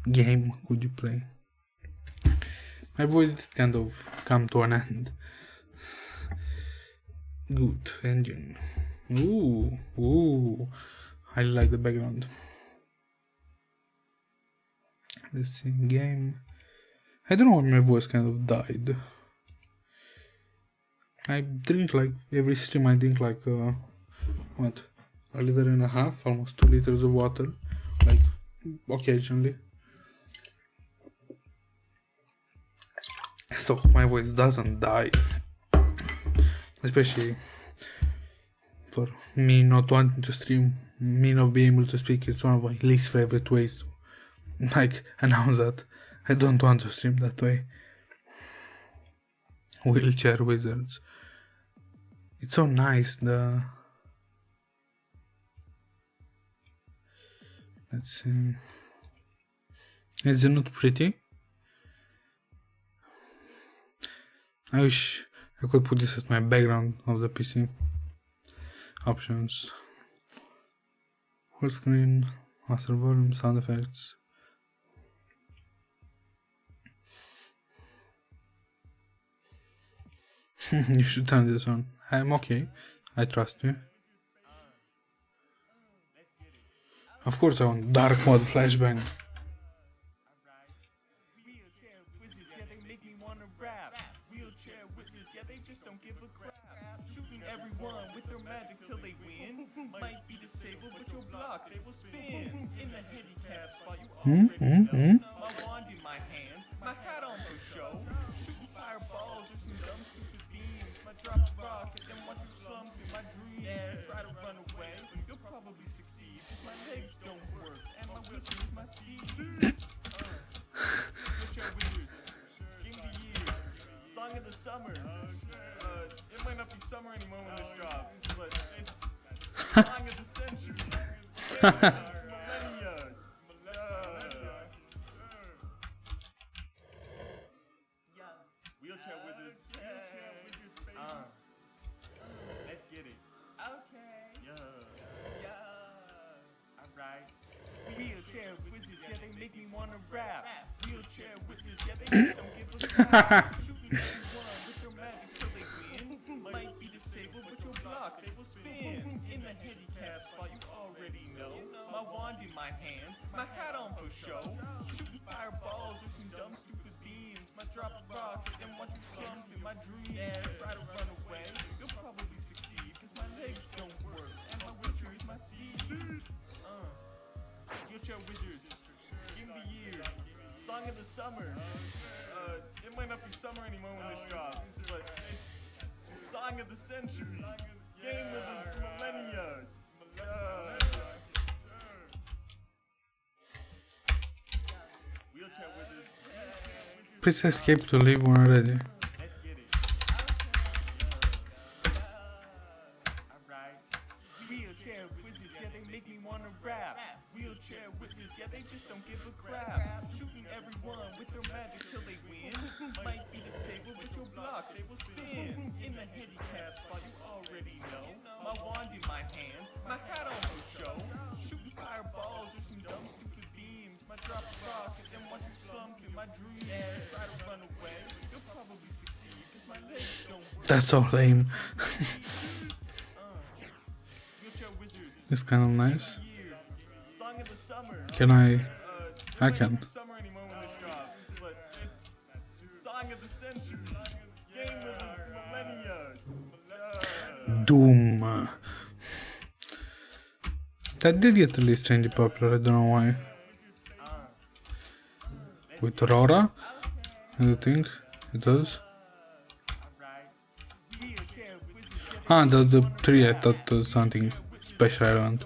game could you play? My voice did kind of come to an end. Good engine. Ooh. I like the background. Let's see, game. I don't know why my voice kind of died. I drink like every stream. I drink like a liter and a half, almost 2 liters of water, like occasionally. So my voice doesn't die, especially for me not wanting to stream, me not being able to speak. It's one of my least favorite ways to announce that I don't want to stream that way. Wheelchair Wizards. It's so nice. Let's see. Is it not pretty? I wish I could put this as my background of the PC. Options. Full screen, master volume, sound effects. You should turn this on. I'm okay. I trust you. Of course I want dark mode flashbang. Wheelchair wizards, yeah, they just don't give a crap. Shooting everyone with their magic till they win. Might be disabled, but you'll block, they will spin. In the handicap spot, you already know. My wand in my hand, my hat on for show. Shooting fireballs or some dumb stupid beams. My drop rock and then watch you slump in my dreams. You try to run away, you'll probably succeed. My legs don't work, and my wheelchair is my steed. Wheelchair wizards, game of the year. Song of the summer. It might not be summer anymore when this drops, but it's song of the century. Millennia. Wheelchair wizards. Let's get it. Okay. Alright. Wheelchair wizards, yeah, they make me wanna rap. Wheelchair wizards, yeah, they just don't give a crap. Shooting everyone with their magic till they win. Might be disabled, but you'll block, they will spin. In the handicap spot, you already know. My wand in my hand, my hat on for show. Shooting fireballs or some dumb drop a rock and watch you slump in my dreams. Try to run away, you'll probably succeed, cause my legs don't work, and my wheelchair is my steed. Wheelchair wizards, game of the year, song of the summer. It might not be summer anymore when this drops, but it's song of the century, game of the millennia. Wheelchair wizards. Please escape to leave when ready. Let's get it. Alright. Wheelchair wizards, yeah, they make me wanna rap. Wheelchair wizards, yeah, they just don't give a crap. Shooting everyone with their magic till they win. Might be disabled, but you'll block, they will spin. In the handicap spot, you already know. My wand in my hand, my hat on for show. Shooting fireballs or some dumb stupid beams. My drop a rock and then watch you slump in my dreams. Try to run away, you'll probably succeed, cause my legs don't work. That's so lame. Wheelchair wizards. It's kind of nice. Year. Song of the summer. Can I? It I might can. not be summer anymore when this drops, but it's song of the century, game of the millennia. Doom. That did get really strangely popular, I don't know why. With Aurora? I don't think it does. Ah, that's the 3, I thought it was something special relevant.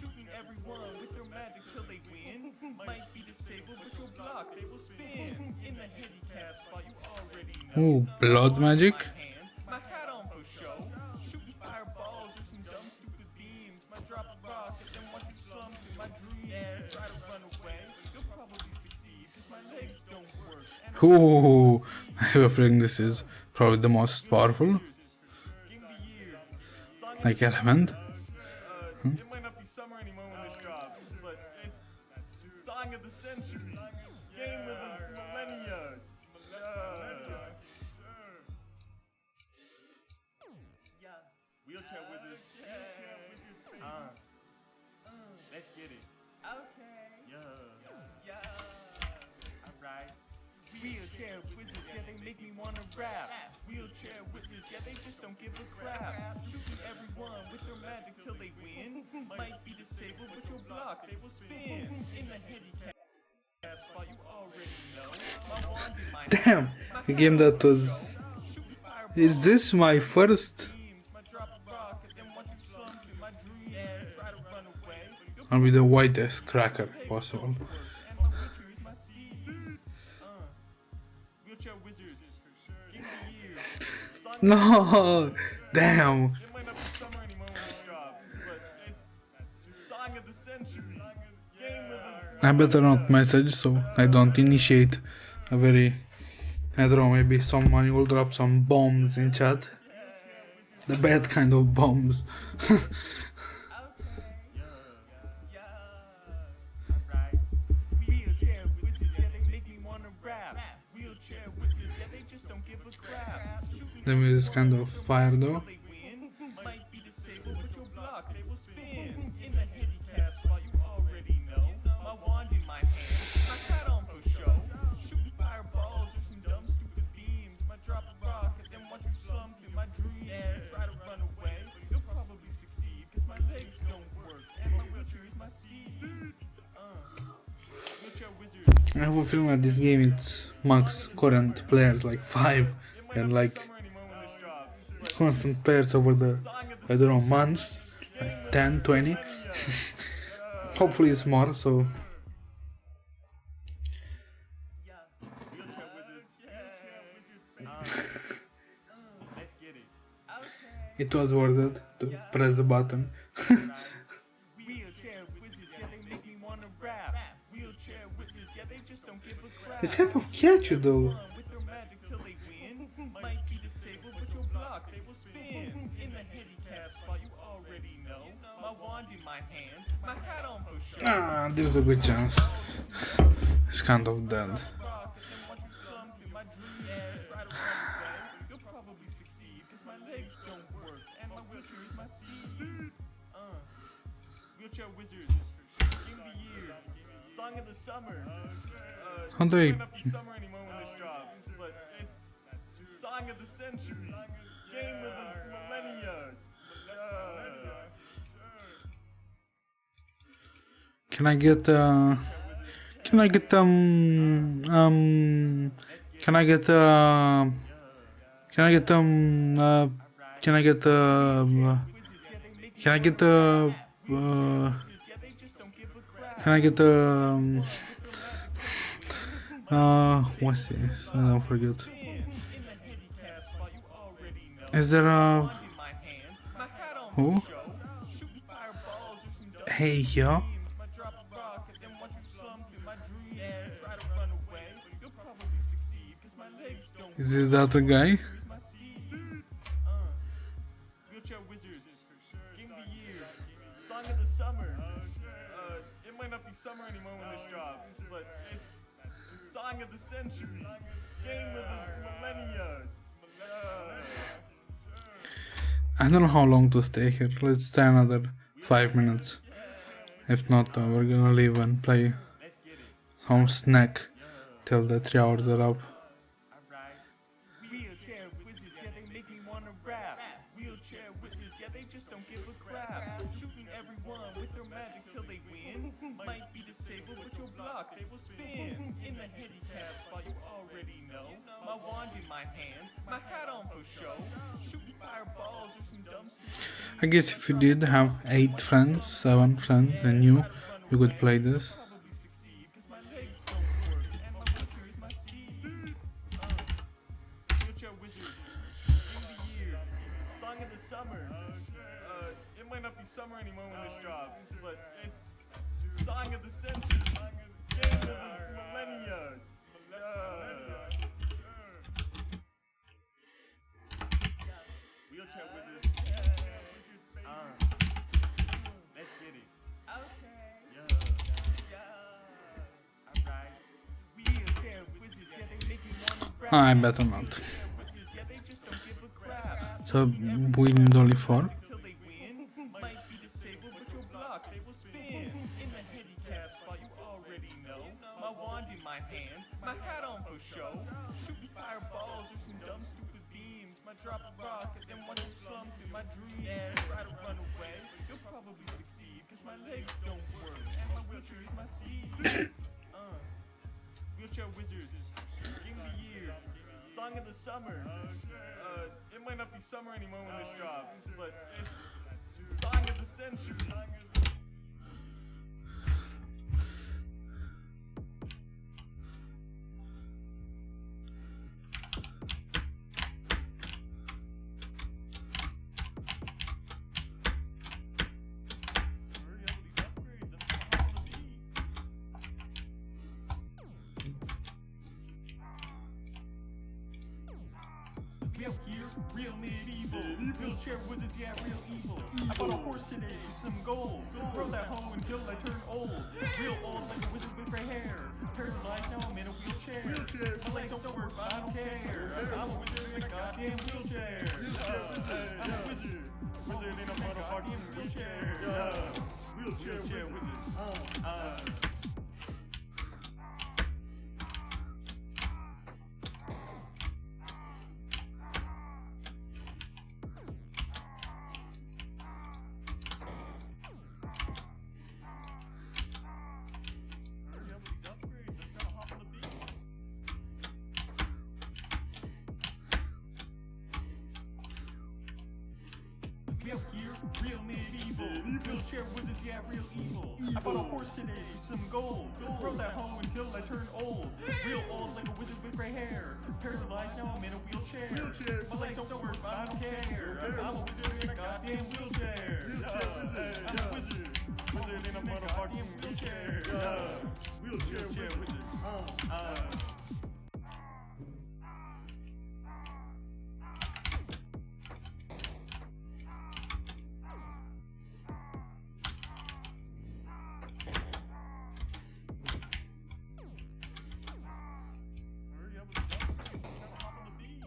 Shooting everyone with their magic till they win. Might be disabled, but you'll block, they will spin. In the handicap spot, you already know. Ooh, blood magic? My hat on for show. Shooting fireballs or some dumb stupid beams. My drop a rock and then watch you slump in my dreams. Try to run away, you'll probably succeed, cause my legs don't work. And Ooh, I have a feeling this is probably the most powerful, game of the year. Song of like, the element. It might not be summer anymore when this drops, but it's song of the century, game of the millennia. Wheelchair wizards. Let's get it. Okay. Yeah. Alright. Wheelchair wizards, yeah, they make me wanna rap. Wheelchair wizards, yeah, they just don't give a crap. Shooting everyone with their magic till they win. Might be disabled, but you'll block, they will spin. In the handicap spot, you already know. My wand in my Damn, a game that was. shooting fireballs. Is this my first? My drop a rock and then watch you slump in my dreams. Try to run away. You'll I'll be the whitest cracker possible. and my wheelchair is my steed. Wheelchair wizards. Game of the year. Song of No, damn. It might not be summer anymore when this drops, but it's song of the century. Game of the I better not message so I don't initiate a very, I don't know, maybe someone will drop some bombs in chat. The bad kind of bombs. Alright. Wheelchair wizards, yeah, they make me wanna rap. Wheelchair wizards, yeah, they just don't give a crap. Shooting The music is kind of fire though. till they win. Might be disabled, but you'll block, they will spin. In the handicap spot, you already know. My wand in my hand, my hat on for show. Shooting fireballs or some dumb stupid beams. My drop a rock and then watch you slump in my dreams. Try to run away, you'll probably succeed, cause my legs don't work, and my wheelchair is my steed. Wheelchair wizards. I have a feeling that this game it's max current players like 5 and like Summer anymore when this drops, but constant players over the, song of the I don't know, months, like 10, 20. Hopefully it's more, so Wheelchair wizards. Let's get it. it was worth it to press the button. Wheelchair wizards, yeah, they make me wanna rap. Wheelchair wizards, yeah, they just don't give a crap. It's kind of catchy though. With their magic till they win. Might be disabled, but you'll block, they will spin. In the handicap spot, you already know. My wand in my hand, my hat on for show. Ah, there's a good chance. It's kind of dead. Rock, and then watch you slump in my dreams. Try to run away, you'll probably succeed, cause my legs don't work, and my wheelchair is my steed. Wheelchair wizards. Game of the year. Song of the summer. How do It I- might not be summer anymore when this drops. Song of the century. Game of the millennia. Can I get can I get can I get can I get can I get can I get can I get what's this? I don't forget. Is there a who? Hey yo. Is this the other guy? Wheelchair Wizards. Game of the year. Song of the summer. It might not be summer anymore when this drops, but it's Song of the century. Game of the millennia. I don't know how long to stay here. Let's stay another 5 minutes. If not, we're gonna leave and play some snack till the 3 hours are up. Wheelchair Wizards, yeah, they make me wanna rap. Wheelchair Wizards, yeah, they just don't give a crap. Shooting everyone with their magic till they win. Might be disabled, but you'll block, they will spin. In the handicap spot, you already know. My wand in my hand, my hat on for show. Shooting fireballs or some dumb stupid. I guess if you did have 8 friends, 7 friends, and you could play this. Probably succeed, cause my legs don't work, and my wheelchair is my steed. Wheelchair Wizards, Game of the year, Song of the summer. It might not be summer anymore when this drops, but it's Song of the century. Game of the millennia. Wheelchair Wizards. Let's get it. Okay. Alright. Wheelchair Wizards, yeah, they make me wanna rap. I better not. Wizards, yeah, they just don't give a crap. So we need only 4. Till they win, might be disabled, but you'll block, they will spin. In the handicap spot, you already know. My wand in my hand, my hat on for show. Shooting fireballs or some dumb stupid beams. My drop a rock and then watch you slump in my dreams. Try to run away, you'll probably succeed, cause my legs don't work, and my wheelchair is my steed. Wheelchair Wizards, Game of the year, Song of the summer. It might not be summer anymore when this drops, but it's Song of the century. Hurry up with these upgrades, I'm gonna hop on the beat. We out here, real medieval. Wheelchair Wizards, yeah, real evil. I bought a horse today, some gold. Rode that home until I turned old. Real old like a wizard with gray hair. Paralyzed, now I'm in a wheelchair. My legs don't work, but I don't care. I'm a wizard in a goddamn wheelchair. I'm a wizard. Wizard in a motherfucking wheelchair. Wheelchair Wizard. Hurry up with these upgrades, I'm trying to hop on the beat. We out here, real medieval. Wheelchair Wizards, yeah, real evil. I bought a horse today, some gold. Rode that home until I turned old. Real old like a wizard with gray hair. Paralyzed, now I'm in a wheelchair. My legs don't work, but I don't care. I'm a wizard in a goddamn wheelchair. I'm a wizard. Wizard in a motherfucking wheelchair. Wheelchair Wizard. Hurry up with these upgrades, I'm trying to hop on the beat.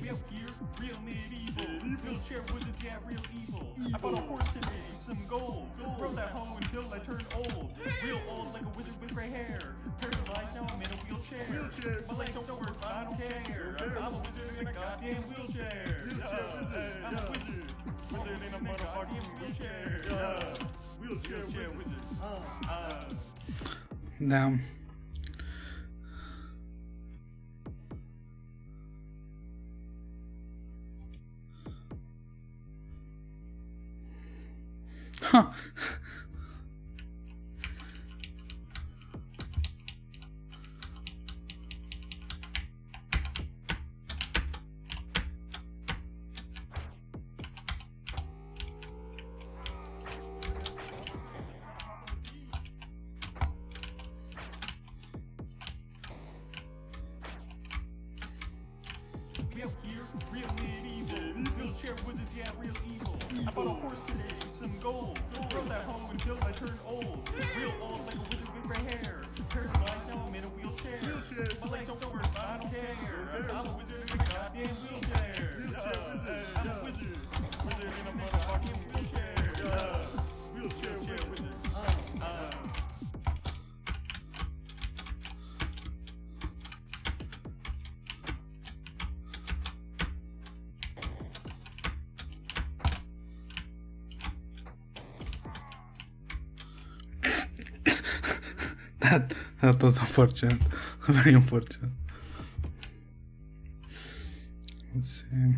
We out here, real medieval. Wheelchair Wizards, yeah, real evil. I bought a horse today, some gold. Rode that hoe until I turned old. Real old like a wizard with gray hair. Paralyzed, now I'm in a wheelchair. My legs don't work, but I don't care. I'm a wizard in a goddamn wheelchair. I'm a wizard. Wizard in a motherfucking wheelchair. Wheelchair wizard. Damn. Huh. We out here, real medieval. Wheelchair wizards, yeah, real evil. I bought a horse today, some gold. Rode that home until I turned old. Real old like a wizard with gray hair. Paralyzed, now I'm in a wheelchair. My legs don't work, but I don't care. I'm a wizard in a goddamn wheelchair. I'm a wizard. Wizard in a motherfucking wheelchair. Wheelchair wizard. That was unfortunate. Very unfortunate. Let's see.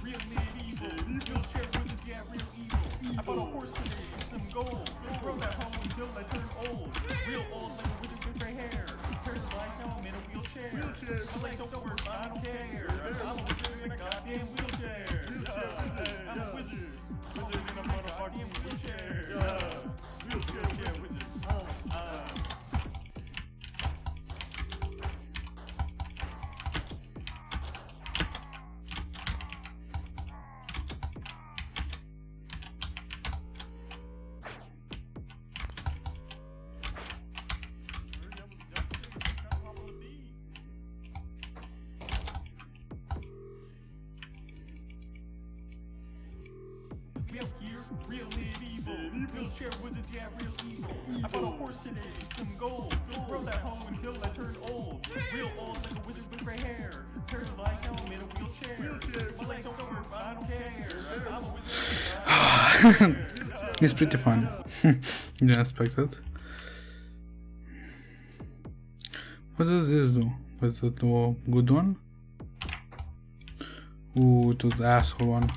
Real medieval. Wheelchair wizards, yeah, real evil. I bought a horse today, some gold. Rode that home until I turned old. Real old like a wizard with gray hair. Paralyzed, now I'm in a wheelchair. My legs don't work, but I don't care. I'm a wizard in a goddamn wheelchair. I'm a wizard. Wizard in a motherfucking wheelchair. Wheelchair wizard. We out here, real medieval. Wheelchair wizards, yeah, real evil. I bought a horse today, some gold. Rode that home until I turned old. Real old like a wizard with gray hair. Paralyzed, now I'm in a wheelchair. My legs don't work, but I don't care. I'm a wizard. It's pretty fun. Didn't expect it. What does this do? Was it a good one? Ooh, it was the asshole one.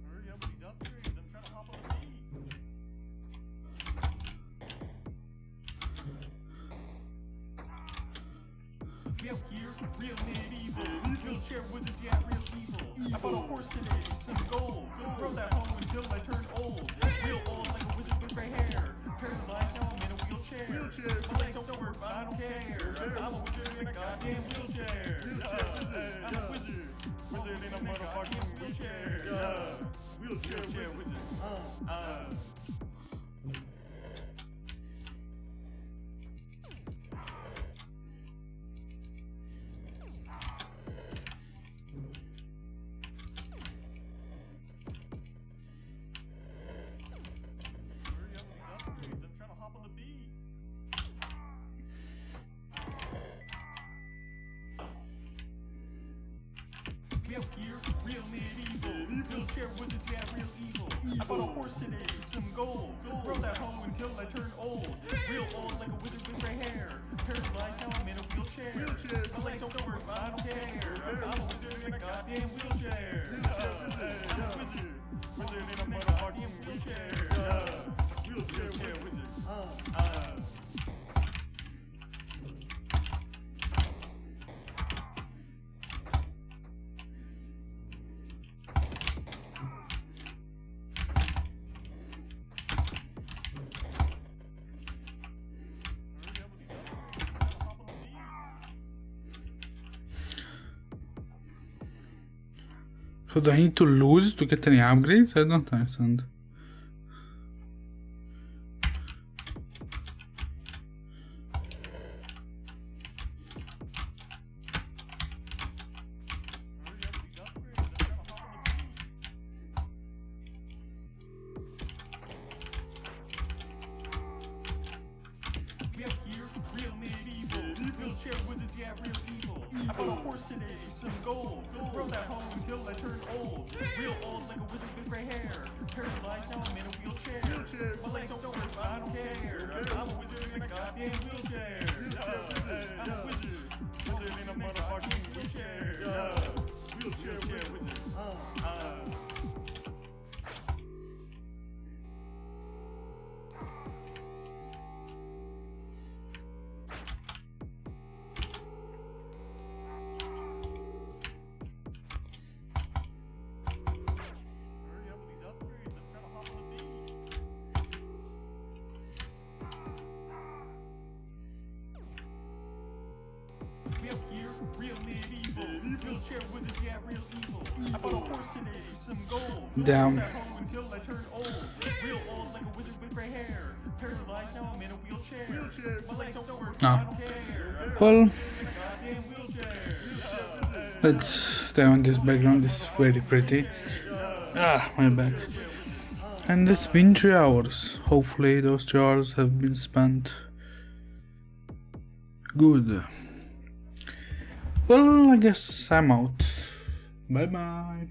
Hurry up with these upgrades, I'm trying to hop on the beat. We out here, real medieval. Wheelchair wizards, yeah, real evil. I bought a horse today, some gold. Rode that home until I turned old. Real old like a wizard with gray hair. Paralyzed, now I'm in a wheelchair. My legs don't work, but I don't care. I'm a wizard in a goddamn wheelchair. I'm a wizard. Wizard in a motherfucking wheelchair. Wheelchair wizard. Hurry up with these upgrades, I'm trying to hop on the beat. We out here, real medieval. Wheelchair wizards, yeah, real evil. I bought a horse today, some gold. Rode that home until I turned old. Real old like a wizard with gray hair. Paralyzed, now I'm in a wheelchair. My legs don't work, but I don't care. I'm a wizard in a goddamn wheelchair. I'm a wizard. Wizard in a motherfucking wheelchair. Wheelchair wizard. So do I need to lose to get any upgrades? I don't understand. We have here real medieval. Wheelchair wizards, yeah, real evil. I bought a horse today, some gold. Rode that home until I turned old. Real old like a wizard with gray hair. Paralyzed, now I'm in a wheelchair. My legs don't work, but I don't care. I'm a wizard in a goddamn wheelchair. I'm a wizard. Wizard in a motherfucking wheelchair. Wheelchair wizard. We have here real medieval. Wheelchair wizards, yeah, real evil. I bought a horse today, some gold. Damn. Rode that home until I turned old. Real old like a wizard with gray hair. Paralyzed, now I'm in a wheelchair. My legs don't work, Ah. I don't care. Well, In a goddamn wheelchair. let's stay on this background. This is very pretty. Ah, my back. And it's been 3 hours. Hopefully those 3 hours have been spent good. Well, I guess I'm out. Bye bye.